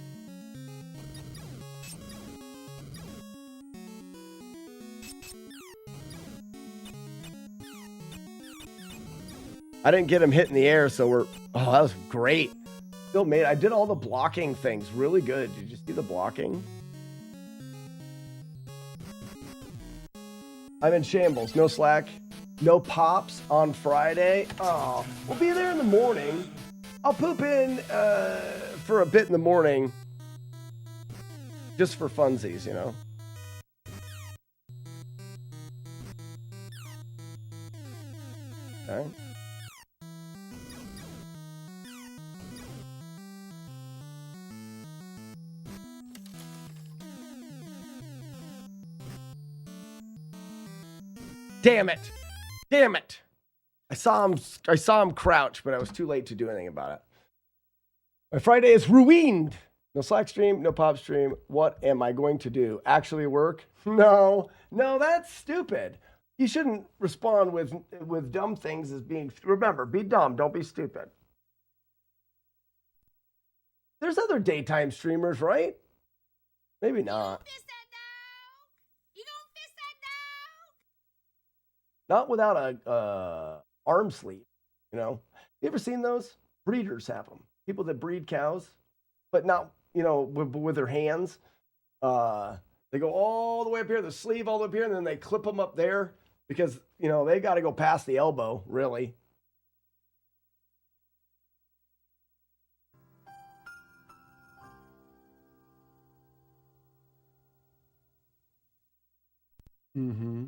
I didn't get him hit in the air, so we're... Oh, that was great. still made. I did all the blocking things really good. Did you see the blocking? I'm in shambles. No Slack. No pops on Friday. Oh, we'll be there in the morning. I'll poop in for a bit in the morning. Just for funsies, you know. Okay. Damn it. Damn it. I saw him crouch, but I was too late to do anything about it. My Friday is ruined. No Slack stream, no pop stream. What am I going to do? Actually work? No, that's stupid. You shouldn't respond with dumb things as being, remember, be dumb, don't be stupid. There's other daytime streamers, right? Maybe not. Not without a arm sleeve, you know. You ever seen those? Breeders have them. People that breed cows, but not, you know, with their hands. They go all the way up here, the sleeve all the way up here, and then they clip them up there because, you know, they got to go past the elbow, really. Mm-hmm.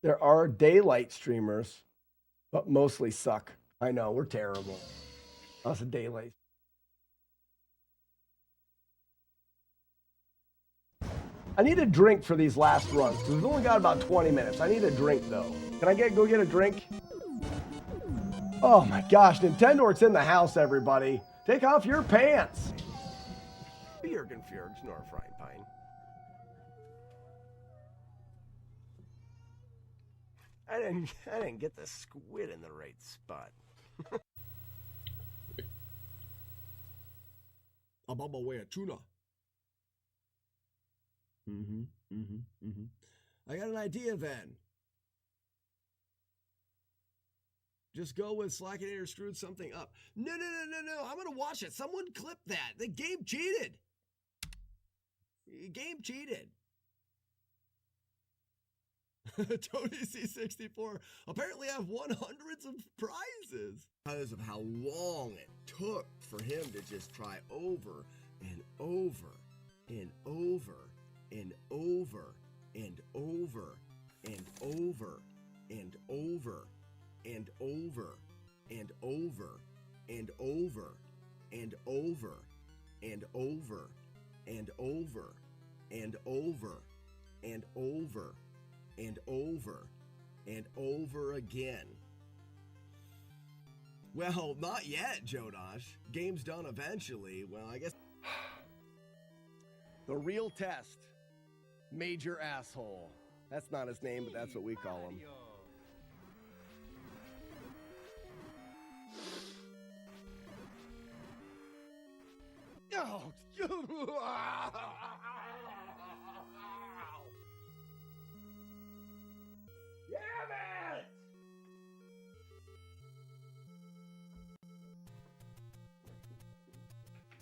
There are daylight streamers, but mostly suck. I know, we're terrible. Us a daylight. I need a drink for these last runs, because we've only got about 20 minutes. I need a drink, though. Can I go get a drink? Oh my gosh, Nintendo, it's in the house, everybody. Take off your pants. Bjorgen Fjords, nor a frying pine. I didn't get the squid in the right spot.
I'm on my way at tuna. I got an idea then. Just go with Slackinator screwed something up. No. I'm going to watch it. Someone clip that. The game cheated. Game cheated. Tony C64 apparently have 100s of prizes. Because of how long it took for him to just try over and over and over and over and over and over and over and over and over and over and over and over and over and over and over and over and over again. Well, not yet, Jodosh. Game's done eventually. Well, I guess.
The real test. Major asshole. That's not his name, but that's what we call him. Oh, damn it!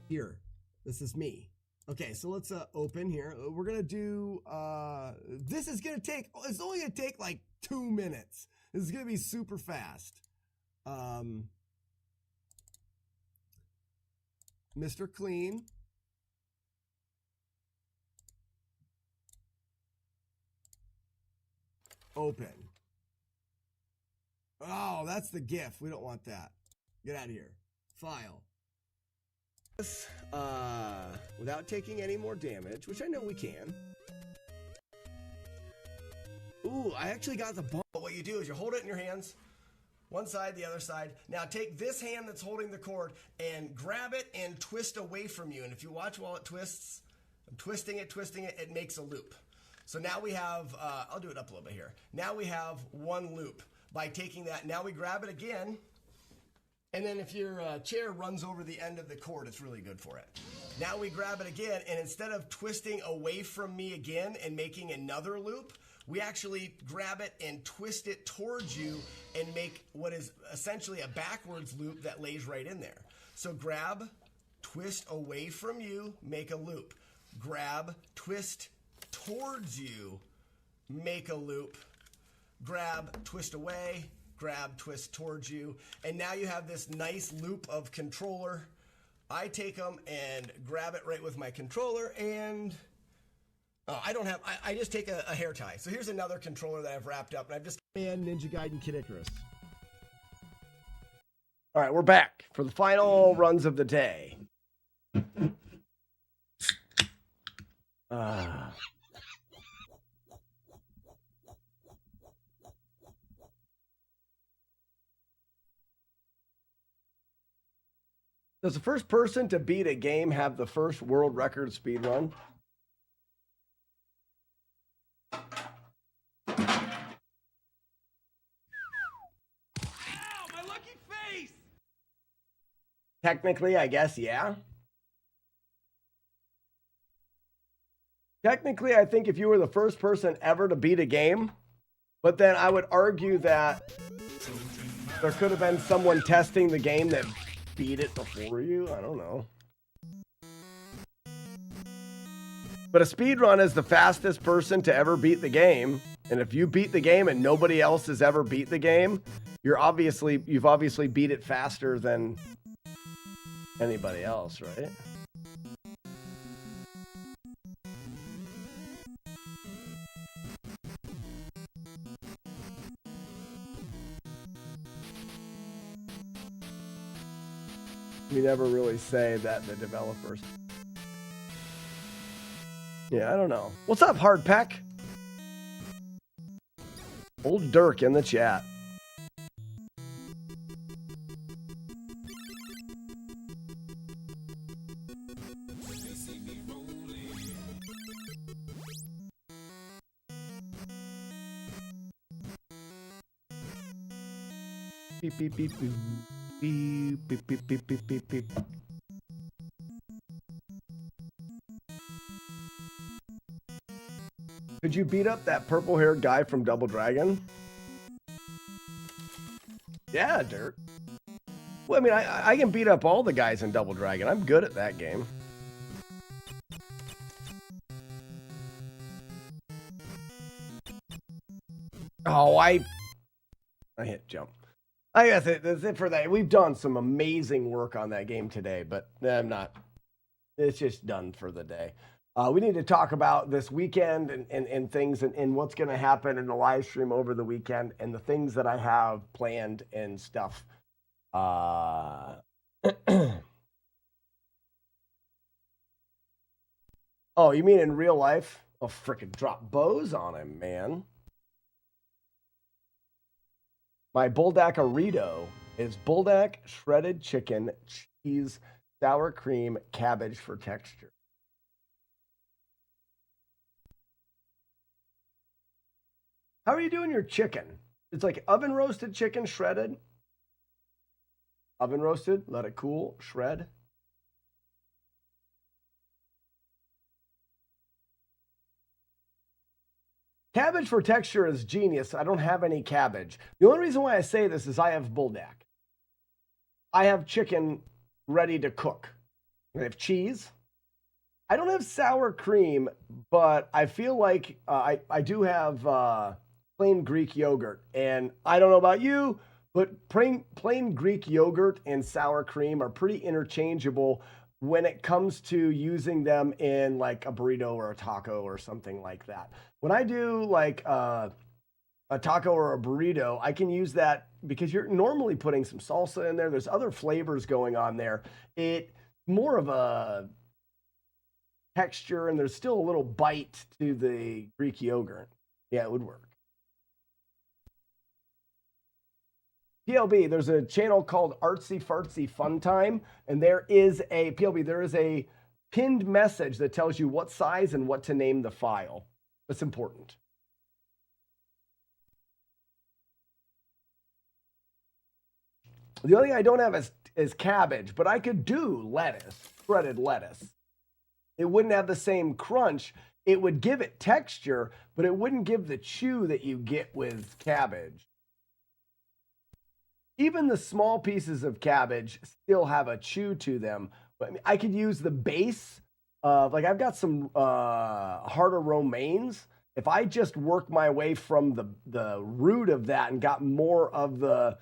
Here, this is me. Okay, so let's open here. We're gonna do, this is gonna take, it's only gonna take like 2 minutes. This is gonna be super fast. Mr. Clean. Open. Oh, that's the GIF. We don't want that. Get out of here. File. Without taking any more damage, which I know we can. Ooh, I actually got the bump. What you do is you hold it in your hands, one side, the other side. Now take this hand that's holding the cord and grab it and twist away from you. And if you watch while it twists, I'm twisting it, it makes a loop. So now we have, I'll do it up a little bit here. Now we have one loop. By taking that, now we grab it again. And then if your chair runs over the end of the cord, it's really good for it. Now we grab it again, and instead of twisting away from me again and making another loop, we actually grab it and twist it towards you and make what is essentially a backwards loop that lays right in there. So grab, twist away from you, make a loop. Grab, twist towards you, make a loop. Grab, twist away, grab, twist towards you. And now you have this nice loop of controller. I take them and grab it right with my controller, and I just take a hair tie. So here's another controller that I've wrapped up, and I've just and Ninja Gaiden Kid Icarus.
All right, we're back for the final runs of the day. Does the first person to beat a game have the first world record speed run? Technically, I guess, yeah. Technically, I think if you were the first person ever to beat a game, but then I would argue that there could have been someone testing the game that beat it before you. I don't know. But a speed run is the fastest person to ever beat the game. And if you beat the game and nobody else has ever beat the game, you've obviously beat it faster than anybody else, right? We never really say that the developers. Yeah, I don't know. What's up, Hardpack? Old Dirk in the chat. Beep, beep, beep, beep. Beep, beep, beep, beep, beep, beep, beep. Could you beat up that purple-haired guy from Double Dragon? Yeah, Dirt. Well, I mean, I can beat up all the guys in Double Dragon. I'm good at that game. Oh, I hit jump. I guess that's it for that. We've done some amazing work on that game today, but I'm not. It's just done for the day. We need to talk about this weekend and things and what's going to happen in the live stream over the weekend and the things that I have planned and stuff. Oh, you mean in real life? Oh, frickin' drop bows on him, man. My Bulldackarito is Bulldog, shredded chicken, cheese, sour cream, cabbage for texture. How are you doing your chicken? It's like oven roasted chicken, shredded. Oven roasted, let it cool, shred. Cabbage for texture is genius. I don't have any cabbage. The only reason why I say this is I have Bulldog. I have chicken ready to cook. I have cheese. I don't have sour cream, but I feel like I do have plain Greek yogurt. And I don't know about you, but plain Greek yogurt and sour cream are pretty interchangeable when it comes to using them in like a burrito or a taco or something like that. When I do like a taco or a burrito, I can use that because you're normally putting some salsa in there. There's other flavors going on there. It's more of a texture, and there's still a little bite to the Greek yogurt. Yeah, it would work. PLB, there's a channel called Artsy Fartsy Fun Time, and there is a pinned message that tells you what size and what to name the file. That's important. The only thing I don't have is cabbage, but I could do lettuce, shredded lettuce. It wouldn't have the same crunch it would give it texture, but it wouldn't give the chew that you get with cabbage. Even the small pieces of cabbage still have a chew to them. But I could use the base of, like, I've got some harder romaines. If I just work my way from the root of that and got more of the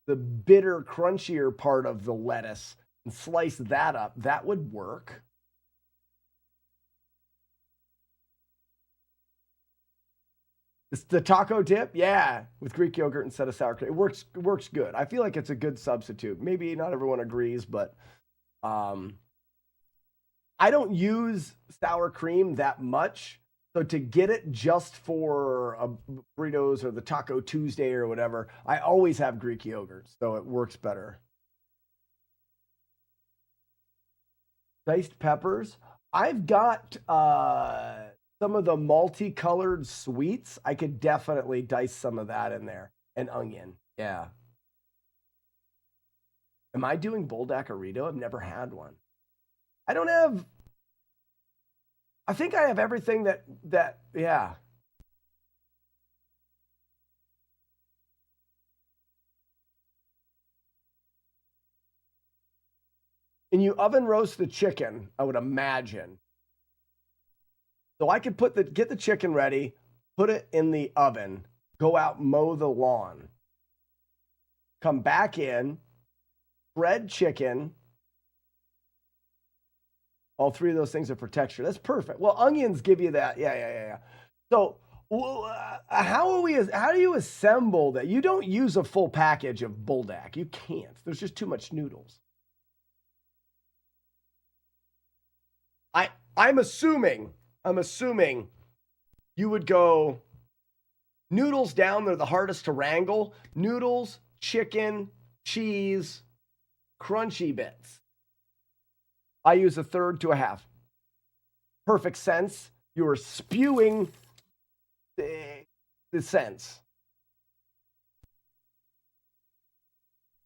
bitter, crunchier part of the lettuce and slice that up, that would work. It's the taco dip, yeah, with Greek yogurt instead of sour cream. It works good. I feel like it's a good substitute. Maybe not everyone agrees, but I don't use sour cream that much. So to get it just for burritos or the Taco Tuesday or whatever, I always have Greek yogurt, so it works better. Diced peppers. I've got some of the multicolored sweets. I could definitely dice some of that in there. And onion, yeah. Am I doing Bulldackerito? I've never had one. I don't have... I think I have everything that yeah. And you oven roast the chicken, I would imagine. So I could get the chicken ready, put it in the oven, go out, mow the lawn, come back in, shred chicken. All three of those things are for texture. That's perfect. Well, onions give you that. Yeah. So how do you assemble that? You don't use a full package of Buldak. You can't. There's just too much noodles. I'm assuming you would go noodles down. They're the hardest to wrangle. Noodles, chicken, cheese, crunchy bits. I use 1/3 to 1/2. Perfect sense. You are spewing the sense.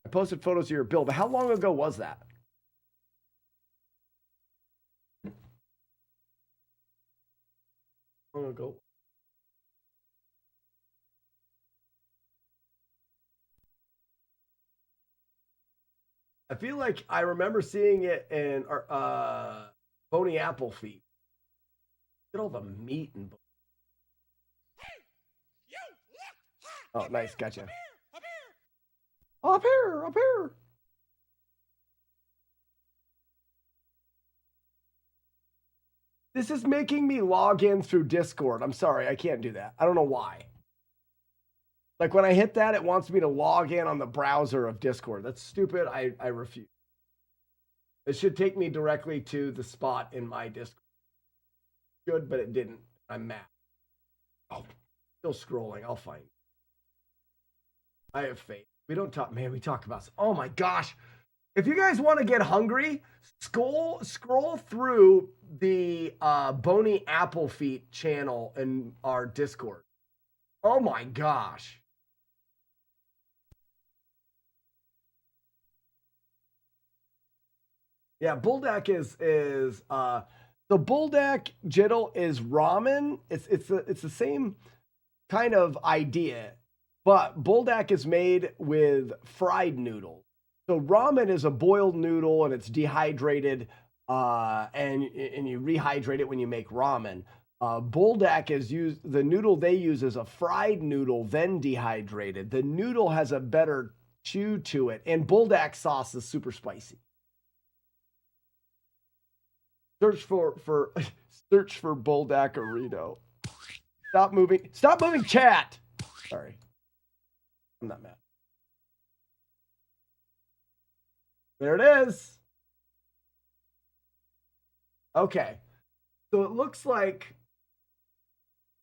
I posted photos of your bill, but how long ago was that? Long ago. I feel like I remember seeing it in Bony Apple Feet. Look at all the meat and. Oh, nice, gotcha. Up here. This is making me log in through Discord. I'm sorry, I can't do that. I don't know why. Like when I hit that, it wants me to log in on the browser of Discord. That's stupid. I refuse. It should take me directly to the spot in my Discord. Good, but it didn't. I'm mad. Oh, still scrolling. I'll find it. I have faith. We don't talk, man. We talk about. Oh my gosh. If you guys want to get hungry, scroll through the Bony Apple Feet channel in our Discord. Oh my gosh. Yeah, Buldak is the Buldak Jiddle is ramen. It's the same kind of idea, but Buldak is made with fried noodles. So ramen is a boiled noodle and it's dehydrated, and you rehydrate it when you make ramen. Buldak is the noodle they use is a fried noodle, then dehydrated. The noodle has a better chew to it, and Buldak sauce is super spicy. Search for Buldakarito. Stop moving, chat. Sorry, I'm not mad. There it is. Okay, so it looks like.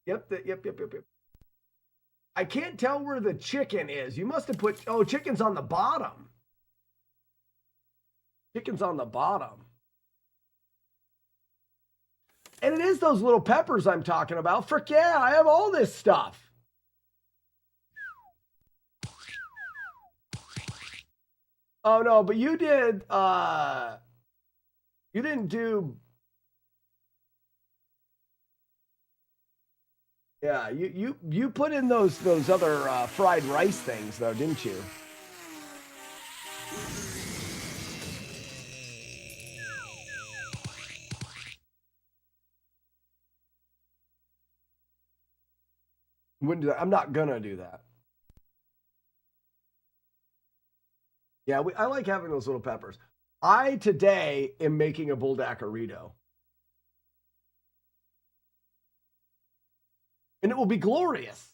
Yep. I can't tell where the chicken is. You must have put. Oh, chicken's on the bottom. Chicken's on the bottom. And it is those little peppers I'm talking about. Frick yeah, I have all this stuff. Oh no, but you did you didn't do Yeah, you put in those other fried rice things though, didn't you? Wouldn't do that. I'm not gonna do that. Yeah, I like having those little peppers. I today am making a bulldacarito. And it will be glorious.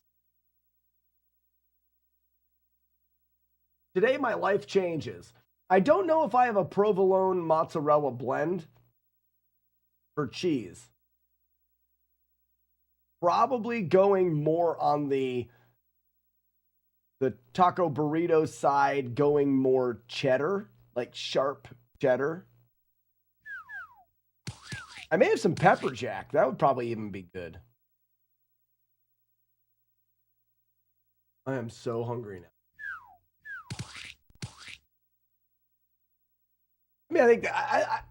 Today, my life changes. I don't know if I have a provolone mozzarella blend for cheese. Probably going more on the taco burrito side, going more cheddar, like sharp cheddar. I may have some pepper jack. That would probably even be good. I am so hungry now. I mean, I think I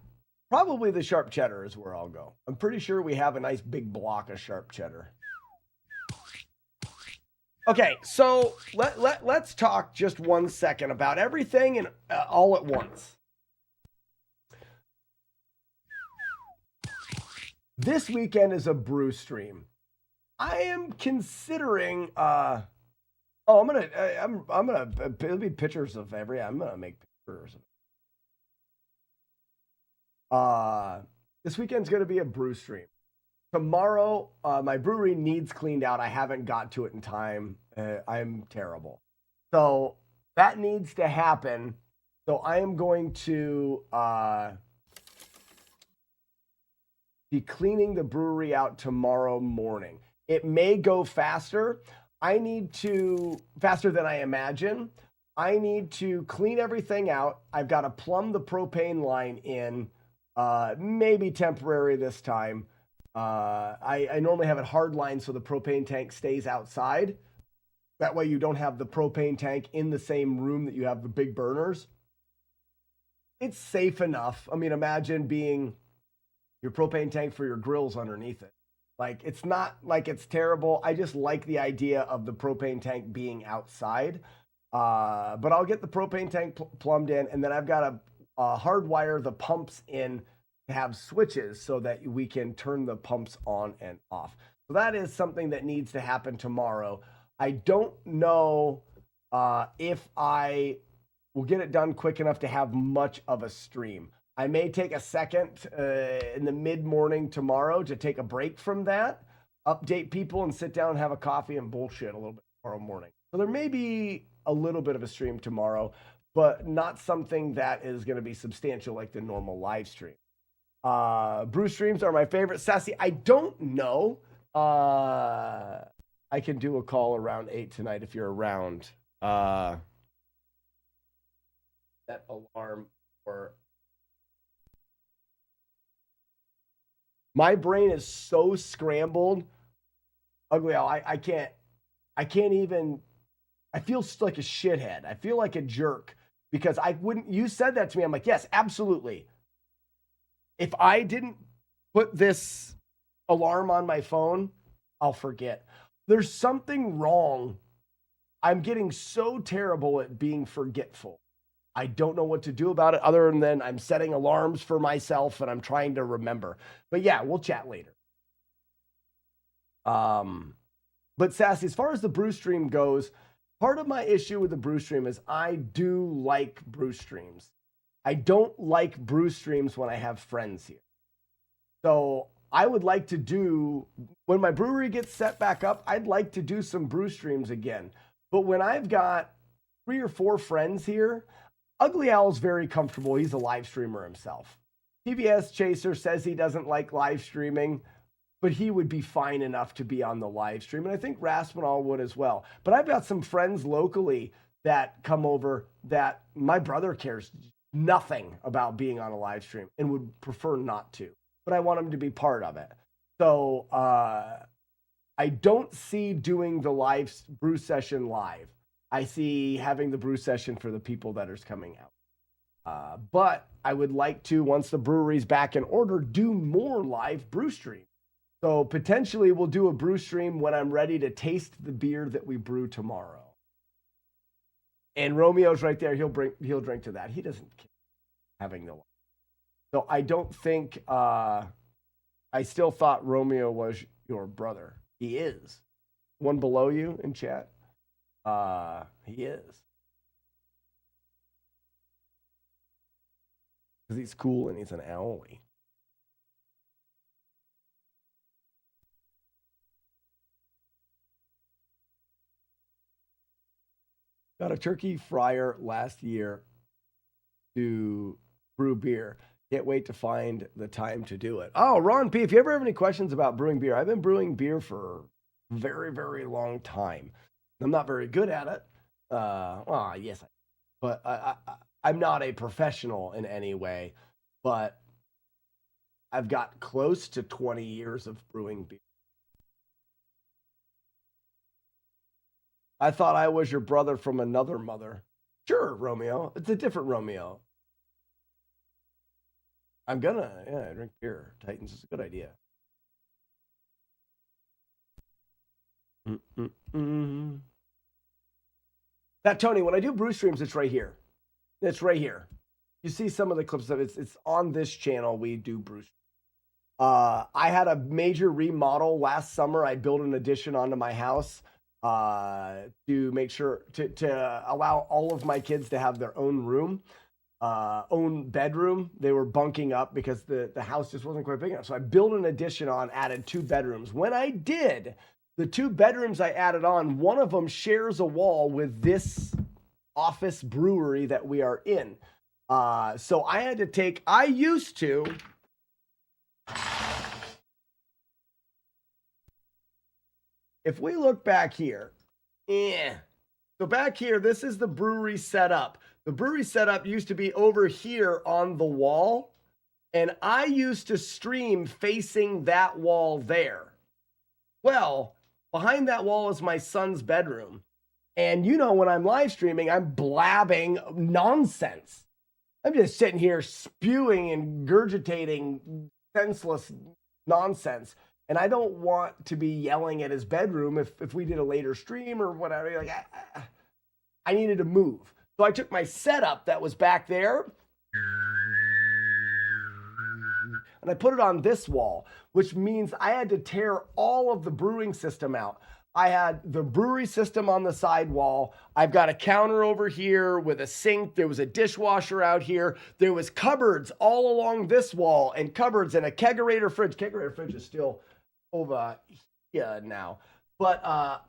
probably the sharp cheddar is where I'll go. I'm pretty sure we have a nice big block of sharp cheddar. Okay, so let's talk just 1 second about everything and all at once. This weekend is a brew stream. I am considering. I'm gonna. It'll be pictures of every. I'm gonna make pictures of it. This weekend's gonna be a brew stream. Tomorrow, my brewery needs cleaned out. I haven't got to it in time. I'm terrible. So that needs to happen. So I am going to be cleaning the brewery out tomorrow morning. It may go faster. Faster than I imagine. I need to clean everything out. I've got to plumb the propane line in, maybe temporary this time. I normally have it hardlined so the propane tank stays outside. That way you don't have the propane tank in the same room that you have the big burners. It's safe enough. I mean, imagine being your propane tank for your grills underneath it. Like, it's not like it's terrible. I just like the idea of the propane tank being outside. But I'll get the propane tank plumbed in, and then I've got to hardwire the pumps in to have switches so that we can turn the pumps on and off. So that is something that needs to happen tomorrow. I don't know if I will get it done quick enough to have much of a stream. I may take a second in the mid-morning tomorrow to take a break from that, update people, and sit down and have a coffee and bullshit a little bit tomorrow morning. So there may be a little bit of a stream tomorrow, but not something that is going to be substantial like the normal live stream. Brew streams are my favorite. Sassy, I don't know. I can do a call around 8 tonight if you're around. That alarm for... My brain is so scrambled. Ugly Al, I can't even... I feel like a shithead. I feel like a jerk because you said that to me. I'm like, yes, absolutely. If I didn't put this alarm on my phone, I'll forget. There's something wrong. I'm getting so terrible at being forgetful. I don't know what to do about it other than I'm setting alarms for myself and I'm trying to remember. But yeah, we'll chat later. But Sassy, as far as the brew stream goes, part of my issue with the brew stream is I do like brew streams. I don't like brew streams when I have friends here. So I would like to do, when my brewery gets set back up, I'd like to do some brew streams again. But when I've got 3 or 4 friends here, Ugly Owl's very comfortable. He's a live streamer himself. TBS Chaser says he doesn't like live streaming, but he would be fine enough to be on the live stream. And I think Raspinall would as well. But I've got some friends locally that come over that my brother cares nothing about being on a live stream and would prefer not to. But I want him to be part of it. So I don't see doing the live brew session live. I see having the brew session for the people that are coming out. But I would like to, once the brewery's back in order, do more live brew streams. So potentially we'll do a brew stream when I'm ready to taste the beer that we brew tomorrow. And Romeo's right there. He'll drink to that. He doesn't care having the wine. So I don't think I still thought Romeo was your brother. He is. One below you in chat. He is. Because he's cool and he's an owlie. Got a turkey fryer last year to brew beer. Can't wait to find the time to do it. Oh, Ron P., if you ever have any questions about brewing beer, I've been brewing beer for a very, very long time. I'm not very good at it. Yes, but I'm not a professional in any way, but I've got close to 20 years of brewing beer. I thought I was your brother from another mother. Sure, Romeo. It's a different Romeo. I'm gonna, drink beer. Titans is a good idea. That, Tony, when I do brew streams, it's right here. It's right here. You see some of the clips of it. It's on this channel. We do brew streams. I had a major remodel last summer. I built an addition onto my house to make sure to allow all of my kids to have their own room, own bedroom. They were bunking up because the house just wasn't quite big enough. So I built an addition on, added 2 bedrooms. When I did, the 2 bedrooms I added on, one of them shares a wall with this office brewery that we are in. So I had to take, I used to, if we look back here, so back here, this is the brewery setup. The brewery setup used to be over here on the wall, and I used to stream facing that wall there. Well, behind that wall is my son's bedroom. And you know, when I'm live streaming, I'm blabbing nonsense. I'm just sitting here spewing and gurgitating senseless nonsense. And I don't want to be yelling at his bedroom if we did a later stream or whatever. Like, I needed to move. So I took my setup that was back there and I put it on this wall, which means I had to tear all of the brewing system out. I had the brewery system on the side wall. I've got a counter over here with a sink. There was a dishwasher out here. There was cupboards all along this wall and cupboards and a kegerator fridge. Kegerator fridge is still over here now. But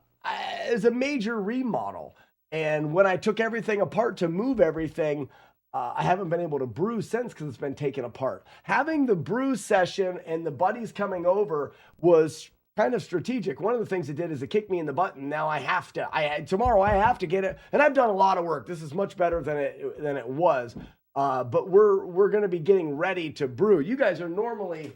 it's a major remodel. And when I took everything apart to move everything, I haven't been able to brew since because it's been taken apart. Having the brew session and the buddies coming over was kind of strategic. One of the things it did is it kicked me in the butt, and now tomorrow I have to get it. And I've done a lot of work. This is much better than it was. But we're going to be getting ready to brew. You guys are normally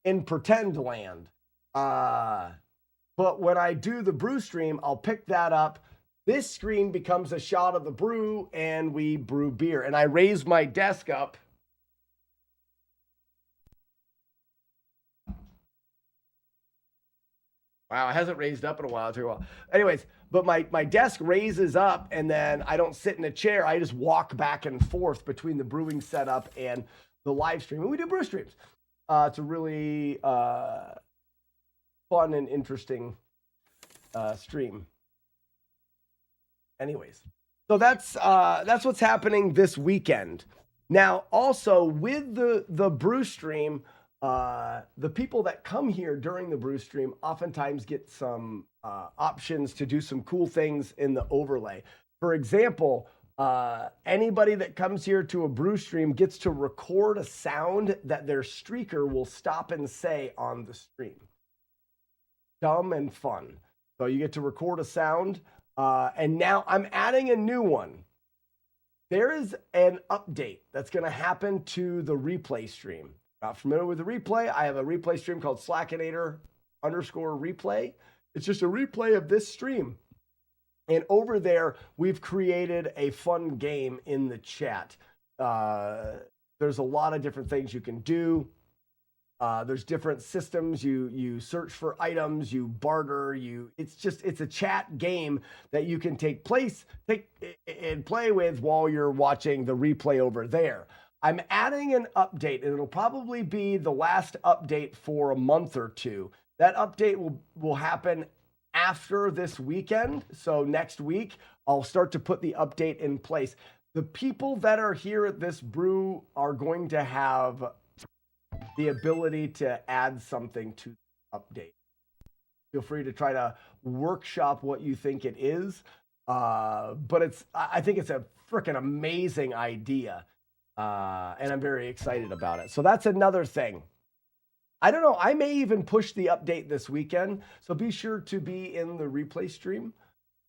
in pretend land. But when I do the brew stream, I'll pick that up. This screen becomes a shot of the brew, and we brew beer. And I raise my desk up. Wow, it hasn't raised up in a while. It took a while. Anyways, but my desk raises up, and then I don't sit in a chair. I just walk back and forth between the brewing setup and the live stream. And we do brew streams. It's a really fun and interesting stream. Anyways, so that's what's happening this weekend. Now, also with the brew stream, the people that come here during the brew stream oftentimes get some options to do some cool things in the overlay. For example, anybody that comes here to a brew stream gets to record a sound that their streaker will stop and say on the stream. Dumb and fun. So you get to record a sound. And now I'm adding a new one. There is an update that's going to happen to the replay stream. Not familiar with the replay? I have a replay stream called Slackinator_replay. It's just a replay of this stream. And over there, we've created a fun game in the chat. There's a lot of different things you can do. There's different systems. You search for items, you barter, it's a chat game that you can take and play with while you're watching the replay over there. I'm adding an update, and it'll probably be the last update for a month or two. That update will happen after this weekend. So next week, I'll start to put the update in place. The people that are here at this brew are going to have the ability to add something to the update. Feel free to try to workshop what you think it is. But I think it's a freaking amazing idea. And I'm very excited about it. So that's another thing. I don't know. I may even push the update this weekend. So be sure to be in the replay stream.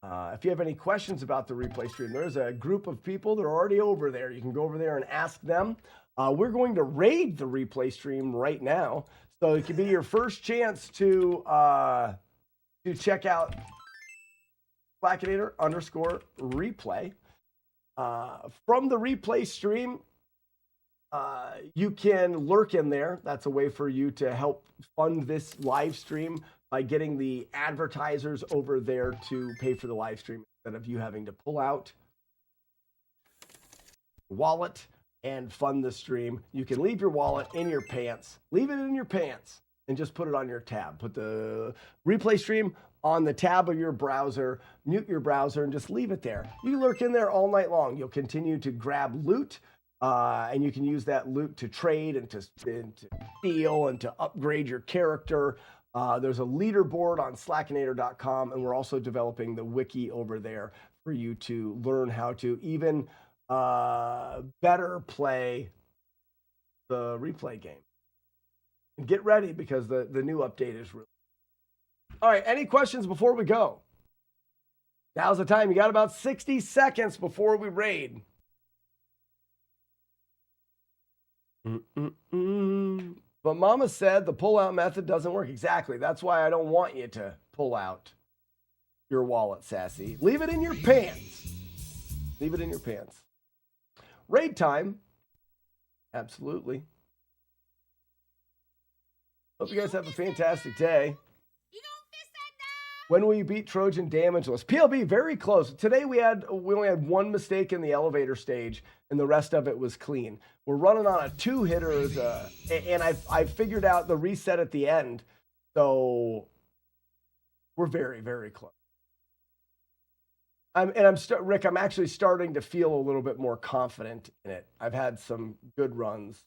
If you have any questions about the replay stream, there's a group of people that are already over there. You can go over there and ask them. We're going to raid the replay stream right now. So it could be your first chance to check out Slackinator_replay. From the replay stream, you can lurk in there. That's a way for you to help fund this live stream by getting the advertisers over there to pay for the live stream instead of you having to pull out wallet and fund the stream. You can leave your wallet in your pants. Leave it in your pants and just put it on your tab. Put the replay stream on the tab of your browser, mute your browser, and just leave it there. You lurk in there all night long. You'll continue to grab loot, and you can use that loot to trade and to steal and to upgrade your character. There's a leaderboard on slackinator.com, and we're also developing the wiki over there for you to learn how to even better play the replay game. And get ready because the new update is real. All right, any questions before we go? Now's the time. You got about 60 seconds before we raid. But Mama said the pull-out method doesn't work. Exactly. That's why I don't want you to pull out your wallet, Sassy. Leave it in your pants. Leave it in your pants. Raid time. Absolutely. Hope you guys have a fantastic day. When will you beat Trojan Damageless? PLB, very close. Today we only had one mistake in the elevator stage, and the rest of it was clean. We're running on a 2-hitter, and I figured out the reset at the end, so we're very, very close. Rick, I'm actually starting to feel a little bit more confident in it. I've had some good runs.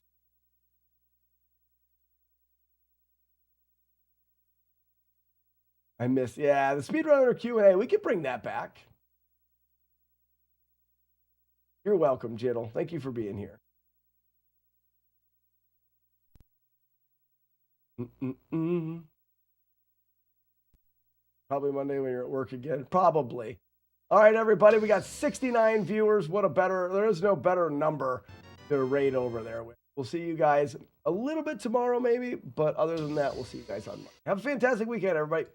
I miss, the Speedrunner Q&A. We could bring that back. You're welcome, Jiddle. Thank you for being here. Probably Monday when you're at work again. Probably. All right, everybody. We got 69 viewers. There is no better number to raid over there with. We'll see you guys a little bit tomorrow, maybe. But other than that, we'll see you guys on Monday. Have a fantastic weekend, everybody.